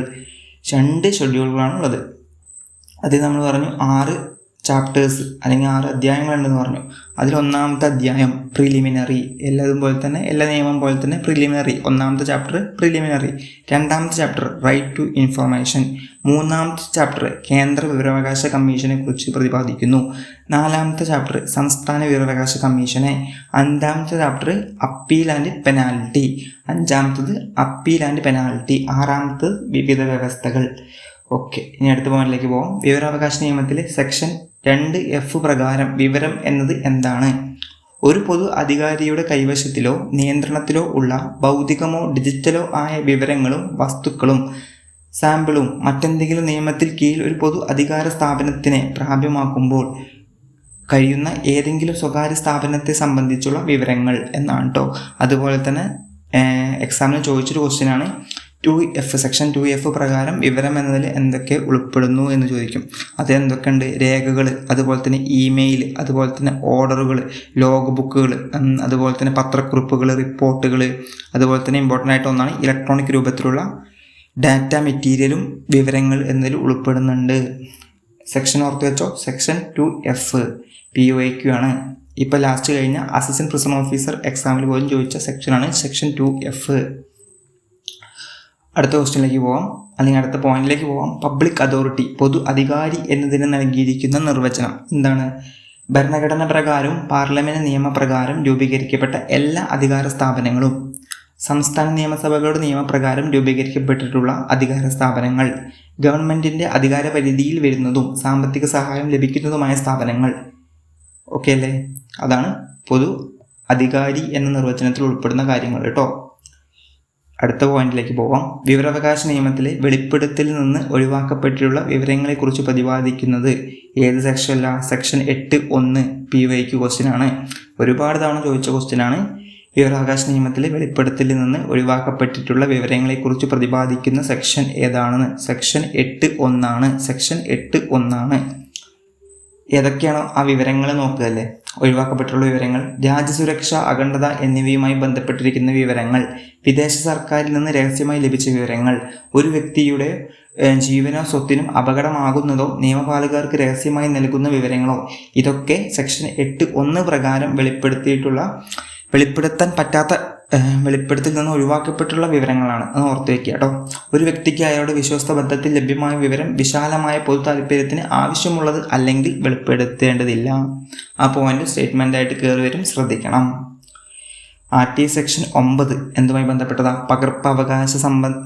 2 ഷെഡ്യൂളുകളാണുള്ളത്. അത് നമ്മൾ പറഞ്ഞു 6 ചാപ്റ്റേഴ്സ് അല്ലെങ്കിൽ 6 അധ്യായങ്ങളുണ്ടെന്ന് പറഞ്ഞു. അതിൽ ഒന്നാമത്തെ അധ്യായം പ്രിലിമിനറി, എല്ലാ നിയമം പോലെ തന്നെ പ്രിലിമിനറി. ഒന്നാമത്തെ ചാപ്റ്റർ പ്രിലിമിനറി. രണ്ടാമത്തെ ചാപ്റ്റർ റൈറ്റ് ടു ഇൻഫർമേഷൻ. മൂന്നാമത്തെ ചാപ്റ്റർ കേന്ദ്ര വിവരാവകാശ കമ്മീഷനെ കുറിച്ച് പ്രതിപാദിക്കുന്നു. നാലാമത്തെ ചാപ്റ്റർ സംസ്ഥാന വിവരാവകാശ കമ്മീഷനെ. അഞ്ചാമത്തെ ചാപ്റ്റർ അപ്പീൽ ആൻഡ് പെനാൽറ്റി. അഞ്ചാമത്തത് അപ്പീൽ ആൻഡ് പെനാൽറ്റി. ആറാമത്തത് വിവിധ വ്യവസ്ഥകൾ. ഓക്കെ, ഇനി അടുത്ത പോയിന്റിലേക്ക് പോകാം. വിവരാവകാശ നിയമത്തിലെ സെക്ഷൻ 2F പ്രകാരം വിവരം എന്നത് എന്താണ്? ഒരു പൊതു അധികാരിയുടെ കൈവശത്തിലോ നിയന്ത്രണത്തിലോ ഉള്ള ഭൗതികമോ ഡിജിറ്റലോ ആയ വിവരങ്ങളും വസ്തുക്കളും സാമ്പിളും മറ്റെന്തെങ്കിലും നിയമത്തിൽ കീഴിൽ ഒരു പൊതു അധികാര സ്ഥാപനത്തിനെ പ്രാപ്യമാക്കുമ്പോൾ കഴിയുന്ന ഏതെങ്കിലും സ്വകാര്യ സ്ഥാപനത്തെ സംബന്ധിച്ചുള്ള വിവരങ്ങൾ എന്നാണ് കേട്ടോ. അതുപോലെ തന്നെ എക്സാമിന് ചോദിച്ചൊരു ക്വസ്റ്റ്യനാണ് 2F. സെക്ഷൻ 2F പ്രകാരം വിവരം എന്നതിൽ എന്തൊക്കെ ഉൾപ്പെടുന്നു എന്ന് ചോദിക്കും. അത് എന്തൊക്കെയുണ്ട്? രേഖകൾ, അതുപോലെ തന്നെ ഇമെയിൽ, അതുപോലെ തന്നെ ഓർഡറുകൾ, ലോഗ് ബുക്കുകൾ, അതുപോലെ തന്നെ പത്രക്കുറിപ്പുകൾ, റിപ്പോർട്ടുകൾ, അതുപോലെ തന്നെ ഇമ്പോർട്ടൻ്റ് ആയിട്ട് ഒന്നാണ് ഇലക്ട്രോണിക് രൂപത്തിലുള്ള ഡാറ്റ മെറ്റീരിയലും വിവരങ്ങൾ എന്നതിൽ ഉൾപ്പെടുന്നുണ്ട്. സെക്ഷൻ ഓർത്ത് വെച്ചോ, സെക്ഷൻ 2F PYQ ആണ്. ഇപ്പോൾ ലാസ്റ്റ് കഴിഞ്ഞ അസിസ്റ്റന്റ് പ്രിസൺ ഓഫീസർ എക്സാമിൽ പോലും ചോദിച്ച സെക്ഷനാണ് സെക്ഷൻ 2F. അടുത്ത ക്വസ്റ്റ്യനിലേക്ക് പോകാം, അല്ലെങ്കിൽ അടുത്ത പോയിന്റിലേക്ക് പോകാം. പബ്ലിക് അതോറിറ്റി, പൊതു അധികാരി എന്നതിന് നൽകിയിരിക്കുന്ന നിർവചനം എന്താണ്? ഭരണഘടന പ്രകാരവും പാർലമെന്റ് നിയമപ്രകാരം രൂപീകരിക്കപ്പെട്ട എല്ലാ അധികാര സ്ഥാപനങ്ങളും, സംസ്ഥാന നിയമസഭകളുടെ നിയമപ്രകാരം രൂപീകരിക്കപ്പെട്ടിട്ടുള്ള അധികാര സ്ഥാപനങ്ങൾ, ഗവൺമെന്റിന്റെ അധികാര പരിധിയിൽ വരുന്നതും സാമ്പത്തിക സഹായം ലഭിക്കുന്നതുമായ സ്ഥാപനങ്ങൾ. ഓക്കെ അല്ലേ? അതാണ് പൊതു അധികാരി എന്ന നിർവചനത്തിൽ ഉൾപ്പെടുന്ന കാര്യങ്ങൾ കേട്ടോ. അടുത്ത പോയിന്റിലേക്ക് പോവാം. വിവരാവകാശ നിയമത്തിലെ വെളിപ്പെടുത്തലിൽ നിന്ന് ഒഴിവാക്കപ്പെട്ടിട്ടുള്ള വിവരങ്ങളെക്കുറിച്ച് പ്രതിപാദിക്കുന്നത് ഏത് സെക്ഷനല്ല? സെക്ഷൻ 8(1) PYQ ക്വസ്റ്റ്യൻ ആണ്. ഒരുപാട് തവണ ചോദിച്ച ക്വസ്റ്റ്യൻ ആണ്. വിവരാവകാശ നിയമത്തിലെ വെളിപ്പെടുത്തലിൽ നിന്ന് ഒഴിവാക്കപ്പെട്ടിട്ടുള്ള വിവരങ്ങളെക്കുറിച്ച് പ്രതിപാദിക്കുന്ന സെക്ഷൻ ഏതാണെന്ന്? സെക്ഷൻ 8(1) ആണ്. സെക്ഷൻ 8(1) ആണ്. ഏതൊക്കെയാണോ ആ വിവരങ്ങൾ നോക്കുകയല്ലേ. ഒഴിവാക്കപ്പെട്ടുള്ള വിവരങ്ങൾ രാജ്യസുരക്ഷ, അഖണ്ഡത എന്നിവയുമായി ബന്ധപ്പെട്ടിരിക്കുന്ന വിവരങ്ങൾ, വിദേശ സർക്കാരിൽ നിന്ന് രഹസ്യമായി ലഭിച്ച വിവരങ്ങൾ, ഒരു വ്യക്തിയുടെ ജീവനോ സ്വത്തിനും അപകടമാകുന്നതോ നിയമപാലകർക്ക് രഹസ്യമായി നൽകുന്ന വിവരങ്ങളോ, ഇതൊക്കെ സെക്ഷൻ 8(1) പ്രകാരം വെളിപ്പെടുത്താൻ പറ്റാത്ത വെളിപ്പെടുത്തിൽ നിന്ന് ഒഴിവാക്കപ്പെട്ടുള്ള വിവരങ്ങളാണ്. അത് ഓർത്ത് വയ്ക്കുക കേട്ടോ. ഒരു വ്യക്തിക്ക് അയാളുടെ വിശ്വസ്ത ബന്ധത്തിൽ ലഭ്യമായ വിവരം വിശാലമായ പൊതു താല്പര്യത്തിന് ആവശ്യമുള്ളത് അല്ലെങ്കിൽ വെളിപ്പെടുത്തേണ്ടതില്ല. ആ പോയിന്റ് സ്റ്റേറ്റ്മെൻ്റായിട്ട് കയറി വരും, ശ്രദ്ധിക്കണം. RT section 9 എന്തുമായി ബന്ധപ്പെട്ടതാ? പകർപ്പവകാശ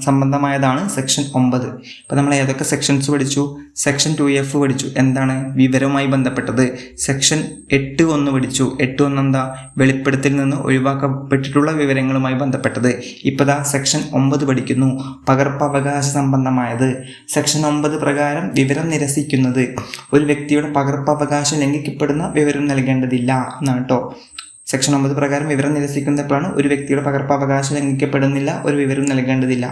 സംബന്ധമായതാണ് സെക്ഷൻ 9. ഇപ്പം നമ്മൾ ഏതൊക്കെ സെക്ഷൻസ് പഠിച്ചു? സെക്ഷൻ 2F പഠിച്ചു, എന്താണ്? വിവരവുമായി ബന്ധപ്പെട്ടത്. സെക്ഷൻ 8(1) പഠിച്ചു. 8(1) എന്താ? വെളിപ്പെടുത്തലിൽ നിന്ന് ഒഴിവാക്കപ്പെട്ടിട്ടുള്ള വിവരങ്ങളുമായി ബന്ധപ്പെട്ടത്. ഇപ്പതാ സെക്ഷൻ 9 പഠിക്കുന്നു, പകർപ്പവകാശ സംബന്ധമായത്. സെക്ഷൻ 9 പ്രകാരം വിവരം നിരസിക്കുന്നത്, ഒരു വ്യക്തിയുടെ പകർപ്പവകാശം ലംഘിക്കപ്പെടുന്ന വിവരം നൽകേണ്ടതില്ല എന്നാണ് കേട്ടോ. സെക്ഷൻ 9 പ്രകാരം വിവരം നിരസിക്കുന്നപ്പോഴാണ് ഒരു വ്യക്തിയുടെ പകർപ്പവകാശം ലംഘിക്കപ്പെടുന്നില്ല, ഒരു വിവരം നൽകേണ്ടതില്ല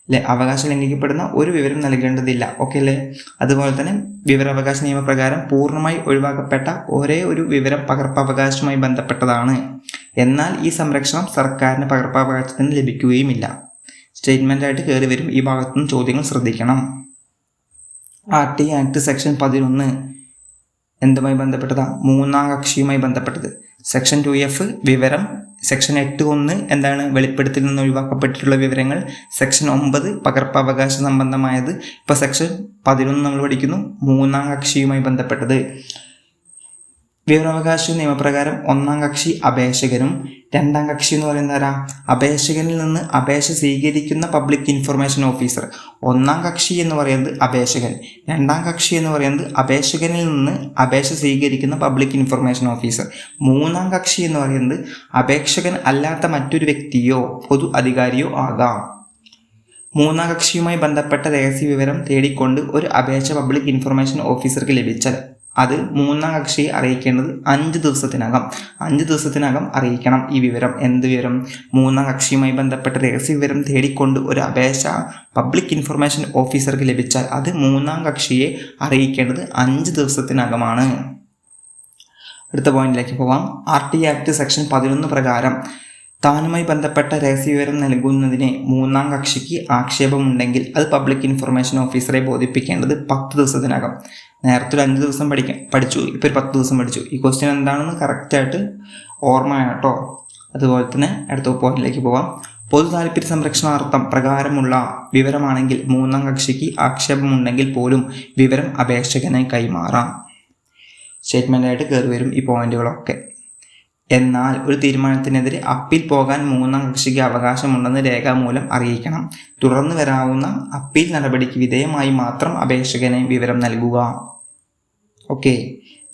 അല്ലേ. അവകാശം ലംഘിക്കപ്പെടുന്ന ഒരു വിവരം നൽകേണ്ടതില്ല. ഓക്കെ അല്ലേ. അതുപോലെ തന്നെ വിവരാവകാശ നിയമപ്രകാരം പൂർണ്ണമായി ഒഴിവാക്കപ്പെട്ട ഒരേ ഒരു വിവരം പകർപ്പവകാശവുമായി ബന്ധപ്പെട്ടതാണ്. എന്നാൽ ഈ സംരക്ഷണം സർക്കാരിന് പകർപ്പവകാശത്തിന് ലഭിക്കുകയുമില്ല. സ്റ്റേറ്റ്മെൻ്റായിട്ട് കയറി വരും. ഈ ഭാഗത്തുനിന്ന് ചോദ്യങ്ങൾ ശ്രദ്ധിക്കണം. RT act section 11 എന്തുമായി ബന്ധപ്പെട്ടതാ? മൂന്നാം കക്ഷിയുമായി ബന്ധപ്പെട്ടത്. സെക്ഷൻ 2F വിവരം. സെക്ഷൻ 8(1) എന്താണ്? വെളിപ്പെടുത്തലിൽ നിന്ന് ഒഴിവാക്കപ്പെട്ടിട്ടുള്ള വിവരങ്ങൾ. സെക്ഷൻ 9 പകർപ്പവകാശ സംബന്ധമായത്. ഇപ്പോൾ സെക്ഷൻ 11 നമ്മൾ പഠിക്കുന്നു, മൂന്നാം കക്ഷിയുമായി ബന്ധപ്പെട്ടത്. വിവരാവകാശ നിയമപ്രകാരം ഒന്നാം കക്ഷി അപേക്ഷകനും, രണ്ടാം കക്ഷി എന്ന് പറയുന്നത് ആരാ? അപേക്ഷകനിൽ നിന്ന് അപേക്ഷ സ്വീകരിക്കുന്ന പബ്ലിക് ഇൻഫർമേഷൻ ഓഫീസർ. ഒന്നാം കക്ഷി എന്ന് പറയുന്നത് അപേക്ഷകൻ, രണ്ടാം കക്ഷി എന്ന് പറയുന്നത് അപേക്ഷകനിൽ നിന്ന് അപേക്ഷ സ്വീകരിക്കുന്ന പബ്ലിക് ഇൻഫർമേഷൻ ഓഫീസർ. മൂന്നാം കക്ഷി എന്ന് പറയുന്നത് അപേക്ഷകൻ അല്ലാത്ത മറ്റൊരു വ്യക്തിയോ പൊതു അധികാരിയോ ആകാം. മൂന്നാം കക്ഷിയുമായി ബന്ധപ്പെട്ട രഹസ്യ വിവരം തേടിക്കൊണ്ട് ഒരു അപേക്ഷ പബ്ലിക് ഇൻഫർമേഷൻ ഓഫീസർക്ക് ലഭിച്ചാൽ അത് മൂന്നാം കക്ഷിയെ അറിയിക്കേണ്ടത് 5 ദിവസത്തിനകം. 5 ദിവസത്തിനകം അറിയിക്കണം ഈ വിവരം. എന്ത് വിവരം? മൂന്നാം കക്ഷിയുമായി ബന്ധപ്പെട്ട രഹസ്യ വിവരം തേടിക്കൊണ്ട് ഒരു അപേക്ഷ പബ്ലിക് ഇൻഫർമേഷൻ ഓഫീസർക്ക് ലഭിച്ചാൽ അത് മൂന്നാം കക്ഷിയെ അറിയിക്കേണ്ടത് 5 ദിവസത്തിനകമാണ്. അടുത്ത പോയിന്റിലേക്ക് പോകാം. RT ആക്ട് സെക്ഷൻ 11 പ്രകാരം താനുമായി ബന്ധപ്പെട്ട രഹസ്യവിവരം നൽകുന്നതിന് മൂന്നാം കക്ഷിക്ക് ആക്ഷേപമുണ്ടെങ്കിൽ അത് പബ്ലിക് ഇൻഫർമേഷൻ ഓഫീസറെ ബോധിപ്പിക്കേണ്ടത് 10 ദിവസത്തിനകം. നേരത്തെ ഒരു 5 ദിവസം പഠിച്ചു, ഇപ്പോൾ ഒരു 10 ദിവസം പഠിച്ചു. ഈ ക്വസ്റ്റ്യൻ എന്താണെന്ന് കറക്റ്റായിട്ട് ഓർമ്മയാണ് കേട്ടോ. അതുപോലെ തന്നെ അടുത്ത പോയിന്റിലേക്ക് പോകാം. പൊതു താല്പര്യ സംരക്ഷണാർത്ഥം പ്രകാരമുള്ള വിവരമാണെങ്കിൽ മൂന്നാം കക്ഷിക്ക് ആക്ഷേപമുണ്ടെങ്കിൽ പോലും വിവരം അപേക്ഷകനെ കൈമാറാം. സ്റ്റേറ്റ്മെൻ്റായിട്ട് കയറി വരും ഈ പോയിന്റുകളൊക്കെ. എന്നാൽ ഒരു തീരുമാനത്തിനെതിരെ അപ്പീൽ പോകാൻ മൂന്നാം കക്ഷിക്ക് അവകാശമുണ്ടെന്ന് രേഖാമൂലം അറിയിക്കണം. തുടർന്ന് വരാവുന്ന അപ്പീൽ നടപടിക്ക് വിധേയമായി മാത്രം അപേക്ഷകനെ വിവരം നൽകുക. ഓക്കെ.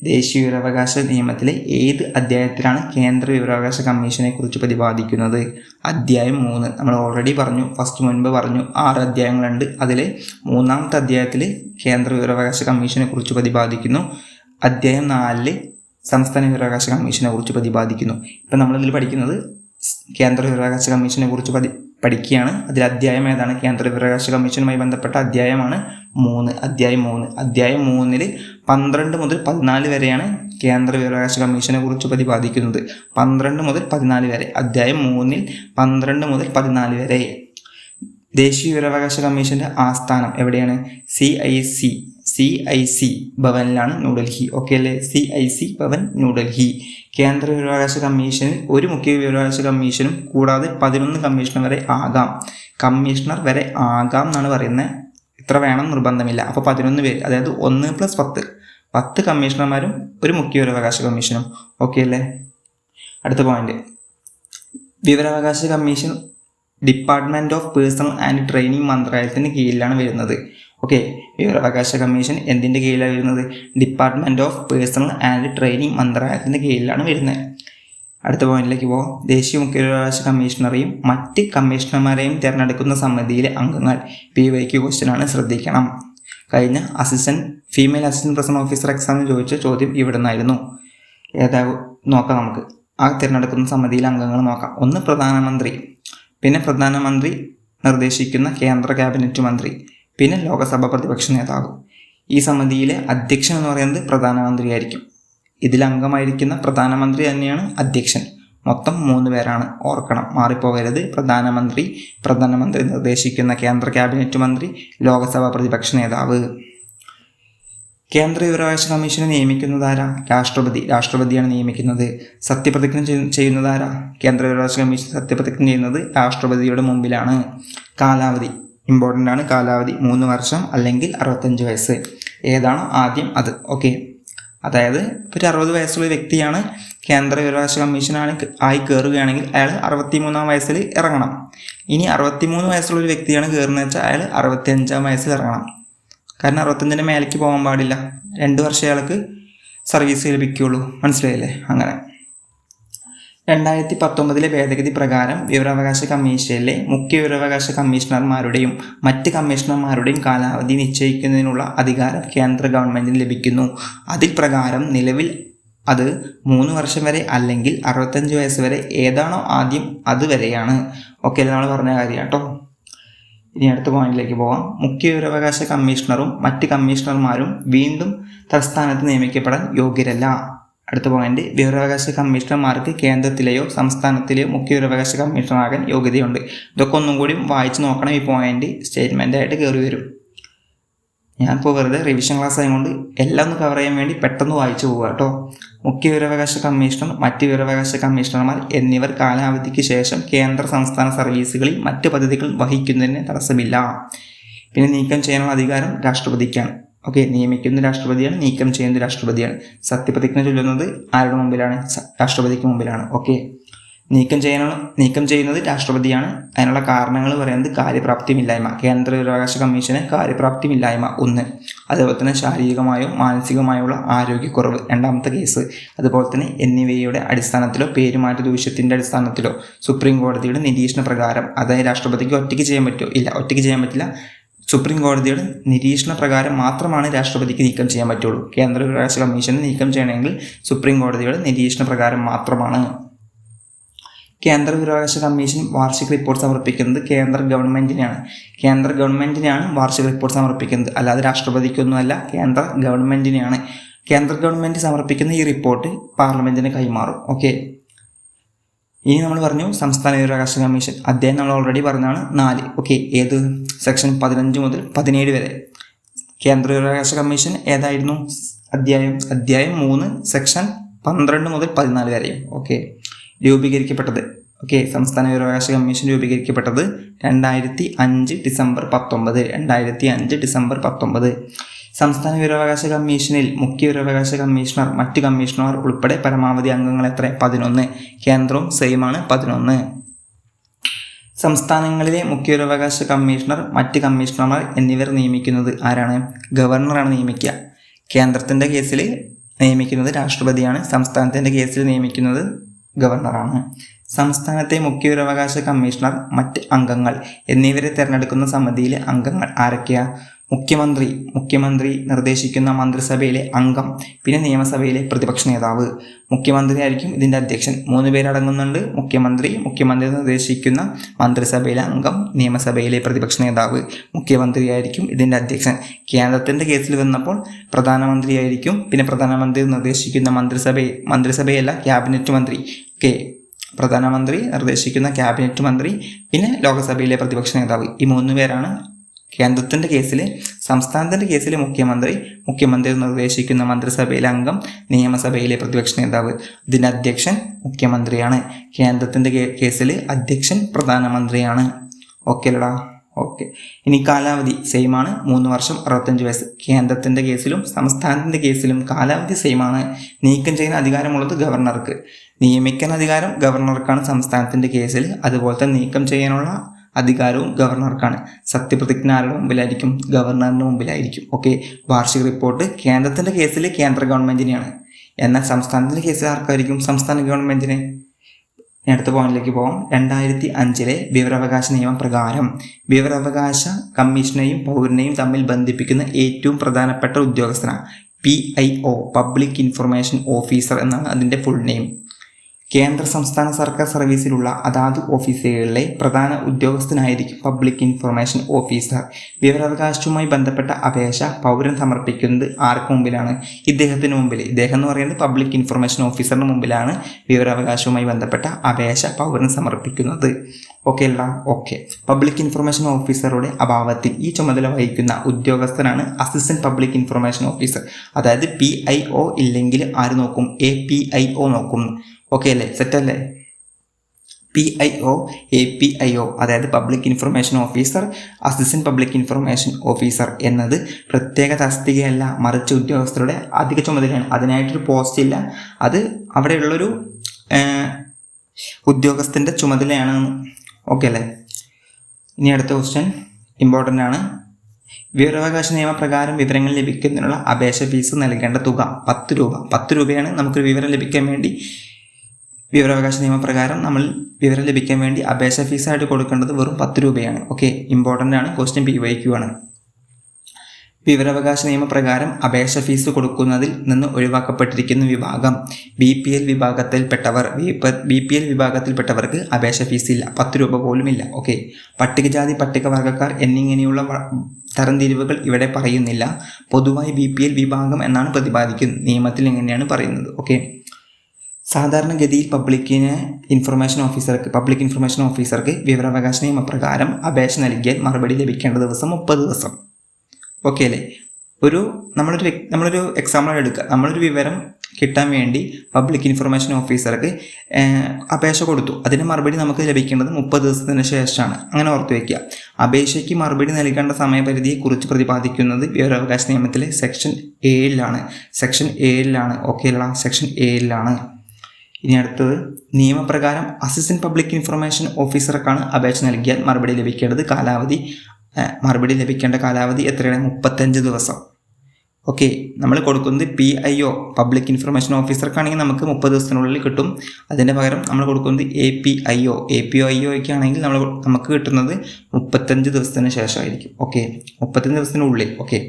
ദേശീയ വിവരാവകാശ നിയമത്തിലെ ഏത് അധ്യായത്തിലാണ് കേന്ദ്ര വിവരാവകാശ കമ്മീഷനെ കുറിച്ച് പ്രതിപാദിക്കുന്നത്? അധ്യായം 3. നമ്മൾ ഓൾറെഡി പറഞ്ഞു, മുൻപ് പറഞ്ഞു 6 അധ്യായങ്ങളുണ്ട്. അതിൽ 3-ാമത്തെ അധ്യായത്തിൽ കേന്ദ്ര വിവരാവകാശ കമ്മീഷനെ കുറിച്ച് പ്രതിപാദിക്കുന്നു. അധ്യായം 4 സംസ്ഥാന വിവരാവകാശ കമ്മീഷനെ കുറിച്ച് പ്രതിപാദിക്കുന്നു. ഇപ്പം നമ്മളിതിൽ പഠിക്കുന്നത് കേന്ദ്ര വിവരാവകാശ കമ്മീഷനെ കുറിച്ച് പഠിക്കുകയാണ്. അതിൽ അധ്യായം ഏതാണ്? കേന്ദ്ര വിവരാവകാശ കമ്മീഷനുമായി ബന്ധപ്പെട്ട അധ്യായമാണ് 3. അധ്യായം 3. അധ്യായം 3-ൽ 12 മുതൽ 14 വരെയാണ് കേന്ദ്ര വിവരാവകാശ കമ്മീഷനെ കുറിച്ച് പ്രതിപാദിക്കുന്നത്. 12 മുതൽ 14 വരെ. അധ്യായം 3-ൽ 12 മുതൽ 14 വരെ. ദേശീയ വിവരാവകാശ കമ്മീഷൻ്റെ ആസ്ഥാനം എവിടെയാണ്? CIC ഭവനിലാണ്, ന്യൂഡൽഹി. ഓക്കെ അല്ലേ? CIC ഭവൻ, ന്യൂഡൽഹി. കേന്ദ്ര വിവരാവകാശ കമ്മീഷനിൽ ഒരു മുഖ്യ വിവരാവകാശ കമ്മീഷനും കൂടാതെ 11 കമ്മീഷണർ വരെ ആകാം. കമ്മീഷണർ വരെ ആകാം എന്നാണ് പറയുന്നത്. ഇത്ര വേണം നിർബന്ധമില്ല. അപ്പോൾ 11 പേര്, അതായത് 1+10 കമ്മീഷണർമാരും ഒരു മുഖ്യ വിവരാവകാശ കമ്മീഷനും. ഓക്കെ അല്ലേ? അടുത്ത പോയിന്റ്. വിവരാവകാശ കമ്മീഷൻ department of personnel and training മന്ത്രാലയത്തിന് കീഴിലാണ് വരുന്നത്. ഓക്കെ. വിവരാവകാശ കമ്മീഷൻ എന്തിൻ്റെ കീഴിലാണ് വരുന്നത്? Department of personnel and training മന്ത്രാലയത്തിൻ്റെ കീഴിലാണ് വരുന്നത്. അടുത്ത പോയിന്റിലേക്ക് പോകാം. ദേശീയ മുഖ്യ വിവരാവകാശ കമ്മീഷണറെയും മറ്റ് കമ്മീഷണർമാരെയും തിരഞ്ഞെടുക്കുന്ന സമിതിയിലെ അംഗങ്ങൾ PYQ ക്വസ്റ്റ്യനാണ്, ശ്രദ്ധിക്കണം. കഴിഞ്ഞ ഫീമെയിൽ അസിസ്റ്റന്റ് പ്രസന്റ് ഓഫീസർ എക്സാമിന് ചോദിച്ച ചോദ്യം ഇവിടെ നിന്നായിരുന്നു. ഏതാ നോക്കാം നമുക്ക്. ആ തിരഞ്ഞെടുക്കുന്ന സമിതിയിലെ അംഗങ്ങൾ നോക്കാം. ഒന്ന് പ്രധാനമന്ത്രി, പിന്നെ പ്രധാനമന്ത്രി നിർദ്ദേശിക്കുന്ന കേന്ദ്ര ക്യാബിനറ്റ് മന്ത്രി, പിന്നെ ലോകസഭ പ്രതിപക്ഷ നേതാവ്. ഈ സമിതിയിലെ അധ്യക്ഷൻ എന്ന് പറയുന്നത് പ്രധാനമന്ത്രിയായിരിക്കും. ഇതിൽ അംഗമായിരിക്കുന്ന പ്രധാനമന്ത്രി തന്നെയാണ് അധ്യക്ഷൻ. മൊത്തം 3 പേരാണ്, ഓർക്കണം, മാറിപ്പോകരുത്. പ്രധാനമന്ത്രി നിർദ്ദേശിക്കുന്ന കേന്ദ്ര ക്യാബിനറ്റ് മന്ത്രി, ലോകസഭ പ്രതിപക്ഷ നേതാവ്. കേന്ദ്ര വിവരാവകാശ കമ്മീഷനെ നിയമിക്കുന്നതാരാ? രാഷ്ട്രപതിയാണ് നിയമിക്കുന്നത്. സത്യപ്രതിജ്ഞ ചെയ്യുന്നതാരാ? കേന്ദ്ര വിവരാവകാശ കമ്മീഷൻ സത്യപ്രതിജ്ഞ ചെയ്യുന്നത് രാഷ്ട്രപതിയുടെ മുമ്പിലാണ്. കാലാവധി ഇമ്പോർട്ടൻ്റ് ആണ്. കാലാവധി 3 വർഷം അല്ലെങ്കിൽ 65 വയസ്സ്, ഏതാണോ ആദ്യം അത്. ഓക്കെ, അതായത് ഒരു 60 വയസ്സുള്ള വ്യക്തിയാണ് കേന്ദ്ര വിവരാവകാശ കമ്മീഷനാണ് ആയി കയറുകയാണെങ്കിൽ അയാൾ 63-ാം വയസ്സിൽ ഇറങ്ങണം. ഇനി 63 വയസ്സുള്ള ഒരു വ്യക്തിയാണ് കയറുന്നത് വെച്ചാൽ അയാൾ 65-ാം വയസ്സിൽ ഇറങ്ങണം. കാരണം 65-ന് മേലേക്ക് പോകാൻ പാടില്ല. 2 വർഷം അയാൾക്ക് സർവീസ് ലഭിക്കുകയുള്ളൂ. മനസ്സിലായില്ലേ? അങ്ങനെ 2019 ഭേദഗതി പ്രകാരം വിവരാവകാശ കമ്മീഷനിലെ മുഖ്യ വിവരാവകാശ കമ്മീഷണർമാരുടെയും മറ്റ് കമ്മീഷണർമാരുടെയും കാലാവധി നിശ്ചയിക്കുന്നതിനുള്ള അധികാരം കേന്ദ്ര ഗവൺമെൻറ്റിന് ലഭിക്കുന്നു. അതിൽ പ്രകാരം നിലവിൽ അത് 3 വർഷം വരെ അല്ലെങ്കിൽ 65 വയസ്സ് വരെ, ഏതാണോ ആദ്യം അതുവരെയാണ്. ഓക്കെ, നമ്മൾ പറഞ്ഞ കാര്യം കേട്ടോ. ഇനി അടുത്ത പോയിന്റിലേക്ക് പോകാം. മുഖ്യ വിവരാവകാശ കമ്മീഷണറും മറ്റ് കമ്മീഷണർമാരും വീണ്ടും തൽസ്ഥാനത്ത് നിയമിക്കപ്പെടാൻ യോഗ്യരല്ല. അടുത്ത പോയിന്റ്, വിവരാവകാശ കമ്മീഷണർമാർക്ക് കേന്ദ്രത്തിലെയോ സംസ്ഥാനത്തിലെയോ മുഖ്യ വിവരാവകാശ കമ്മീഷണറാകാൻ യോഗ്യതയുണ്ട്. ഇതൊക്കെ ഒന്നും കൂടി വായിച്ച് നോക്കണം. ഈ പോയിന്റ് സ്റ്റേറ്റ്മെൻ്റ് ആയിട്ട് കയറി വരും. ഞാനിപ്പോൾ വെറുതെ റിവിഷൻ ക്ലാസ് ആയതുകൊണ്ട് എല്ലാം ഒന്ന് കവർ ചെയ്യാൻ വേണ്ടി പെട്ടെന്ന് വായിച്ചു പോവുക കേട്ടോ. മുഖ്യ വിവരാവകാശ കമ്മീഷണർ, മറ്റ് വിവരാവകാശ കമ്മീഷണർമാർ എന്നിവർ കാലാവധിക്ക് ശേഷം കേന്ദ്ര സംസ്ഥാന സർവീസുകളിൽ മറ്റ് പദ്ധതികൾ വഹിക്കുന്നതിന് തടസ്സമില്ല. പിന്നെ നീക്കം ചെയ്യാനുള്ള അധികാരം രാഷ്ട്രപതിക്കാണ്. ഓക്കെ, നിയമിക്കുന്ന രാഷ്ട്രപതിയാണ്, നീക്കം ചെയ്യുന്ന രാഷ്ട്രപതിയാണ്. സത്യപ്രതിജ്ഞ ചൊല്ലുന്നത് ആരുടെ മുമ്പിലാണ്? രാഷ്ട്രപതിക്ക് മുമ്പിലാണ്. ഓക്കെ, നീക്കം ചെയ്യുന്നത് രാഷ്ട്രപതിയാണ്. അതിനുള്ള കാരണങ്ങൾ പറയുന്നത് കാര്യപ്രാപ്തിയില്ലായ്മ. കേന്ദ്ര വിവരാവകാശ കമ്മീഷന് കാര്യപ്രാപ്തിയില്ലായ്മ 1. അതുപോലെ തന്നെ ശാരീരികമായോ മാനസികമായുള്ള ആരോഗ്യക്കുറവ് 2ാമത്തെ കേസ്. അതുപോലെ തന്നെ എന്നിവയുടെ അടിസ്ഥാനത്തിലോ പേരുമാറ്റ ദൂഷ്യത്തിൻ്റെ അടിസ്ഥാനത്തിലോ സുപ്രീം കോടതിയുടെ നിരീക്ഷണ പ്രകാരം, അതായത് രാഷ്ട്രപതിക്ക് ഒറ്റയ്ക്ക് ചെയ്യാൻ പറ്റുമോ? ഇല്ല, ഒറ്റയ്ക്ക് ചെയ്യാൻ പറ്റില്ല. സുപ്രീം കോടതിയുടെ നിരീക്ഷണ പ്രകാരം മാത്രമാണ് രാഷ്ട്രപതിക്ക് നീക്കം ചെയ്യാൻ പറ്റുള്ളൂ. കേന്ദ്ര വിവരാവകാശ കമ്മീഷന് നീക്കം ചെയ്യണമെങ്കിൽ സുപ്രീം കോടതിയുടെ നിരീക്ഷണ പ്രകാരം മാത്രമാണ്. കേന്ദ്ര വിവരാവകാശ കമ്മീഷൻ വാർഷിക റിപ്പോർട്ട് സമർപ്പിക്കുന്നത് കേന്ദ്ര ഗവൺമെൻറ്റിനാണ് വാർഷിക റിപ്പോർട്ട് സമർപ്പിക്കുന്നത്, അല്ലാതെ രാഷ്ട്രപതിക്കൊന്നുമല്ല, കേന്ദ്ര ഗവൺമെൻറ്റിനെയാണ്. കേന്ദ്ര ഗവൺമെൻറ് സമർപ്പിക്കുന്ന ഈ റിപ്പോർട്ട് പാർലമെൻറ്റിന് കൈമാറും. ഓക്കെ, ഇനി നമ്മൾ പറഞ്ഞു സംസ്ഥാന വിവരാവകാശ കമ്മീഷൻ. അദ്ദേഹം നമ്മൾ ഓൾറെഡി പറഞ്ഞാണ് 4. ഓക്കെ, ഏത് സെക്ഷൻ 15 മുതൽ 17 വരെ. കേന്ദ്ര വിവരാവകാശ കമ്മീഷൻ ഏതായിരുന്നു? അധ്യായം 3 സെക്ഷൻ 12 മുതൽ 14 വരെയും. ഓക്കെ, രൂപീകരിക്കപ്പെട്ടത്. ഓക്കെ, സംസ്ഥാന വിവരാവകാശ കമ്മീഷൻ രൂപീകരിക്കപ്പെട്ടത് 2005 ഡിസംബർ 19. സംസ്ഥാന വിവരാവകാശ കമ്മീഷനിൽ മുഖ്യ വിവരാവകാശ കമ്മീഷണർ, മറ്റ് കമ്മീഷണർമാർ ഉൾപ്പെടെ പരമാവധി അംഗങ്ങൾ എത്ര? 11. കേന്ദ്രവും സെയിമാണ്, 11. സംസ്ഥാനങ്ങളിലെ മുഖ്യ വിവരാവകാശ കമ്മീഷണർ, മറ്റ് കമ്മീഷണർമാർ എന്നിവർ നിയമിക്കുന്നത് ആരാണ്? ഗവർണറാണ് നിയമിക്കുക. കേന്ദ്രത്തിൻ്റെ കേസിൽ നിയമിക്കുന്നത് രാഷ്ട്രപതിയാണ്. സംസ്ഥാനത്തിൻ്റെ കേസിൽ നിയമിക്കുന്നത് ഗവർണറാണ്. സംസ്ഥാനത്തെ മുഖ്യ വിവരാവകാശ കമ്മീഷണർ, മറ്റ് അംഗങ്ങൾ എന്നിവരെ തിരഞ്ഞെടുക്കുന്ന സമിതിയിലെ അംഗങ്ങൾ ആരൊക്കെയാണ്? മുഖ്യമന്ത്രി നിർദ്ദേശിക്കുന്ന മന്ത്രിസഭയിലെ അംഗം, പിന്നെ നിയമസഭയിലെ പ്രതിപക്ഷ നേതാവ്. മുഖ്യമന്ത്രി ആയിരിക്കും ഇതിൻ്റെ അധ്യക്ഷൻ. 3 പേരടങ്ങുന്നുണ്ട്. മുഖ്യമന്ത്രി നിർദ്ദേശിക്കുന്ന മന്ത്രിസഭയിലെ അംഗം, നിയമസഭയിലെ പ്രതിപക്ഷ നേതാവ്. മുഖ്യമന്ത്രി ആയിരിക്കും ഇതിൻ്റെ അധ്യക്ഷൻ. കേന്ദ്രത്തിൻ്റെ കേസിൽ വന്നപ്പോൾ പ്രധാനമന്ത്രി ആയിരിക്കും. പിന്നെ പ്രധാനമന്ത്രി നിർദ്ദേശിക്കുന്ന മന്ത്രിസഭയല്ല, ക്യാബിനറ്റ് മന്ത്രി. ഓക്കെ, പ്രധാനമന്ത്രി നിർദ്ദേശിക്കുന്ന ക്യാബിനറ്റ് മന്ത്രി, പിന്നെ ലോകസഭയിലെ പ്രതിപക്ഷ നേതാവ്. ഈ 3 പേരാണ് കേന്ദ്രത്തിൻ്റെ കേസിൽ. സംസ്ഥാനത്തിൻ്റെ കേസിൽ മുഖ്യമന്ത്രി നിർദ്ദേശിക്കുന്ന മന്ത്രിസഭയിലെ അംഗം, നിയമസഭയിലെ പ്രതിപക്ഷ നേതാവ്. ഇതിൻ്റെ അധ്യക്ഷൻ മുഖ്യമന്ത്രിയാണ്. കേന്ദ്രത്തിൻ്റെ കേസിൽ അധ്യക്ഷൻ പ്രധാനമന്ത്രിയാണ്. ഓക്കെ അല്ലടാ? ഓക്കെ, ഇനി കാലാവധി സെയിമാണ്, 3 വർഷം 65 വയസ്സ്. കേന്ദ്രത്തിൻ്റെ കേസിലും സംസ്ഥാനത്തിൻ്റെ കേസിലും കാലാവധി സെയിമാണ്. നീക്കം ചെയ്യുന്ന അധികാരമുള്ളത് ഗവർണർക്ക്. നിയമിക്കാൻ അധികാരം ഗവർണർക്കാണ് സംസ്ഥാനത്തിൻ്റെ കേസിൽ. അതുപോലെ തന്നെ നീക്കം ചെയ്യാനുള്ള അധികാരവും ഗവർണർക്കാണ്. സത്യപ്രതിജ്ഞ ആരുടെ മുമ്പിലായിരിക്കും? ഗവർണറിൻ്റെ മുമ്പിലായിരിക്കും. ഓക്കെ, വാർഷിക റിപ്പോർട്ട് കേന്ദ്രത്തിൻ്റെ കേസിൽ കേന്ദ്ര ഗവൺമെൻറ്റിനെയാണ്. എന്നാൽ സംസ്ഥാനത്തിൻ്റെ കേസിൽ ആർക്കായിരിക്കും? സംസ്ഥാന ഗവൺമെൻറ്റിന്. ഇനി അടുത്ത പോയിന്റിലേക്ക് പോകാം. 2005 വിവരാവകാശ നിയമപ്രകാരം വിവരാവകാശ കമ്മീഷനെയും പൗരനെയും തമ്മിൽ ബന്ധിപ്പിക്കുന്ന ഏറ്റവും പ്രധാനപ്പെട്ട ഉദ്യോഗസ്ഥനാണ് PIO, പബ്ലിക് ഇൻഫർമേഷൻ ഓഫീസർ എന്നാണ് അതിൻ്റെ ഫുൾ നെയിം. കേന്ദ്ര സംസ്ഥാന സർക്കാർ സർവീസിലുള്ള അതാത് ഓഫീസുകളിലെ പ്രധാന ഉദ്യോഗസ്ഥനായിരിക്കും പബ്ലിക് ഇൻഫർമേഷൻ ഓഫീസർ. വിവരാവകാശവുമായി ബന്ധപ്പെട്ട അപേക്ഷ പൗരൻ സമർപ്പിക്കുന്നത് ആർക്ക് മുമ്പിലാണ്? ഇദ്ദേഹത്തിന് മുമ്പിൽ. ഇദ്ദേഹം എന്ന് പറയുന്നത് പബ്ലിക് ഇൻഫർമേഷൻ ഓഫീസറിന് മുമ്പിലാണ് വിവരാവകാശവുമായി ബന്ധപ്പെട്ട അപേക്ഷ പൗരൻ സമർപ്പിക്കുന്നത്. ഓക്കെ അല്ല? ഓക്കെ. പബ്ലിക് ഇൻഫർമേഷൻ ഓഫീസറുടെ അഭാവത്തിൽ ഈ ചുമതല വഹിക്കുന്ന ഉദ്യോഗസ്ഥനാണ് അസിസ്റ്റന്റ് പബ്ലിക് ഇൻഫർമേഷൻ ഓഫീസർ. അതായത് PIO ഇല്ലെങ്കിൽ ആര് നോക്കും? APIO നോക്കും. ഓക്കെ അല്ലേ? സെറ്റല്ലേ? PIO, APIO അതായത് public information officer, assistant public information officer എന്നത് പ്രത്യേക തസ്തികയല്ല, മറിച്ച് ഉദ്യോഗസ്ഥരുടെ അധിക ചുമതലയാണ്. അതിനായിട്ടൊരു പോസ്റ്റ് ഇല്ല, അത് അവിടെയുള്ളൊരു ഉദ്യോഗസ്ഥൻ്റെ ചുമതലയാണ്. ഓക്കെ അല്ലേ? ഇനി അടുത്ത ക്വസ്റ്റ്യൻ ഇമ്പോർട്ടൻ്റ് ആണ്. വിവരാവകാശ നിയമപ്രകാരം വിവരങ്ങൾ ലഭിക്കുന്നതിനുള്ള അപേക്ഷ ഫീസ് നൽകേണ്ട തുക 10 രൂപ. 10 രൂപയാണ് നമുക്കൊരു വിവരം ലഭിക്കാൻ വേണ്ടി വിവരാവകാശ നിയമപ്രകാരം നമ്മൾ വിവരം ലഭിക്കാൻ വേണ്ടി അപേക്ഷ ഫീസായിട്ട് കൊടുക്കേണ്ടത് വെറും 10 രൂപയാണ്. ഓക്കെ, ഇമ്പോർട്ടൻ്റ് ആണ്. ക്വസ്റ്റ്യൻ PYQ ആണ്. വിവരാവകാശ നിയമപ്രകാരം അപേക്ഷ ഫീസ് കൊടുക്കുന്നതിൽ നിന്ന് ഒഴിവാക്കപ്പെട്ടിരിക്കുന്ന വിഭാഗം BPL വിഭാഗത്തിൽപ്പെട്ടവർ. BPL വിഭാഗത്തിൽപ്പെട്ടവർക്ക് അപേക്ഷ ഫീസില്ല, 10 രൂപ പോലുമില്ല. ഓക്കെ, പട്ടികജാതി പട്ടികവർഗക്കാർ എന്നിങ്ങനെയുള്ള തരംതിരിവുകൾ ഇവിടെ പറയുന്നില്ല. പൊതുവായി BPL വിഭാഗം എന്നാണ് പ്രതിപാദിക്കുന്നത്. നിയമത്തിൽ എങ്ങനെയാണ് പറയുന്നത്? ഓക്കെ, സാധാരണഗതിയിൽ പബ്ലിക് ഇൻഫർമേഷൻ ഓഫീസർക്ക് വിവരാവകാശ നിയമപ്രകാരം അപേക്ഷ നൽകിയാൽ മറുപടി ലഭിക്കേണ്ട ദിവസം 30 ദിവസം. ഓക്കെ അല്ലേ? നമ്മളൊരു എക്സാമ്പിൾ എടുക്കുക. നമ്മളൊരു വിവരം കിട്ടാൻ വേണ്ടി പബ്ലിക് ഇൻഫർമേഷൻ ഓഫീസർക്ക് അപേക്ഷ കൊടുത്തു. അതിന് മറുപടി നമുക്ക് ലഭിക്കേണ്ടത് 30 ദിവസത്തിന് ശേഷമാണ്. അങ്ങനെ ഓർത്ത് വയ്ക്കുക. അപേക്ഷയ്ക്ക് മറുപടി നൽകേണ്ട സമയപരിധിയെക്കുറിച്ച് പ്രതിപാദിക്കുന്നത് വിവരാവകാശ നിയമത്തിലെ സെക്ഷൻ 7 ഓക്കെ അല്ല? സെക്ഷൻ 7 ഇനി അടുത്തത്, നിയമപ്രകാരം അസിസ്റ്റന്റ് പബ്ലിക് ഇൻഫർമേഷൻ ഓഫീസർക്കാണ് അപേക്ഷ നൽകിയാൽ മറുപടി ലഭിക്കേണ്ട കാലാവധി എത്രയാണ്? 35 ദിവസം. ഓക്കെ, നമ്മൾ കൊടുക്കുന്നത് PIO പബ്ലിക് ഇൻഫർമേഷൻ ഓഫീസർക്കാണെങ്കിൽ നമുക്ക് 30 ദിവസത്തിനുള്ളിൽ കിട്ടും. അതിൻ്റെ പകരം നമ്മൾ കൊടുക്കുന്നത് APIO ആണെങ്കിൽ നമുക്ക് കിട്ടുന്നത് 35 ദിവസത്തിന് ശേഷമായിരിക്കും. ഓക്കെ, 35 ദിവസത്തിനുള്ളിൽ. ഓക്കെ,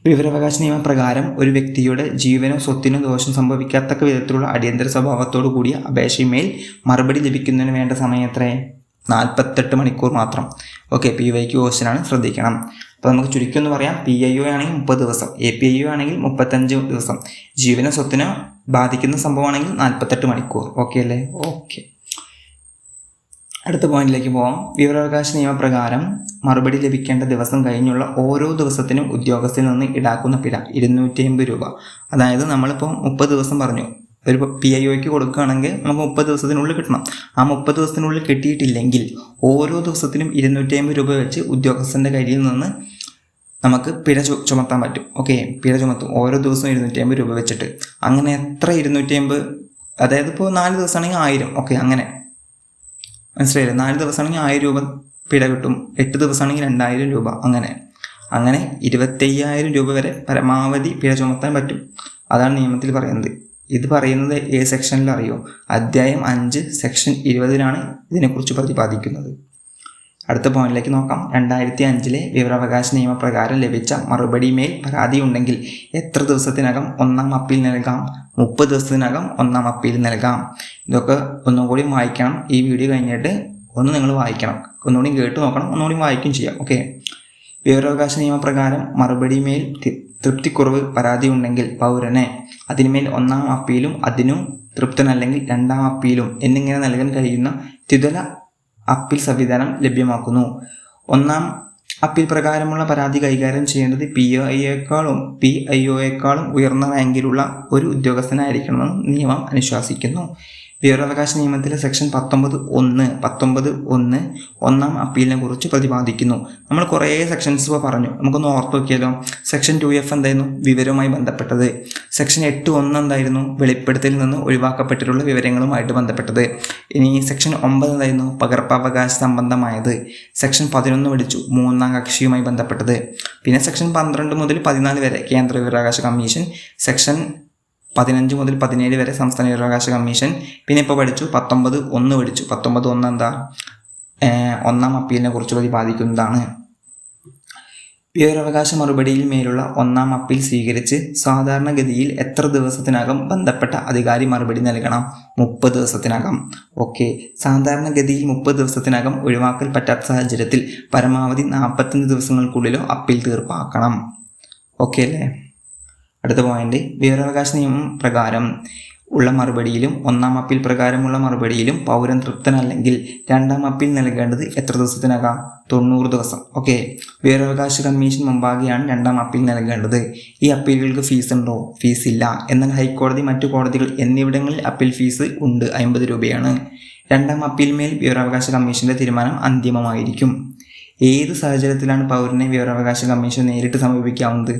വിവരാവകാശ നിയമപ്രകാരം ഒരു വ്യക്തിയുടെ ജീവനോ സ്വത്തിനോ ദോഷം സംഭവിക്കാത്തക്ക വിധത്തിലുള്ള അടിയന്തര സ്വഭാവത്തോടു കൂടിയ അപേക്ഷമേൽ മറുപടി ലഭിക്കുന്നതിന് വേണ്ട സമയം എത്രയാണ്? 48 മണിക്കൂർ മാത്രം. ഓക്കെ, PYQ ക്വസ്റ്റ്യനാണ്, ശ്രദ്ധിക്കണം. അപ്പോൾ നമുക്ക് ചുരുക്കി ഒന്ന് പറയാം. PIO ആണെങ്കിൽ 30 ദിവസം, APIO ആണെങ്കിൽ 35 ദിവസം, ജീവനോ സ്വത്തിനോ ബാധിക്കുന്ന സംഭവമാണെങ്കിൽ 48 മണിക്കൂർ. ഓക്കെ അല്ലേ? ഓക്കെ, അടുത്ത പോയിന്റിലേക്ക് പോകാം. വിവരാവകാശ നിയമപ്രകാരം മറുപടി ലഭിക്കേണ്ട ദിവസം കഴിഞ്ഞുള്ള ഓരോ ദിവസത്തിനും ഉദ്യോഗസ്ഥരിൽ നിന്ന് ഈടാക്കുന്ന പിഴ 250 രൂപ. അതായത് നമ്മളിപ്പോൾ 30 ദിവസം പറഞ്ഞു, ഒരു PIOയ്ക്ക് കൊടുക്കുകയാണെങ്കിൽ നമുക്ക് 30 ദിവസത്തിനുള്ളിൽ കിട്ടണം. ആ 30 ദിവസത്തിനുള്ളിൽ കിട്ടിയിട്ടില്ലെങ്കിൽ ഓരോ ദിവസത്തിനും 250 രൂപ വെച്ച് ഉദ്യോഗസ്ഥൻ്റെ കയ്യിൽ നിന്ന് നമുക്ക് പിഴ ചുമത്താൻ പറ്റും. ഓക്കെ, പിഴ ചുമത്തും. ഓരോ ദിവസവും 250 രൂപ വെച്ചിട്ട്. അങ്ങനെ എത്ര 250? അതായത് ഇപ്പോൾ 4 ദിവസമാണെങ്കിൽ 1000. ഓക്കെ, അങ്ങനെ മനസ്സിലായില്ലേ? 4 ദിവസമാണെങ്കിൽ 1000 രൂപ പിഴ കിട്ടും. 8 ദിവസമാണെങ്കിൽ 2000 രൂപ. അങ്ങനെ 25,000 രൂപ വരെ പരമാവധി പിഴ ചുമത്താൻ പറ്റും. അതാണ് നിയമത്തിൽ പറയുന്നത്. ഇത് പറയുന്നത് ഏത് സെക്ഷനിൽ അറിയോ? അധ്യായം 5 സെക്ഷൻ 20 ഇതിനെക്കുറിച്ച് പ്രതിപാദിക്കുന്നത്. അടുത്ത പോയിന്റിലേക്ക് നോക്കാം. 2005 വിവരാവകാശ നിയമപ്രകാരം ലഭിച്ച മറുപടി മേൽ പരാതി ഉണ്ടെങ്കിൽ എത്ര ദിവസത്തിനകം 1-ാം അപ്പീൽ നൽകാം? 30 ദിവസത്തിനകം 1-ാം അപ്പീൽ നൽകാം. ഇതൊക്കെ ഒന്നും കൂടി വായിക്കണം. ഈ വീഡിയോ കഴിഞ്ഞിട്ട് നിങ്ങൾ വായിക്കണം, ഒന്നുകൂടി കേട്ട് നോക്കണം, ഒന്നുകൂടി വായിക്കുകയും ചെയ്യാം. ഓക്കെ, വിവരാവകാശ നിയമപ്രകാരം മറുപടി മേൽ തൃപ്തിക്കുറവ് പരാതി ഉണ്ടെങ്കിൽ പൗരനെ അതിന്മേൽ 1-ാം അപ്പീലും അതിനും തൃപ്തനല്ലെങ്കിൽ 2-ാം അപ്പീലും എന്നിങ്ങനെ നൽകാൻ കഴിയുന്ന ത്രിതല അപ്പീൽ സംവിധാനം ലഭ്യമാക്കുന്നു. 1-ാം അപ്പീൽ പ്രകാരമുള്ള പരാതി കൈകാര്യം ചെയ്യേണ്ടത് PIOയേക്കാളും ഉയർന്ന റാങ്കിലുള്ള ഒരു ഉദ്യോഗസ്ഥനായിരിക്കണമെന്ന് നിയമം അനുശാസിക്കുന്നു. വിവരാവകാശ നിയമത്തിലെ സെക്ഷൻ 19(1) 1-ാം അപ്പീലിനെ കുറിച്ച് പ്രതിപാദിക്കുന്നു. നമ്മൾ കുറേ സെക്ഷൻസ് ഇപ്പോൾ പറഞ്ഞു, നമുക്കൊന്ന് ഓർത്ത് നോക്കിയാലോ. സെക്ഷൻ 2F എന്തായിരുന്നു? വിവരവുമായി ബന്ധപ്പെട്ടത്. സെക്ഷൻ 8(1) എന്തായിരുന്നു? വെളിപ്പെടുത്തലിൽ നിന്ന് ഒഴിവാക്കപ്പെട്ടിട്ടുള്ള വിവരങ്ങളുമായിട്ട് ബന്ധപ്പെട്ടത്. ഇനി സെക്ഷൻ 9 എന്തായിരുന്നു? പകർപ്പവകാശ സംബന്ധമായത്. സെക്ഷൻ 11 പഠിച്ചു, 3-ാം കക്ഷിയുമായി ബന്ധപ്പെട്ടത്. പിന്നെ സെക്ഷൻ 12 മുതൽ 14 വരെ കേന്ദ്ര വിവരാവകാശ കമ്മീഷൻ. സെക്ഷൻ 15 മുതൽ 17 വരെ സംസ്ഥാന വിവരാവകാശ കമ്മീഷൻ. പിന്നെ ഇപ്പോൾ പഠിച്ചു 19(1) പഠിച്ചു. 19(1) എന്താ? ഒന്നാം അപ്പീലിനെ കുറിച്ച് പ്രതിപാദിക്കുന്നതാണ്. വിവരാവകാശ മറുപടിയിൽ മേലുള്ള ഒന്നാം അപ്പീൽ സ്വീകരിച്ച് സാധാരണഗതിയിൽ എത്ര ദിവസത്തിനകം ബന്ധപ്പെട്ട അധികാരി മറുപടി നൽകണം? 30 ദിവസത്തിനകം. ഓക്കെ. സാധാരണഗതിയിൽ 30 ദിവസത്തിനകം ഒഴിവാക്കൽ പറ്റാത്ത സാഹചര്യത്തിൽ പരമാവധി 45 ദിവസങ്ങൾക്കുള്ളിലോ അപ്പീൽ തീർപ്പാക്കണം. ഓക്കെ അല്ലേ? അടുത്ത പോയിന്റ്, വിവരാവകാശ നിയമം പ്രകാരം ഉള്ള മറുപടിയിലും ഒന്നാം അപ്പീൽ പ്രകാരമുള്ള മറുപടിയിലും പൗരൻ തൃപ്തനല്ലെങ്കിൽ രണ്ടാം അപ്പീൽ നൽകേണ്ടത് എത്ര ദിവസത്തിനകം? 90 ദിവസം. ഓക്കെ. വിവരാവകാശ കമ്മീഷൻ മുമ്പാകെയാണ് രണ്ടാം അപ്പീൽ നൽകേണ്ടത്. ഈ അപ്പീലുകൾക്ക് ഫീസ് ഉണ്ടോ? ഫീസ് ഇല്ല. എന്നാൽ ഹൈക്കോടതി, മറ്റു കോടതികൾ എന്നിവിടങ്ങളിൽ അപ്പീൽ ഫീസ് ഉണ്ട്, 50 രൂപയാണ്. രണ്ടാം അപ്പീൽ മേൽ വിവരാവകാശ കമ്മീഷന്റെ തീരുമാനം അന്തിമമായിരിക്കും. ഏത് സാഹചര്യത്തിലാണ് പൗരനെ വിവരാവകാശ കമ്മീഷൻ നേരിട്ട് സമീപിക്കാവുന്നത്?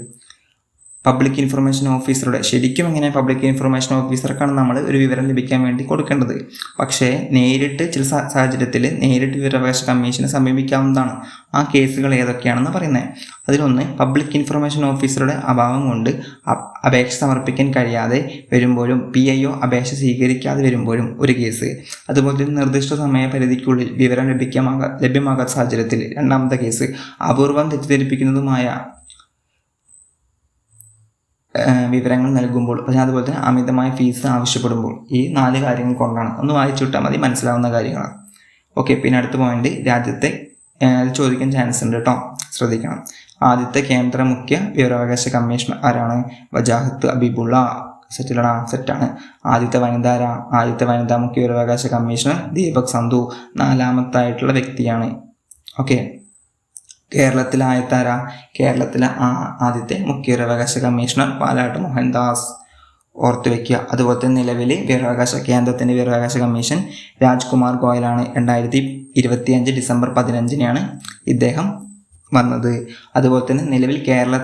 പബ്ലിക് ഇൻഫർമേഷൻ ഓഫീസറുടെ, ശരിക്കും എങ്ങനെ പബ്ലിക് ഇൻഫർമേഷൻ ഓഫീസർക്കാണ് നമ്മൾ ഒരു വിവരം ലഭിക്കാൻ വേണ്ടി കൊടുക്കേണ്ടത്. പക്ഷേ നേരിട്ട് ചില സാഹചര്യത്തിൽ നേരിട്ട് വിവരാവകാശ കമ്മീഷനെ സമീപിക്കാവുന്നതാണ്. ആ കേസുകൾ ഏതൊക്കെയാണെന്ന് പറയുന്നത്. അതിലൊന്ന്, പബ്ലിക് ഇൻഫർമേഷൻ ഓഫീസറുടെ അഭാവം കൊണ്ട് അപേക്ഷ സമർപ്പിക്കാൻ കഴിയാതെ വരുമ്പോഴും PIO അപേക്ഷ സ്വീകരിക്കാതെ വരുമ്പോഴും ഒരു കേസ്. അതുപോലെ തന്നെ നിർദ്ദിഷ്ട സമയപരിധിക്കുള്ളിൽ വിവരം ലഭ്യമാകാത്ത സാഹചര്യത്തിൽ രണ്ടാമത്തെ കേസ്. അപൂർവം തെറ്റിദ്ധരിപ്പിക്കുന്നതുമായ വിവരങ്ങൾ നൽകുമ്പോൾ, അതുപോലെ തന്നെ അമിതമായ ഫീസ് ആവശ്യപ്പെടുമ്പോൾ. ഈ 4 കാര്യങ്ങൾ കൊണ്ടാണ്. ഒന്ന് വായിച്ചു വിട്ടാൽ മതി, മനസ്സിലാവുന്ന കാര്യങ്ങളാണ്. ഓക്കെ. പിന്നെ അടുത്ത പോയിന്റ്, രാജ്യത്തെ ചോദിക്കാൻ ചാൻസ് ഉണ്ട് കേട്ടോ, ശ്രദ്ധിക്കണം. ആദ്യത്തെ കേന്ദ്ര മുഖ്യ വിവരാവകാശ കമ്മീഷണർ ആരാണ്? വജാഹത്ത് അബീബുള്ള. സെറ്റാണ്. ആദ്യത്തെ വനിതാ മുഖ്യ വിവരാവകാശ കമ്മീഷണർ ദീപക് സന്ധു. 4ാമത്തായിട്ടുള്ള വ്യക്തിയാണ്. ഓക്കെ. കേരളത്തിലെ ആദ്യത്തെ മുഖ്യ വിവരാവകാശ കമ്മീഷണർ പാലാട്ട് മോഹൻദാസ്. ഓർത്തു വയ്ക്കുക. അതുപോലെ തന്നെ നിലവിൽ കേന്ദ്രത്തിൻ്റെ വിവരാവകാശ കമ്മീഷൻ രാജ്കുമാർ ഗോയലാണ്. 2025 ഡിസംബർ 15 ഇദ്ദേഹം വന്നത്. അതുപോലെ തന്നെ നിലവിൽ കേരള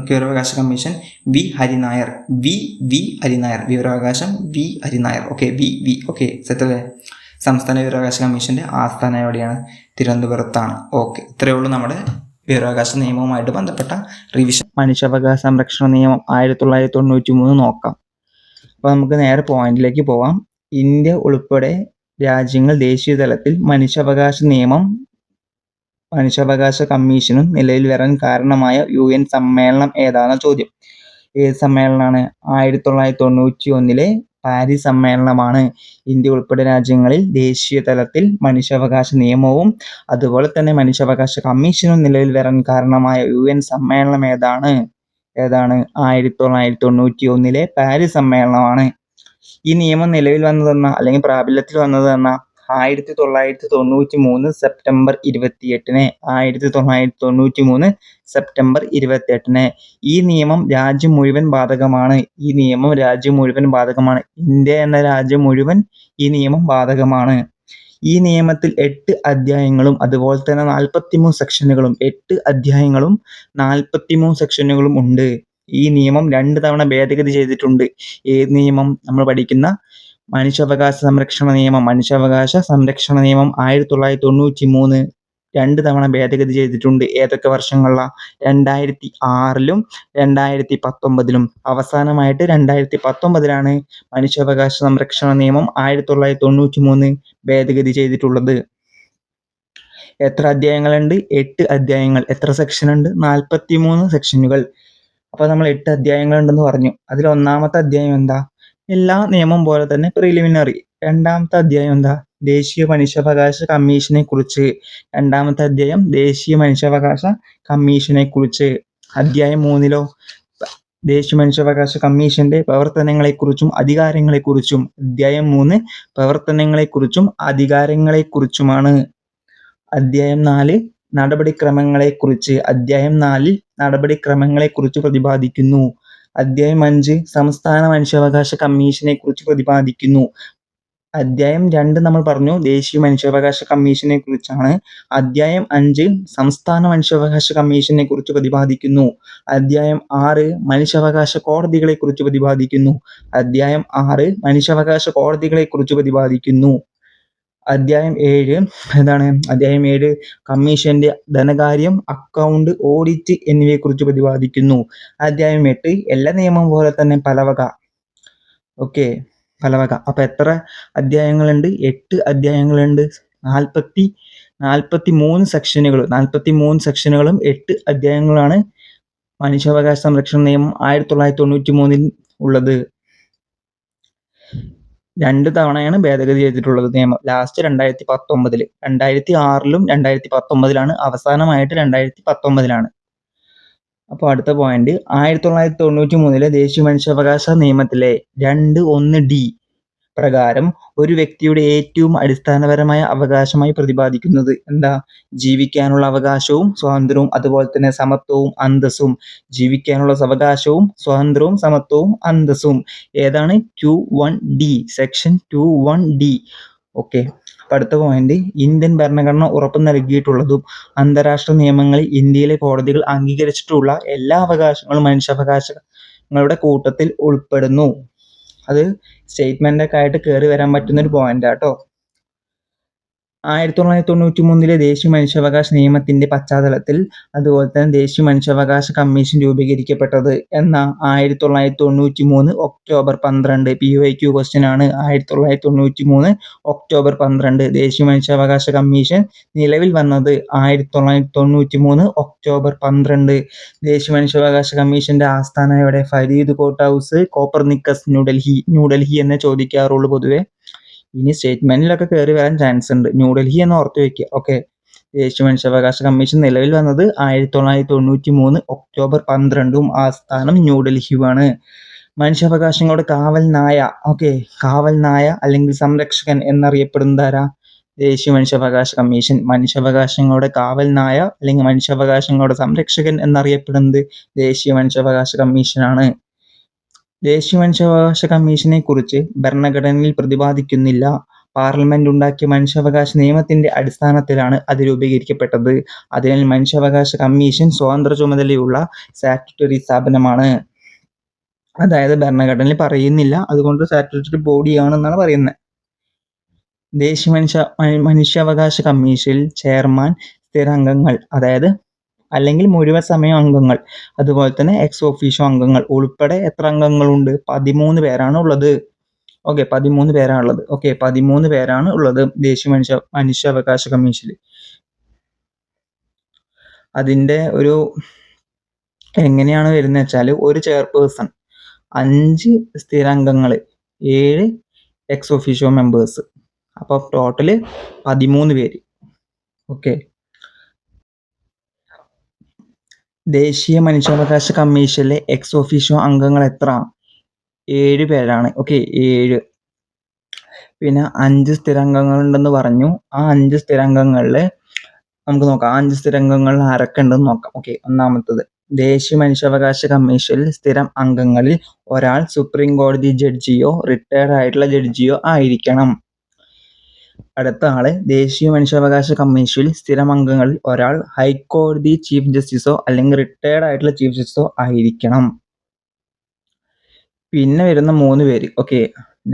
വിവരാവകാശ കമ്മീഷൻ വി ഹരിനായർ. വിവരാവകാശം വി ഹരിനായർ. ഓക്കെ. ഓക്കെ, സെറ്റല്ലേ? സംസ്ഥാന വിവരാവകാശ കമ്മീഷന്റെ ആസ്ഥാനം എവിടെയാണ്? തിരുവനന്തപുരത്താണ്. ഓക്കെ. ഇത്രയേ ഉള്ളൂ നമ്മുടെ വിവരാവകാശ നിയമവുമായിട്ട് ബന്ധപ്പെട്ട റിവിഷൻ. മനുഷ്യാവകാശ സംരക്ഷണ നിയമം 1993 നോക്കാം. അപ്പോൾ നമുക്ക് നേരെ പോയിന്റിലേക്ക് പോവാം. ഇന്ത്യ ഉൾപ്പെടെ രാജ്യങ്ങൾ ദേശീയ തലത്തിൽ മനുഷ്യാവകാശ കമ്മീഷനും നിലവിൽ വരാൻ കാരണമായ UN സമ്മേളനം ഏതാണ് ചോദ്യം. ഏത് സമ്മേളനമാണ്? 1991 പാരീസ് സമ്മേളനമാണ്. ഇന്ത്യ ഉൾപ്പെടെ രാജ്യങ്ങളിൽ ദേശീയ തലത്തിൽ മനുഷ്യാവകാശ നിയമവും അതുപോലെ തന്നെ മനുഷ്യാവകാശ കമ്മീഷനും നിലവിൽ വരാൻ കാരണമായ UN സമ്മേളനം ഏതാണ്? 1991 പാരീസ് സമ്മേളനമാണ്. ഈ നിയമം നിലവിൽ വന്നതെന്ന അല്ലെങ്കിൽ പ്രാബല്യത്തിൽ വന്നതെന്ന 1993 സെപ്റ്റംബർ 28. ഈ നിയമം രാജ്യം മുഴുവൻ ബാധകമാണ്. ഇന്ത്യ എന്ന രാജ്യം മുഴുവൻ ഈ നിയമം ബാധകമാണ്. ഈ നിയമത്തിൽ 8 അധ്യായങ്ങളും അതുപോലെ തന്നെ 43 സെക്ഷനുകളും 8 അധ്യായങ്ങളും 43 സെക്ഷനുകളും ഉണ്ട്. ഈ നിയമം 2 തവണ ഭേദഗതി ചെയ്തിട്ടുണ്ട്. ഏത് നിയമം? നമ്മൾ പഠിക്കുന്ന മനുഷ്യാവകാശ സംരക്ഷണ നിയമം 1993 2 തവണ ഭേദഗതി ചെയ്തിട്ടുണ്ട്. ഏതൊക്കെ വർഷങ്ങളിലാണ്? 2006 2019. അവസാനമായിട്ട് 2019 മനുഷ്യാവകാശ സംരക്ഷണ നിയമം 1993 ഭേദഗതി ചെയ്തിട്ടുള്ളത്. എത്ര അധ്യായങ്ങളുണ്ട്? 8 അധ്യായങ്ങൾ. എത്ര സെക്ഷൻ ഉണ്ട്? 43 സെക്ഷനുകൾ. അപ്പോൾ നമ്മൾ 8 അധ്യായങ്ങളുണ്ടെന്ന് പറഞ്ഞു. അതിൽ ഒന്നാമത്തെ അധ്യായം എന്താ? എല്ലാ നിയമം പോലെ തന്നെ പ്രിലിമിനറി. രണ്ടാമത്തെ അധ്യായം എന്താ? ദേശീയ മനുഷ്യാവകാശ കമ്മീഷനെ കുറിച്ച്. രണ്ടാമത്തെ അധ്യായം ദേശീയ മനുഷ്യാവകാശ കമ്മീഷനെ കുറിച്ച്. അധ്യായം 3 ദേശീയ മനുഷ്യാവകാശ കമ്മീഷന്റെ പ്രവർത്തനങ്ങളെക്കുറിച്ചും അധികാരങ്ങളെക്കുറിച്ചും. അധ്യായം 3 പ്രവർത്തനങ്ങളെക്കുറിച്ചും അധികാരങ്ങളെക്കുറിച്ചുമാണ്. അധ്യായം 4 നടപടിക്രമങ്ങളെക്കുറിച്ച്. അധ്യായം 4 നടപടിക്രമങ്ങളെക്കുറിച്ച് പ്രതിപാദിക്കുന്നു. അധ്യായം 5 സംസ്ഥാന മനുഷ്യാവകാശ കമ്മീഷനെ കുറിച്ച് പ്രതിപാദിക്കുന്നു. അധ്യായം 2 നമ്മൾ പറഞ്ഞു ദേശീയ മനുഷ്യാവകാശ കമ്മീഷനെ കുറിച്ചാണ്. അധ്യായം 5 സംസ്ഥാന മനുഷ്യാവകാശ കമ്മീഷനെ കുറിച്ച് പ്രതിപാദിക്കുന്നു. അധ്യായം 6 മനുഷ്യാവകാശ കോടതികളെ കുറിച്ച് പ്രതിപാദിക്കുന്നു. അധ്യായം 6 മനുഷ്യാവകാശ കോടതികളെ കുറിച്ച് പ്രതിപാദിക്കുന്നു. അധ്യായം 7 എന്താണ്? അധ്യായം 7 കമ്മീഷന്റെ ധനകാര്യം, അക്കൗണ്ട്, ഓഡിറ്റ് എന്നിവയെ കുറിച്ച് പ്രതിപാദിക്കുന്നു. അധ്യായം 8 എല്ലാ നിയമം പോലെ തന്നെ പലവക ഓക്കെ, പലവക. അപ്പം എത്ര അധ്യായങ്ങളുണ്ട്? 8 അധ്യായങ്ങളുണ്ട്. 43 സെക്ഷനുകളും 8 അധ്യായങ്ങളാണ് മനുഷ്യാവകാശ സംരക്ഷണ നിയമം 1993 ഉള്ളത്. 2 തവണയാണ് ഭേദഗതി ചെയ്തിട്ടുള്ളത് നിയമം. ലാസ്റ്റ് 2019. 2006 2019 അവസാനമായിട്ട് 2019. അപ്പോൾ അടുത്ത പോയിന്റ്, 1993 ദേശീയ മനുഷ്യാവകാശ നിയമത്തിലെ 2(1)(d) പ്രകാരം ഒരു വ്യക്തിയുടെ ഏറ്റവും അടിസ്ഥാനപരമായ അവകാശമായി പ്രതിപാദിക്കുന്നത് എന്താ? ജീവിക്കാനുള്ള അവകാശവും സ്വാതന്ത്ര്യവും അതുപോലെ തന്നെ സമത്വവും അന്തസ്സും. ജീവിക്കാനുള്ള അവകാശവും സ്വാതന്ത്ര്യവും സമത്വവും അന്തസ്സും. ഏതാണ്? 2(1)(d), section 2(1)(d). ഓക്കെ, അടുത്ത പോയിന്റ്, ഇന്ത്യൻ ഭരണഘടന ഉറപ്പു നൽകിയിട്ടുള്ളതും അന്താരാഷ്ട്ര നിയമങ്ങളിൽ ഇന്ത്യയിലെ കോടതികൾ അംഗീകരിച്ചിട്ടുള്ള എല്ലാ അവകാശങ്ങളും മനുഷ്യാവകാശങ്ങളുടെ കൂട്ടത്തിൽ ഉൾപ്പെടുന്നു. അത് സ്റ്റേറ്റ്മെന്റൊക്കെ ആയിട്ട് കയറി വരാൻ പറ്റുന്ന ഒരു പോയിന്റ് ആട്ടോ. 1993 ദേശീയ മനുഷ്യാവകാശ നിയമത്തിന്റെ പശ്ചാത്തലത്തിൽ അതുപോലെ തന്നെ ദേശീയ മനുഷ്യാവകാശ കമ്മീഷൻ രൂപീകരിക്കപ്പെട്ടത് എന്നാ? 1993 ഒക്ടോബർ 12. PYQ ക്വസ്റ്റ്യൻ ആണ്. 1993 ഒക്ടോബർ 12 ദേശീയ മനുഷ്യാവകാശ കമ്മീഷൻ നിലവിൽ വന്നത് 1993 ഒക്ടോബർ 12. ദേശീയ മനുഷ്യാവകാശ കമ്മീഷന്റെ ആസ്ഥാനം എവിടെ? Faridkot house, Copernicus, New Delhi എന്നേ ചോദിക്കാറുള്ളൂ പൊതുവെ. ഇനി സ്റ്റേറ്റ്മെന്റിലൊക്കെ കയറി വരാൻ ചാൻസ് ഉണ്ട്. ന്യൂഡൽഹി എന്ന് ഓർത്ത് വെക്കുക. ഓക്കെ, ദേശീയ മനുഷ്യാവകാശ കമ്മീഷൻ നിലവിൽ വന്നത് 1993 ഒക്ടോബർ 12. ആസ്ഥാനം ന്യൂഡൽഹിയുമാണ്. മനുഷ്യാവകാശങ്ങളുടെ കാവൽ നായ. ഓക്കെ, കാവൽ നായ അല്ലെങ്കിൽ സംരക്ഷകൻ എന്നറിയപ്പെടുന്നത് ആരാ? ദേശീയ മനുഷ്യാവകാശ കമ്മീഷൻ. മനുഷ്യാവകാശങ്ങളുടെ കാവൽ നായ അല്ലെങ്കിൽ മനുഷ്യാവകാശങ്ങളുടെ സംരക്ഷകൻ എന്നറിയപ്പെടുന്നത് ദേശീയ മനുഷ്യാവകാശ കമ്മീഷനാണ്. ദേശീയ മനുഷ്യാവകാശ കമ്മീഷനെ കുറിച്ച് ഭരണഘടനയിൽ പ്രതിപാദിക്കുന്നില്ല. പാർലമെന്റ് ഉണ്ടാക്കിയ മനുഷ്യാവകാശ നിയമത്തിന്റെ അടിസ്ഥാനത്തിലാണ് അത് രൂപീകരിക്കപ്പെട്ടത്. അതിനാൽ മനുഷ്യാവകാശ കമ്മീഷൻ സ്വതന്ത്ര ചുമതലയുള്ള സ്റ്റാറ്റ്യൂട്ടറി സ്ഥാപനമാണ്. അതായത് ഭരണഘടനയിൽ പറയുന്നില്ല, അതുകൊണ്ട് സ്റ്റാറ്റ്യൂട്ടറി ബോഡിയാണെന്നാണ് പറയുന്നത്. ദേശീയ മനുഷ്യാവകാശ കമ്മീഷനിൽ ചെയർമാൻ, സ്ഥിരാംഗങ്ങൾ അതായത് അല്ലെങ്കിൽ മുഴുവൻ സമയം അംഗങ്ങൾ, അതുപോലെ തന്നെ എക്സ് ഓഫീഷ്യോ അംഗങ്ങൾ ഉൾപ്പെടെ എത്ര അംഗങ്ങളുണ്ട്? 13 പേരാണ് ഉള്ളത്. ഓക്കെ, 13 പേരാണുള്ളത്. ഓക്കെ, 13 പേരാണ് ഉള്ളത് ദേശീയ മനുഷ്യാവകാശ കമ്മീഷനിൽ. അതിന്റെ ഒരു എങ്ങനെയാണ് വരുന്നത് വെച്ചാൽ, ഒരു ചെയർപേഴ്സൺ, 5 സ്ഥിരാംഗങ്ങൾ, 7 എക്സ് ഓഫീഷ്യോ മെമ്പേഴ്സ്, അപ്പോൾ ടോട്ടല് 13 പേര്. ഓക്കെ, ദേശീയ മനുഷ്യാവകാശ കമ്മീഷനിലെ എക്സ് ഓഫീഷ്യോ അംഗങ്ങൾ എത്ര? 7 പേരാണ്. ഓക്കെ, 7. പിന്നെ 5 സ്ഥിരാംഗങ്ങളുണ്ടെന്ന് പറഞ്ഞു. ആ 5 സ്ഥിരാംഗങ്ങളിൽ നമുക്ക് നോക്കാം. 5 സ്ഥിരാംഗങ്ങളിൽ ആരൊക്കെ ഉണ്ടെന്ന് നോക്കാം. ഓക്കെ, ഒന്നാമത്തത്, ദേശീയ മനുഷ്യാവകാശ കമ്മീഷനിൽ സ്ഥിരം അംഗങ്ങളിൽ ഒരാൾ സുപ്രീം കോടതി ജഡ്ജിയോ റിട്ടയർഡ് ആയിട്ടുള്ള ജഡ്ജിയോ ആയിരിക്കണം. അടുത്ത ആള്, ദേശീയ മനുഷ്യാവകാശ കമ്മീഷനിൽ സ്ഥിരം അംഗങ്ങളിൽ ഒരാൾ ഹൈക്കോടതി ചീഫ് ജസ്റ്റിസോ അല്ലെങ്കിൽ റിട്ടയർഡ് ആയിട്ടുള്ള ചീഫ് ജസ്റ്റിസോ ആയിരിക്കണം. പിന്നെ വരുന്ന 3 പേര്. ഓക്കെ,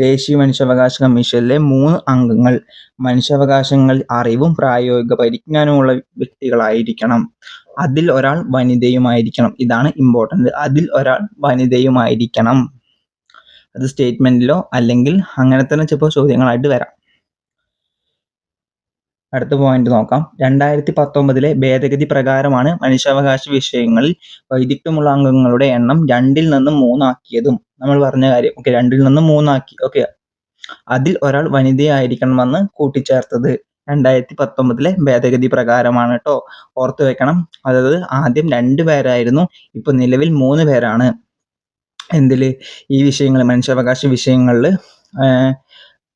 ദേശീയ മനുഷ്യാവകാശ കമ്മീഷനിലെ 3 അംഗങ്ങൾ മനുഷ്യാവകാശങ്ങളിൽ അറിവും പ്രായോഗിക പരിജ്ഞാനവുമുള്ള വ്യക്തികളായിരിക്കണം. അതിൽ ഒരാൾ വനിതയുമായിരിക്കണം. ഇതാണ് ഇമ്പോർട്ടന്റ്. അതിൽ ഒരാൾ വനിതയുമായിരിക്കണം. അത് സ്റ്റേറ്റ്മെന്റിലോ അല്ലെങ്കിൽ അങ്ങനെ തന്നെ ചിലപ്പോൾ ചോദ്യങ്ങളായിട്ട് വരാം. അടുത്ത പോയിന്റ് നോക്കാം. 2019 ഭേദഗതി പ്രകാരമാണ് മനുഷ്യാവകാശ വിഷയങ്ങളിൽ വൈദഗ്ധ്യമുള്ള അംഗങ്ങളുടെ എണ്ണം 2ൽ നിന്ന് 3 ആക്കിയതും. നമ്മൾ പറഞ്ഞ കാര്യം. ഓക്കെ, 2ൽ നിന്ന് 3 ആക്കി. ഓക്കെ, അതിൽ ഒരാൾ വനിതയായിരിക്കണമെന്ന് കൂട്ടിച്ചേർത്തത് 2019 ഭേദഗതി പ്രകാരമാണ് കേട്ടോ. ഓർത്തു വെക്കണം. അതായത് ആദ്യം 2 പേരായിരുന്നു, ഇപ്പൊ നിലവിൽ 3 പേരാണ്. എന്തില്? ഈ വിഷയങ്ങൾ, മനുഷ്യാവകാശ വിഷയങ്ങളിൽ.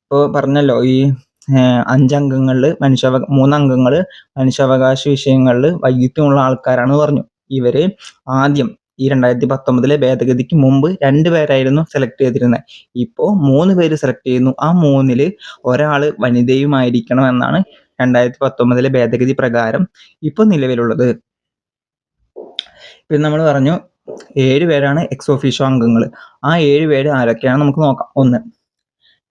ഇപ്പോൾ പറഞ്ഞല്ലോ, ഈ 5 അംഗങ്ങളിൽ 3 അംഗങ്ങൾ മനുഷ്യാവകാശ വിഷയങ്ങളിൽ വൈദഗ്ധ്യമുള്ള ആൾക്കാരാണ് പറഞ്ഞു. ഇവര് ആദ്യം ഈ 2019 ഭേദഗതിക്ക് മുമ്പ് 2 പേരായിരുന്നു സെലക്ട് ചെയ്തിരുന്നത്. ഇപ്പോൾ 3 പേര് സെലക്ട് ചെയ്യുന്നു. ആ 3ൽ ഒരാള് വനിതയുമായിരിക്കണം എന്നാണ് 2019 ഭേദഗതി പ്രകാരം ഇപ്പോൾ നിലവിലുള്ളത്. പിന്നെ നമ്മൾ പറഞ്ഞു 7 പേരാണ് എക്സ് ഓഫീഷ്യോ അംഗങ്ങൾ. ആ 7 പേര് ആരൊക്കെയാണ് നമുക്ക് നോക്കാം. 1,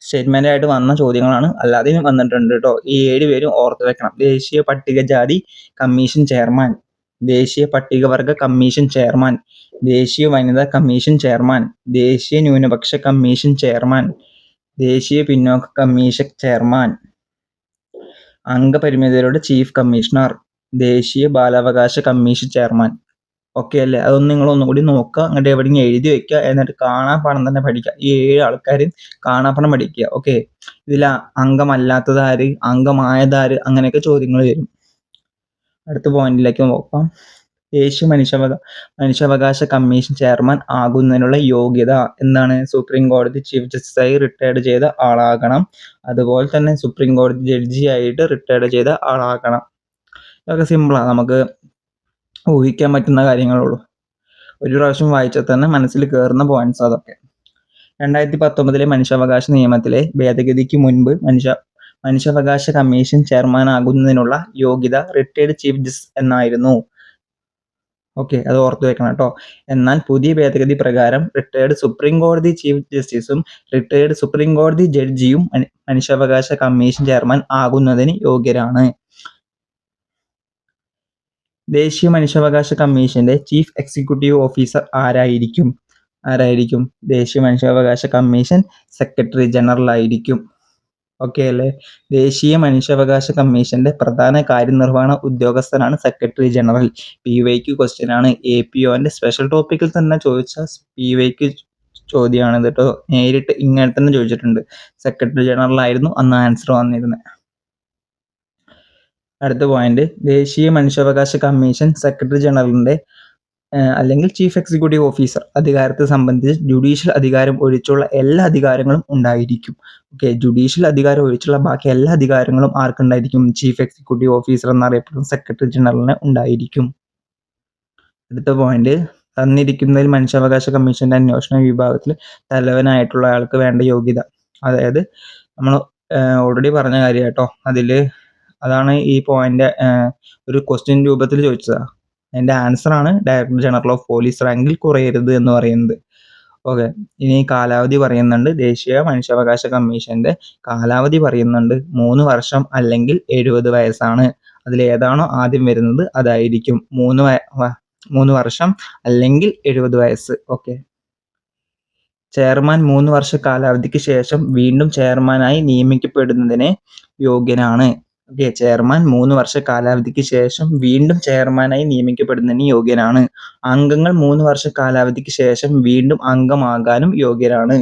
സ്റ്റേറ്റ്മെന്റ് ആയിട്ട് വന്ന ചോദ്യങ്ങളാണ്, അല്ലാതെയും വന്നിട്ടുണ്ട് കേട്ടോ. ഈ 7 പേരും ഓർത്ത് വെക്കണം. ദേശീയ പട്ടികജാതി കമ്മീഷൻ ചെയർമാൻ, ദേശീയ പട്ടികവർഗ കമ്മീഷൻ ചെയർമാൻ, ദേശീയ വനിതാ കമ്മീഷൻ ചെയർമാൻ, ദേശീയ ന്യൂനപക്ഷ കമ്മീഷൻ ചെയർമാൻ, ദേശീയ പിന്നോക്ക കമ്മീഷൻ ചെയർമാൻ, അംഗപരിമിതരുടെ ചീഫ് കമ്മീഷണർ, ദേശീയ ബാലാവകാശ കമ്മീഷൻ ചെയർമാൻ. ഓക്കെ അല്ലേ? അതൊന്നും നിങ്ങൾ ഒന്നുകൂടി നോക്കുക, അങ്ങോട്ട് എവിടെയെങ്കിലും എഴുതി വെക്കുക, എന്നിട്ട് കാണാപ്പാഠം തന്നെ പഠിക്കുക. ഈ 7 ആൾക്കാരും കാണാപ്പാഠം പഠിക്കുക. ഓക്കെ, ഇതിൽ അംഗമല്ലാത്തതാര്, അംഗമായതാര്, അങ്ങനെയൊക്കെ ചോദ്യങ്ങൾ വരും. അടുത്ത പോയിന്റിലേക്ക് നോക്കാം. ദേശീയ മനുഷ്യാവകാശ കമ്മീഷൻ ചെയർമാൻ ആകുന്നതിനുള്ള യോഗ്യത എന്താണ്? സുപ്രീം കോടതി ചീഫ് ജസ്റ്റിസായി റിട്ടയർഡ് ചെയ്ത ആളാകണം. അതുപോലെ തന്നെ സുപ്രീം കോടതി ജഡ്ജിയായിട്ട് റിട്ടയർഡ് ചെയ്ത ആളാകണം. ഇതൊക്കെ സിമ്പിളാണ്, നമുക്ക് ഊഹിക്കാൻ പറ്റുന്ന കാര്യങ്ങളുള്ളൂ. ഒരു പ്രാവശ്യം വായിച്ചാൽ തന്നെ മനസ്സിൽ കയറുന്ന പോയിന്റ്സ് അതൊക്കെ. 2019 മനുഷ്യാവകാശ നിയമത്തിലെ ഭേദഗതിക്ക് മുൻപ് മനുഷ്യാവകാശ കമ്മീഷൻ ചെയർമാൻ ആകുന്നതിനുള്ള യോഗ്യത റിട്ടയർഡ് ചീഫ് ജസ്റ്റിസ് എന്നായിരുന്നു. ഓക്കെ, അത് ഓർത്തു വെക്കണം കേട്ടോ. എന്നാൽ പുതിയ ഭേദഗതി പ്രകാരം റിട്ടയർഡ് സുപ്രീം കോടതി ചീഫ് ജസ്റ്റിസും റിട്ടയർഡ് സുപ്രീം കോടതി ജഡ്ജിയും മനുഷ്യാവകാശ കമ്മീഷൻ ചെയർമാൻ ആകുന്നതിന് യോഗ്യരാണ്. ദേശീയ മനുഷ്യാവകാശ കമ്മീഷന്റെ ചീഫ് എക്സിക്യൂട്ടീവ് ഓഫീസർ ആരായിരിക്കും? ദേശീയ മനുഷ്യാവകാശ കമ്മീഷൻ സെക്രട്ടറി ജനറൽ ആയിരിക്കും. ഓക്കെ അല്ലേ? ദേശീയ മനുഷ്യാവകാശ കമ്മീഷന്റെ പ്രധാന കാര്യനിർവഹണ ഉദ്യോഗസ്ഥനാണ് സെക്രട്ടറി ജനറൽ. PYQ ക്വസ്റ്റ്യൻ ആണ്. APOന്റെ സ്പെഷ്യൽ ടോപ്പിക്കിൽ തന്നെ ചോദിച്ച PYQ ചോദ്യമാണ് കേട്ടോ. നേരിട്ട് ഇങ്ങനെ തന്നെ ചോദിച്ചിട്ടുണ്ട്. സെക്രട്ടറി ജനറൽ ആയിരുന്നു അന്ന് ആൻസർ വന്നിരുന്നത്. അടുത്ത പോയിന്റ്, ദേശീയ മനുഷ്യാവകാശ കമ്മീഷൻ സെക്രട്ടറി ജനറലിന്റെ അല്ലെങ്കിൽ ചീഫ് എക്സിക്യൂട്ടീവ് ഓഫീസർ അധികാരത്തെ സംബന്ധിച്ച് ജുഡീഷ്യൽ അധികാരം ഒഴിച്ചുള്ള എല്ലാ അധികാരങ്ങളും ഉണ്ടായിരിക്കും. ഓക്കെ, ജുഡീഷ്യൽ അധികാരം ഒഴിച്ചുള്ള ബാക്കി എല്ലാ അധികാരങ്ങളും ആർക്കുണ്ടായിരിക്കും? ചീഫ് എക്സിക്യൂട്ടീവ് ഓഫീസർ എന്നറിയപ്പെടുന്ന സെക്രട്ടറി ജനറലിന് ഉണ്ടായിരിക്കും. അടുത്ത പോയിന്റ്, തന്നിരിക്കുന്നതിൽ മനുഷ്യാവകാശ കമ്മീഷന്റെ അന്വേഷണ വിഭാഗത്തിൽ തലവനായിട്ടുള്ള ആൾക്ക് വേണ്ട യോഗ്യത. അതായത് നമ്മൾ ഓൾറെഡി പറഞ്ഞ കാര്യം കേട്ടോ. അതാണ് ഈ പോയിന്റ് ഒരു ക്വസ്റ്റ്യൻ രൂപത്തിൽ ചോദിച്ചതാണ്. അതിന്റെ ആൻസർ ആണ് ഡയറക്ടർ ജനറൽ ഓഫ് പോലീസ് റാങ്കിൽ കുറയരുത് എന്ന് പറയുന്നത്. ഓക്കെ, ഇനി കാലാവധി പറയുന്നുണ്ട്. ദേശീയ മനുഷ്യാവകാശ കമ്മീഷന്റെ കാലാവധി പറയുന്നുണ്ട് 3 വർഷം അല്ലെങ്കിൽ 70 വയസ്സാണ്. അതിലേതാണോ ആദ്യം വരുന്നത് അതായിരിക്കും. 3 വർഷം അല്ലെങ്കിൽ 70 വയസ്സ്. ഓക്കെ, ചെയർമാൻ 3 വർഷ കാലാവധിക്ക് ശേഷം വീണ്ടും ചെയർമാനായി നിയമിക്കപ്പെടുന്നതിന് യോഗ്യനാണ്. ഓക്കെ, ചെയർമാൻ 3 വർഷ കാലാവധിക്ക് ശേഷം വീണ്ടും ചെയർമാനായി നിയമിക്കപ്പെടുന്നതിന് യോഗ്യനാണ്. അംഗങ്ങൾ 3 വർഷ കാലാവധിക്ക് ശേഷം വീണ്ടും അംഗമാകാനും യോഗ്യരാണ്.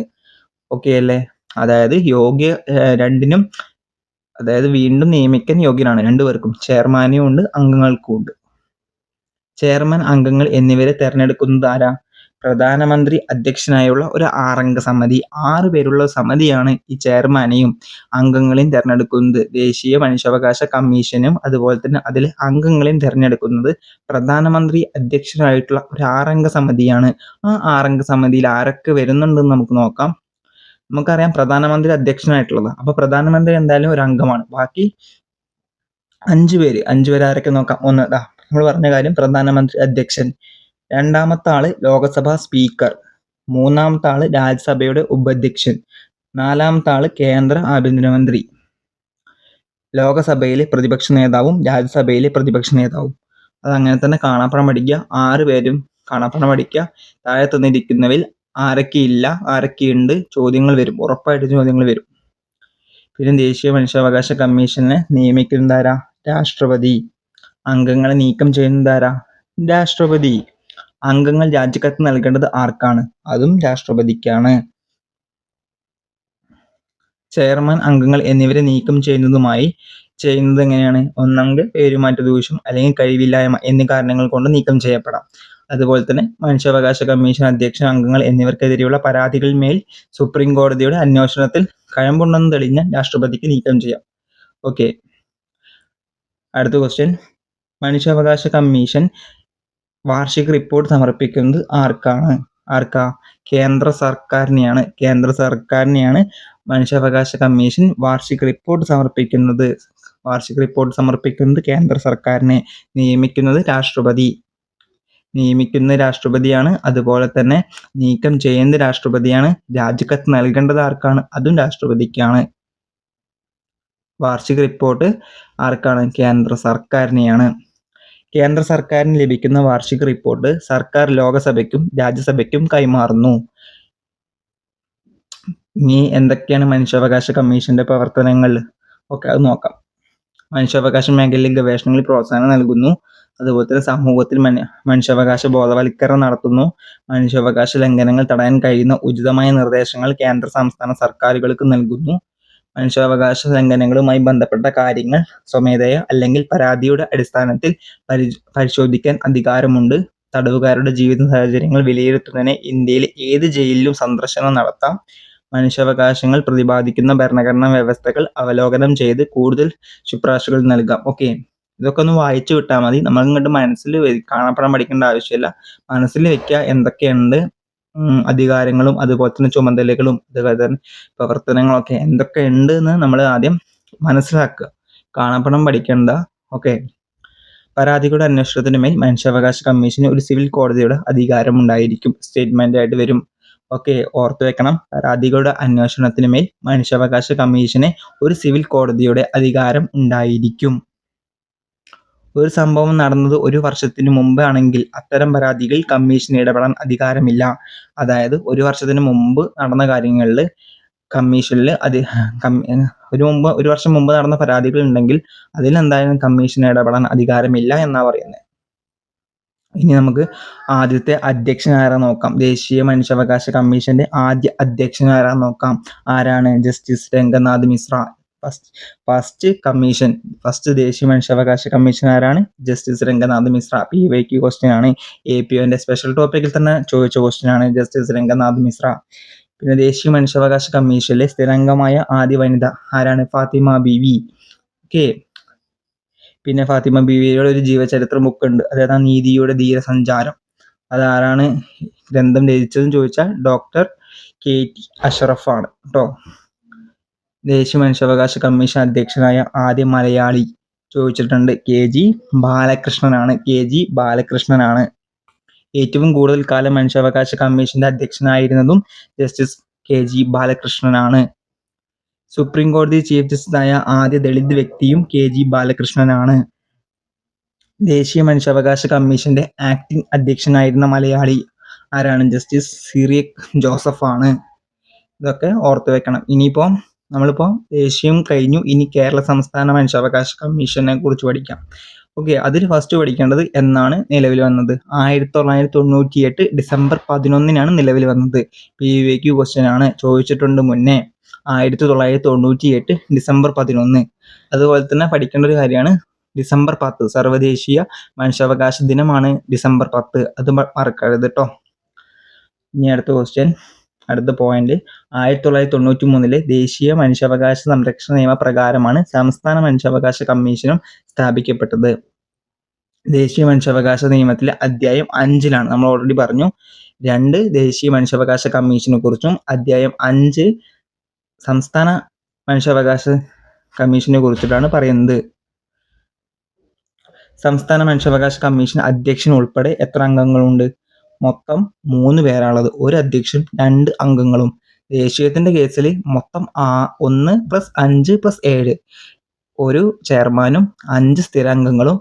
ഓക്കെ അല്ലേ? അതായത് രണ്ടിനും, അതായത് വീണ്ടും നിയമിക്കാൻ യോഗ്യനാണ് രണ്ടുപേർക്കും, ചെയർമാനും ഉണ്ട് അംഗങ്ങൾക്കും ഉണ്ട്. ചെയർമാൻ, അംഗങ്ങൾ എന്നിവരെ തെരഞ്ഞെടുക്കുന്നത് ആരാ? പ്രധാനമന്ത്രി അധ്യക്ഷനായുള്ള ഒരു 6 അംഗ സമിതി. 6 പേരുള്ള സമിതിയാണ് ഈ ചെയർമാനെയും അംഗങ്ങളെയും തെരഞ്ഞെടുക്കുന്നത്. ദേശീയ മനുഷ്യാവകാശ കമ്മീഷനും അതുപോലെ തന്നെ അതിലെ അംഗങ്ങളെയും തെരഞ്ഞെടുക്കുന്നത് പ്രധാനമന്ത്രി അധ്യക്ഷനായിട്ടുള്ള ഒരു 6 അംഗ സമിതിയാണ്. ആ 6 അംഗ സമിതിയിൽ ആരൊക്കെ വരുന്നുണ്ടെന്ന് നമുക്ക് നോക്കാം. നമുക്കറിയാം പ്രധാനമന്ത്രി അധ്യക്ഷനായിട്ടുള്ളത്. അപ്പൊ പ്രധാനമന്ത്രി എന്തായാലും ഒരു അംഗമാണ്. ബാക്കി 5 പേര് ആരൊക്കെ നോക്കാം. ഒന്ന് നമ്മൾ പറഞ്ഞ കാര്യം, പ്രധാനമന്ത്രി അധ്യക്ഷൻ. രണ്ടാമത്തെ ആള് ലോകസഭാ സ്പീക്കർ. മൂന്നാമത്തെ ആള് രാജ്യസഭയുടെ ഉപാധ്യക്ഷൻ. നാലാമത്തെ ആള് കേന്ദ്ര ആഭ്യന്തരമന്ത്രി. ലോകസഭയിലെ പ്രതിപക്ഷ നേതാവും രാജ്യസഭയിലെ പ്രതിപക്ഷ നേതാവും. അതങ്ങനെ തന്നെ കാണാപ്പാഠം പഠിക്കുക. 6 പേരും കാണാപ്പാഠം പഠിക്കുക. താഴെ തന്നിരിക്കുന്നവയിൽ ആരൊക്കെയില്ല, ആരൊക്കെയുണ്ട് ചോദ്യങ്ങൾ വരും, ഉറപ്പായിട്ട് ചോദ്യങ്ങൾ വരും. പിന്നെ ദേശീയ മനുഷ്യാവകാശ കമ്മീഷനെ നിയമിക്കുന്നത് ആരാ? രാഷ്ട്രപതി. അംഗങ്ങളെ നീക്കം ചെയ്യുന്നത് ആരാ? രാഷ്ട്രപതി. അംഗങ്ങൾ രാജിക്കത്ത് നൽകേണ്ടത് ആർക്കാണ്? അതും രാഷ്ട്രപതിക്കാണ്. ചെയർമാൻ, അംഗങ്ങൾ എന്നിവരെ നീക്കം ചെയ്യുന്നത് എങ്ങനെയാണ്? ഒന്നെങ്കിൽ പേരുമാറ്റ ദൂഷ്യം അല്ലെങ്കിൽ കഴിവില്ലായ്മ എന്നീ കാരണങ്ങൾ കൊണ്ട് നീക്കം ചെയ്യപ്പെടാം. അതുപോലെ തന്നെ മനുഷ്യാവകാശ കമ്മീഷൻ അധ്യക്ഷൻ, അംഗങ്ങൾ എന്നിവർക്കെതിരെയുള്ള പരാതികളിൽ മേൽ സുപ്രീം കോടതിയുടെ അന്വേഷണത്തിൽ കഴമ്പുണ്ടെന്ന് തെളിഞ്ഞ രാഷ്ട്രപതിക്ക് നീക്കം ചെയ്യാം. ഓക്കെ, അടുത്ത ക്വസ്റ്റ്യൻ, മനുഷ്യാവകാശ കമ്മീഷൻ വാർഷിക റിപ്പോർട്ട് സമർപ്പിക്കുന്നത് ആർക്കാ? കേന്ദ്ര സർക്കാരിനെയാണ് മനുഷ്യാവകാശ കമ്മീഷൻ വാർഷിക റിപ്പോർട്ട് സമർപ്പിക്കുന്നത് കേന്ദ്ര സർക്കാരിനെ. നിയമിക്കുന്നത് രാഷ്ട്രപതിയാണ്. അതുപോലെ തന്നെ നീക്കം ചെയ്യുന്നത് രാഷ്ട്രപതിയാണ്. രാജിക്കത്ത് നൽകേണ്ടത് ആർക്കാണ്? അതും രാഷ്ട്രപതിക്കാണ്. വാർഷിക റിപ്പോർട്ട് ആർക്കാണ്? കേന്ദ്ര സർക്കാരിനെയാണ്. കേന്ദ്ര സർക്കാരിന് ലഭിക്കുന്ന വാർഷിക റിപ്പോർട്ട് സർക്കാർ ലോകസഭയ്ക്കും രാജ്യസഭയ്ക്കും കൈമാറുന്നു. ഇനി എന്തൊക്കെയാണ് മനുഷ്യാവകാശ കമ്മീഷന്റെ പ്രവർത്തനങ്ങൾ ഒക്കെ അത് നോക്കാം. മനുഷ്യാവകാശ മേഖലയിൽ ഗവേഷണങ്ങളിൽ പ്രോത്സാഹനം നൽകുന്നു. അതുപോലെ തന്നെ സമൂഹത്തിൽ മനുഷ്യാവകാശ ബോധവൽക്കരണം നടത്തുന്നു. മനുഷ്യാവകാശ ലംഘനങ്ങൾ തടയാൻ കഴിയുന്ന ഉചിതമായ നിർദ്ദേശങ്ങൾ കേന്ദ്ര സംസ്ഥാന സർക്കാരുകൾക്ക് നൽകുന്നു. മനുഷ്യാവകാശ ലംഘനങ്ങളുമായി ബന്ധപ്പെട്ട കാര്യങ്ങൾ സ്വമേധയാ അല്ലെങ്കിൽ പരാതിയുടെ അടിസ്ഥാനത്തിൽ പരിശോധിക്കാൻ അധികാരമുണ്ട്. തടവുകാരുടെ ജീവിത സാഹചര്യങ്ങൾ വിലയിരുത്തുന്നതിന് ഇന്ത്യയിലെ ഏത് ജയിലിലും സന്ദർശനം നടത്താം. മനുഷ്യാവകാശങ്ങൾ പ്രതിപാദിക്കുന്ന ഭരണഘടനാ വ്യവസ്ഥകൾ അവലോകനം ചെയ്ത് കൂടുതൽ ശുപാർശകൾ നൽകാം. ഓക്കെ, ഇതൊക്കെ ഒന്ന് വായിച്ചു വിട്ടാൽ മതി. നമ്മൾ ഇങ്ങോട്ട് മനസ്സിൽ കാണപ്പെടാൻ പഠിക്കേണ്ട ആവശ്യമില്ല. മനസ്സിൽ വെക്കുക എന്തൊക്കെയുണ്ട് അധികാരങ്ങളും അതുപോലെ തന്നെ ചുമതലകളും അതുപോലെ തന്നെ പ്രവർത്തനങ്ങളൊക്കെ എന്തൊക്കെ ഉണ്ട് എന്ന് നമ്മൾ ആദ്യം മനസ്സിലാക്കുക. കാണപ്പെടാൻ പഠിക്കേണ്ട. ഓക്കെ, പരാതികളുടെ അന്വേഷണത്തിന് മേൽ മനുഷ്യാവകാശ കമ്മീഷന് ഒരു സിവിൽ കോടതിയുടെ അധികാരം ഉണ്ടായിരിക്കും. സ്റ്റേറ്റ്മെന്റ് ആയിട്ട് വരും. ഓക്കെ, ഓർത്തു വെക്കണം. പരാതികളുടെ അന്വേഷണത്തിന് മേൽ മനുഷ്യാവകാശ കമ്മീഷന് ഒരു സിവിൽ കോടതിയുടെ അധികാരം ഉണ്ടായിരിക്കും. ഒരു സംഭവം നടന്നത് 1 വർഷത്തിന് മുമ്പാണെങ്കിൽ അത്തരം പരാതികളിൽ കമ്മീഷന് ഇടപെടാൻ അധികാരമില്ല. അതായത് 1 വർഷത്തിന് മുമ്പ് നടന്ന കാര്യങ്ങളിൽ കമ്മീഷനിൽ ഒരു വർഷം മുമ്പ് നടന്ന പരാതികൾ ഉണ്ടെങ്കിൽ അതിൽ എന്തായാലും കമ്മീഷന് ഇടപെടാൻ അധികാരമില്ല എന്നാ പറയുന്നത്. ഇനി നമുക്ക് ആദ്യത്തെ അധ്യക്ഷൻ ആരാ നോക്കാം. ദേശീയ മനുഷ്യാവകാശ കമ്മീഷന്റെ ആദ്യ അധ്യക്ഷൻ ആരാ നോക്കാം. ആരാണ്? ജസ്റ്റിസ് രംഗനാഥ് മിശ്ര. ഫസ്റ്റ് ദേശീയ മനുഷ്യാവകാശ കമ്മീഷൻ ആരാണ്? Justice Ranganath Mishra. PYQ question ആണ്. APOന്റെ സ്പെഷ്യൽ ടോപ്പിക്കിൽ തന്നെ ചോദിച്ച ക്വസ്റ്റ്യൻ ആണ് ജസ്റ്റിസ് രംഗനാഥ് മിശ്ര. പിന്നെ ദേശീയ മനുഷ്യാവകാശ കമ്മീഷനിലെ സ്ഥിരാംഗമായ ആദ്യ വനിത ആരാണ്? ഫാത്തിമ ബീവി. ഓക്കെ, പിന്നെ ഫാത്തിമ ബീവിയുടെ ഒരു ജീവചരിത്ര ബുക്ക് ഉണ്ട്. അതായത് നീതിയുടെ ധീരസഞ്ചാരം. അതാരാണ് ഗ്രന്ഥം രചിച്ചതെന്ന് ചോദിച്ചാൽ ഡോക്ടർ KT അഷ്റഫ് ആണ് കേട്ടോ. ദേശീയ മനുഷ്യാവകാശ കമ്മീഷൻ അധ്യക്ഷനായ ആദ്യ മലയാളി ചോദിച്ചിട്ടുണ്ട്. KG ബാലകൃഷ്ണനാണ്. ഏറ്റവും കൂടുതൽ കാലം മനുഷ്യാവകാശ കമ്മീഷന്റെ അധ്യക്ഷനായിരുന്നതും ജസ്റ്റിസ് KG ബാലകൃഷ്ണനാണ്. സുപ്രീം കോടതി ചീഫ് ജസ്റ്റിസായ ആദ്യ ദളിത് വ്യക്തിയും KG ബാലകൃഷ്ണനാണ്. ദേശീയ മനുഷ്യാവകാശ കമ്മീഷന്റെ ആക്ടിംഗ് അധ്യക്ഷനായിരുന്ന മലയാളി ആരാണ്? ജസ്റ്റിസ് സിറിയക് ജോസഫ് ആണ്. ഇതൊക്കെ ഓർത്തു വെക്കണം. നമ്മളിപ്പോൾ ദേശീയം കഴിഞ്ഞു. ഇനി കേരള സംസ്ഥാന മനുഷ്യാവകാശ കമ്മീഷനെ കുറിച്ച് പഠിക്കാം. ഓക്കെ, അതിൽ ഫസ്റ്റ് പഠിക്കേണ്ടത് എന്നാണ് നിലവിൽ വന്നത്. 1998 ഡിസംബർ 11 നിലവിൽ വന്നത്. PYQ ക്വസ്റ്റ്യൻ ആണ്. ചോദിച്ചിട്ടുണ്ട് മുന്നേ. 1998 ഡിസംബർ 11. അതുപോലെ തന്നെ പഠിക്കേണ്ട ഒരു കാര്യമാണ് ഡിസംബർ 10 സർവ്വദേശീയ മനുഷ്യാവകാശ ദിനമാണ്. ഡിസംബർ 10 അത് മറക്കരുത് കേട്ടോ. ഇനി അടുത്ത പോയിന്റ് 1993 ദേശീയ മനുഷ്യാവകാശ സംരക്ഷണ നിയമപ്രകാരമാണ് സംസ്ഥാന മനുഷ്യാവകാശ കമ്മീഷനും സ്ഥാപിക്കപ്പെട്ടത്. ദേശീയ മനുഷ്യാവകാശ നിയമത്തിലെ അധ്യായം 5 നമ്മൾ ഓൾറെഡി പറഞ്ഞു. 2 ദേശീയ മനുഷ്യാവകാശ കമ്മീഷനെ കുറിച്ചും അധ്യായം 5 സംസ്ഥാന മനുഷ്യാവകാശ കമ്മീഷനെ കുറിച്ചിട്ടാണ് പറയുന്നത്. സംസ്ഥാന മനുഷ്യാവകാശ കമ്മീഷൻ അധ്യക്ഷൻ ഉൾപ്പെടെ എത്ര അംഗങ്ങളുണ്ട്? മൊത്തം 3 പേരാണുള്ളത്. ഒരു അധ്യക്ഷൻ 2 അംഗങ്ങളും. ദേശീയത്തിന്റെ കേസിൽ മൊത്തം 1 + 5 + 7 ഒരു ചെയർമാനും 5 സ്ഥിരാംഗങ്ങളും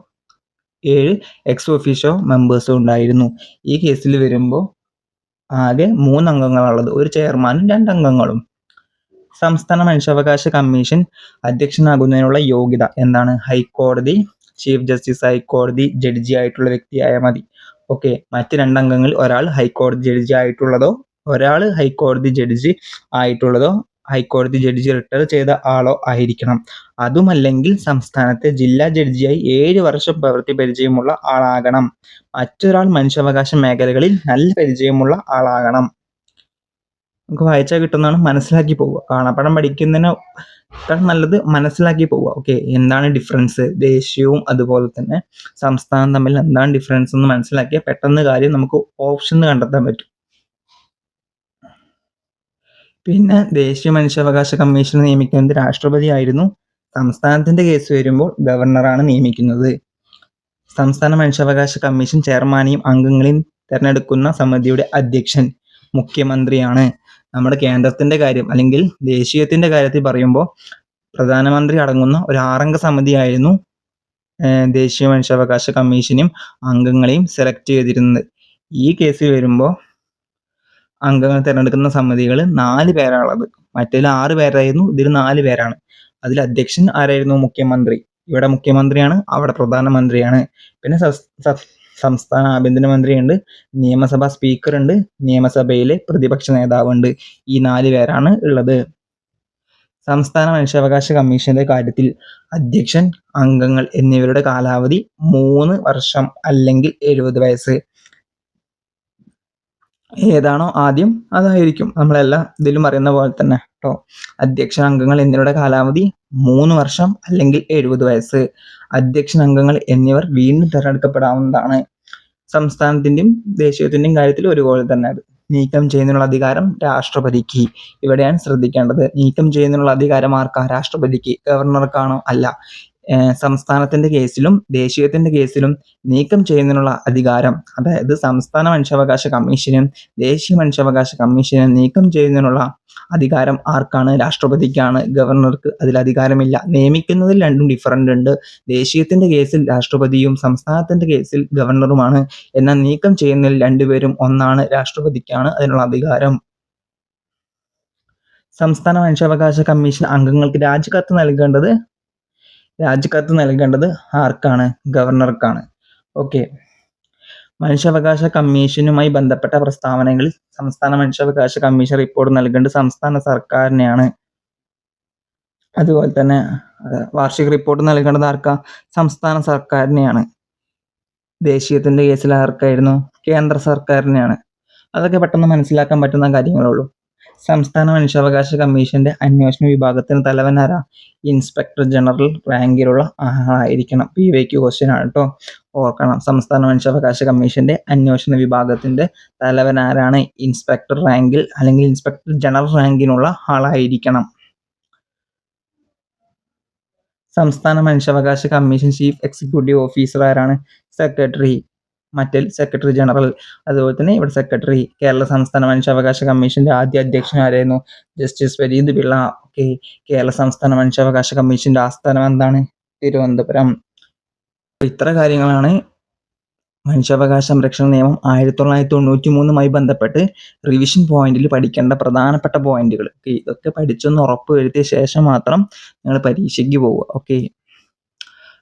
7 എക്സ് ഒഫീഷ്യോ മെമ്പേഴ്സും ഉണ്ടായിരുന്നു. ഈ കേസിൽ വരുമ്പോൾ ആകെ 3 അംഗങ്ങളാണുള്ളത്. ഒരു ചെയർമാനും 2 അംഗങ്ങളും. സംസ്ഥാന മനുഷ്യാവകാശ കമ്മീഷൻ അധ്യക്ഷനാകുന്നതിനുള്ള യോഗ്യത എന്താണ്? ഹൈക്കോടതി ചീഫ് ജസ്റ്റിസ്, ഹൈക്കോടതി ജഡ്ജി ആയിട്ടുള്ള വ്യക്തിയായാൽ മതി. ഓക്കെ, മറ്റ് 2 അംഗങ്ങളിൽ ഒരാൾ ഹൈക്കോടതി ജഡ്ജി ആയിട്ടുള്ളതോ ഹൈക്കോടതി ജഡ്ജി റിട്ടയർ ചെയ്ത ആളോ ആയിരിക്കണം. അതുമല്ലെങ്കിൽ സംസ്ഥാനത്തെ ജില്ലാ ജഡ്ജിയായി 7 വർഷം പ്രവൃത്തി പരിചയമുള്ള ആളാകണം. മറ്റൊരാൾ മനുഷ്യാവകാശ മേഖലകളിൽ നല്ല പരിചയമുള്ള ആളാകണം. നമുക്ക് വായിച്ചാൽ കിട്ടുന്നതാണ്. മനസ്സിലാക്കി പോവുക. കാണാപ്പാഠം പഠിക്കുന്നതിനേക്കാൾ നല്ലത് മനസ്സിലാക്കി പോവുക. ഓക്കെ, എന്താണ് ഡിഫറൻസ്, ദേശീയവും അതുപോലെ തന്നെ സംസ്ഥാനം തമ്മിൽ എന്താണ് ഡിഫറൻസ് എന്ന് മനസ്സിലാക്കിയാൽ പെട്ടെന്ന് കാര്യം നമുക്ക് ഓപ്ഷൻ കണ്ടെത്താൻ പറ്റും. പിന്നെ ദേശീയ മനുഷ്യാവകാശ കമ്മീഷനെ നിയമിക്കുന്നത് രാഷ്ട്രപതി ആയിരുന്നു. സംസ്ഥാനത്തിന്റെ കേസ് വരുമ്പോൾ ഗവർണറാണ് നിയമിക്കുന്നത്. സംസ്ഥാന മനുഷ്യാവകാശ കമ്മീഷൻ ചെയർമാനെയും അംഗങ്ങളെയും തെരഞ്ഞെടുക്കുന്ന സമിതിയുടെ അധ്യക്ഷൻ മുഖ്യമന്ത്രിയാണ്. നമ്മുടെ കേന്ദ്രത്തിന്റെ കാര്യം അല്ലെങ്കിൽ ദേശീയത്തിന്റെ കാര്യത്തിൽ പറയുമ്പോൾ പ്രധാനമന്ത്രി അടങ്ങുന്ന ഒരു 6 അംഗ സമിതിയായിരുന്നു ദേശീയ മനുഷ്യാവകാശ കമ്മീഷനും അംഗങ്ങളെയും സെലക്ട് ചെയ്തിരുന്നത്. ഈ കേസിൽ വരുമ്പോൾ അംഗങ്ങൾ തിരഞ്ഞെടുക്കുന്ന സമിതികൾ 4 പേരാണുള്ളത്. മറ്റേതിൽ 6 പേരായിരുന്നു, ഇതിൽ 4 പേരാണ്. അതിൽ അധ്യക്ഷൻ ആരായിരുന്നു? മുഖ്യമന്ത്രി. ഇവിടെ മുഖ്യമന്ത്രിയാണ്, അവിടെ പ്രധാനമന്ത്രിയാണ്. പിന്നെ സംസ്ഥാന ആഭ്യന്തരമന്ത്രിയുണ്ട്, നിയമസഭാ സ്പീക്കർ ഉണ്ട്, നിയമസഭയിലെ പ്രതിപക്ഷ നേതാവുണ്ട്. ഈ 4 പേരാണ് ഉള്ളത്. സംസ്ഥാന മനുഷ്യാവകാശ കമ്മീഷന്റെ കാര്യത്തിൽ അധ്യക്ഷൻ, അംഗങ്ങൾ എന്നിവരുടെ കാലാവധി 3 വർഷം അല്ലെങ്കിൽ 70 വയസ്സ്. ഏതാണോ ആദ്യം അതായിരിക്കും. നമ്മളെല്ലാം ഇതിലും പറയുന്ന പോലെ തന്നെ കേട്ടോ. അധ്യക്ഷൻ, അംഗങ്ങൾ എന്നിവരുടെ കാലാവധി 3 വർഷം അല്ലെങ്കിൽ 70 വയസ്സ്. അധ്യക്ഷൻ, അംഗങ്ങൾ എന്നിവർ വീണ്ടും തിരഞ്ഞെടുക്കപ്പെടാവുന്നതാണ്. സംസ്ഥാനത്തിന്റെയും ദേശീയത്തിന്റെയും കാര്യത്തിൽ ഒരുപോലെ തന്നെ അത്. നീക്കം ചെയ്യുന്നതിനുള്ള അധികാരം രാഷ്ട്രപതിക്ക്. ഇവിടെയാണ് ശ്രദ്ധിക്കേണ്ടത്. നീക്കം ചെയ്യുന്നതിനുള്ള അധികാരം ആർക്കാ? രാഷ്ട്രപതിക്ക്. ഗവർണർക്കാണോ? അല്ല. സംസ്ഥാനത്തിന്റെ കേസിലും ദേശീയത്തിന്റെ കേസിലും നീക്കം ചെയ്യുന്നതിനുള്ള അധികാരം, അതായത് സംസ്ഥാന മനുഷ്യാവകാശ കമ്മീഷനും ദേശീയ മനുഷ്യാവകാശ കമ്മീഷനും നീക്കം ചെയ്യുന്നതിനുള്ള അധികാരം ആർക്കാണ്? രാഷ്ട്രപതിക്കാണ്. ഗവർണർക്ക് അതിൽ അധികാരമില്ല. നിയമിക്കുന്നതിൽ രണ്ടും ഡിഫറൻ്റ് ഉണ്ട്. ദേശീയത്തിന്റെ കേസിൽ രാഷ്ട്രപതിയും സംസ്ഥാനത്തിന്റെ കേസിൽ ഗവർണറുമാണ്. എന്നാൽ നീക്കം ചെയ്യുന്നതിൽ രണ്ടുപേരും ഒന്നാണ്. രാഷ്ട്രപതിക്കാണ് അതിനുള്ള അധികാരം. സംസ്ഥാന മനുഷ്യാവകാശ കമ്മീഷൻ അംഗങ്ങൾക്ക് രാജിക്കത്ത് നൽകേണ്ടത് ആർക്കാണ്? ഗവർണർക്കാണ്. ഓക്കെ. മനുഷ്യാവകാശ കമ്മീഷനുമായി ബന്ധപ്പെട്ട പ്രസ്താവനകളിൽ സംസ്ഥാന മനുഷ്യാവകാശ കമ്മീഷൻ റിപ്പോർട്ട് നൽകേണ്ടത് സംസ്ഥാന സർക്കാരിനെയാണ്. അതുപോലെ തന്നെ വാർഷിക റിപ്പോർട്ട് നൽകേണ്ടത് ആർക്കാ? സംസ്ഥാന സർക്കാരിനെയാണ്. ദേശീയത്തിന്റെ കേസിൽ ആർക്കായിരുന്നു? കേന്ദ്ര സർക്കാരിനെയാണ്. അതൊക്കെ പെട്ടെന്ന് മനസ്സിലാക്കാൻ പറ്റുന്ന കാര്യങ്ങളുള്ളൂ. സംസ്ഥാന മനുഷ്യാവകാശ കമ്മീഷന്റെ അന്വേഷണ വിഭാഗത്തിന് തലവൻ ആരാ? ഇൻസ്പെക്ടർ ജനറൽ റാങ്കിലുള്ള ആളായിരിക്കണം. PYQ ക്വസ്റ്റ്യൻ ആണ് കേട്ടോ, ഓർക്കണം. സംസ്ഥാന മനുഷ്യാവകാശ കമ്മീഷന്റെ അന്വേഷണ വിഭാഗത്തിന്റെ തലവൻ ആരാണ്? ഇൻസ്പെക്ടർ റാങ്കിൽ അല്ലെങ്കിൽ ഇൻസ്പെക്ടർ ജനറൽ റാങ്കിനുള്ള ആളായിരിക്കണം. സംസ്ഥാന മനുഷ്യാവകാശ കമ്മീഷൻ ചീഫ് എക്സിക്യൂട്ടീവ് ഓഫീസർ ആരാണ്? സെക്രട്ടറി. മറ്റേൽ സെക്രട്ടറി ജനറൽ. അതുപോലെ തന്നെ ഇവിടെ സെക്രട്ടറി. കേരള സംസ്ഥാന മനുഷ്യാവകാശ കമ്മീഷന്റെ ആദ്യ അധ്യക്ഷൻ ആരായിരുന്നു? ജസ്റ്റിസ് ഫരീദ് പിള്ള. ഓക്കെ. കേരള സംസ്ഥാന മനുഷ്യാവകാശ കമ്മീഷന്റെ ആസ്ഥാനം എന്താണ്? തിരുവനന്തപുരം. ഇത്ര കാര്യങ്ങളാണ് മനുഷ്യാവകാശ സംരക്ഷണ നിയമം 1993 ബന്ധപ്പെട്ട് റിവിഷൻ പോയിന്റിൽ പഠിക്കേണ്ട പ്രധാനപ്പെട്ട പോയിന്റുകൾ. ഇതൊക്കെ പഠിച്ചൊന്ന് ഉറപ്പ് വരുത്തിയ ശേഷം മാത്രം നിങ്ങൾ പരീക്ഷയ്ക്ക് പോവുക. ഓക്കെ.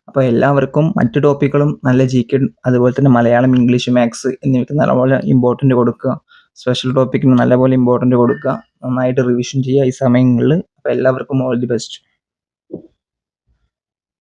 അപ്പോൾ എല്ലാവർക്കും മറ്റു ടോപ്പിക്കുകളും നല്ല GK, അതുപോലെ തന്നെ മലയാളം, ഇംഗ്ലീഷ്, മാത്സ് എന്നിവയ്ക്ക് നല്ലപോലെ ഇമ്പോർട്ടൻ്റ് കൊടുക്കുക. സ്പെഷ്യൽ ടോപ്പിക്കിന് നല്ലപോലെ ഇമ്പോർട്ടൻ്റ് കൊടുക്കുക. നന്നായിട്ട് റിവിഷൻ ചെയ്യുക ഈ സമയങ്ങളിൽ. അപ്പോൾ എല്ലാവർക്കും ഓൾ ദി ബെസ്റ്റ്.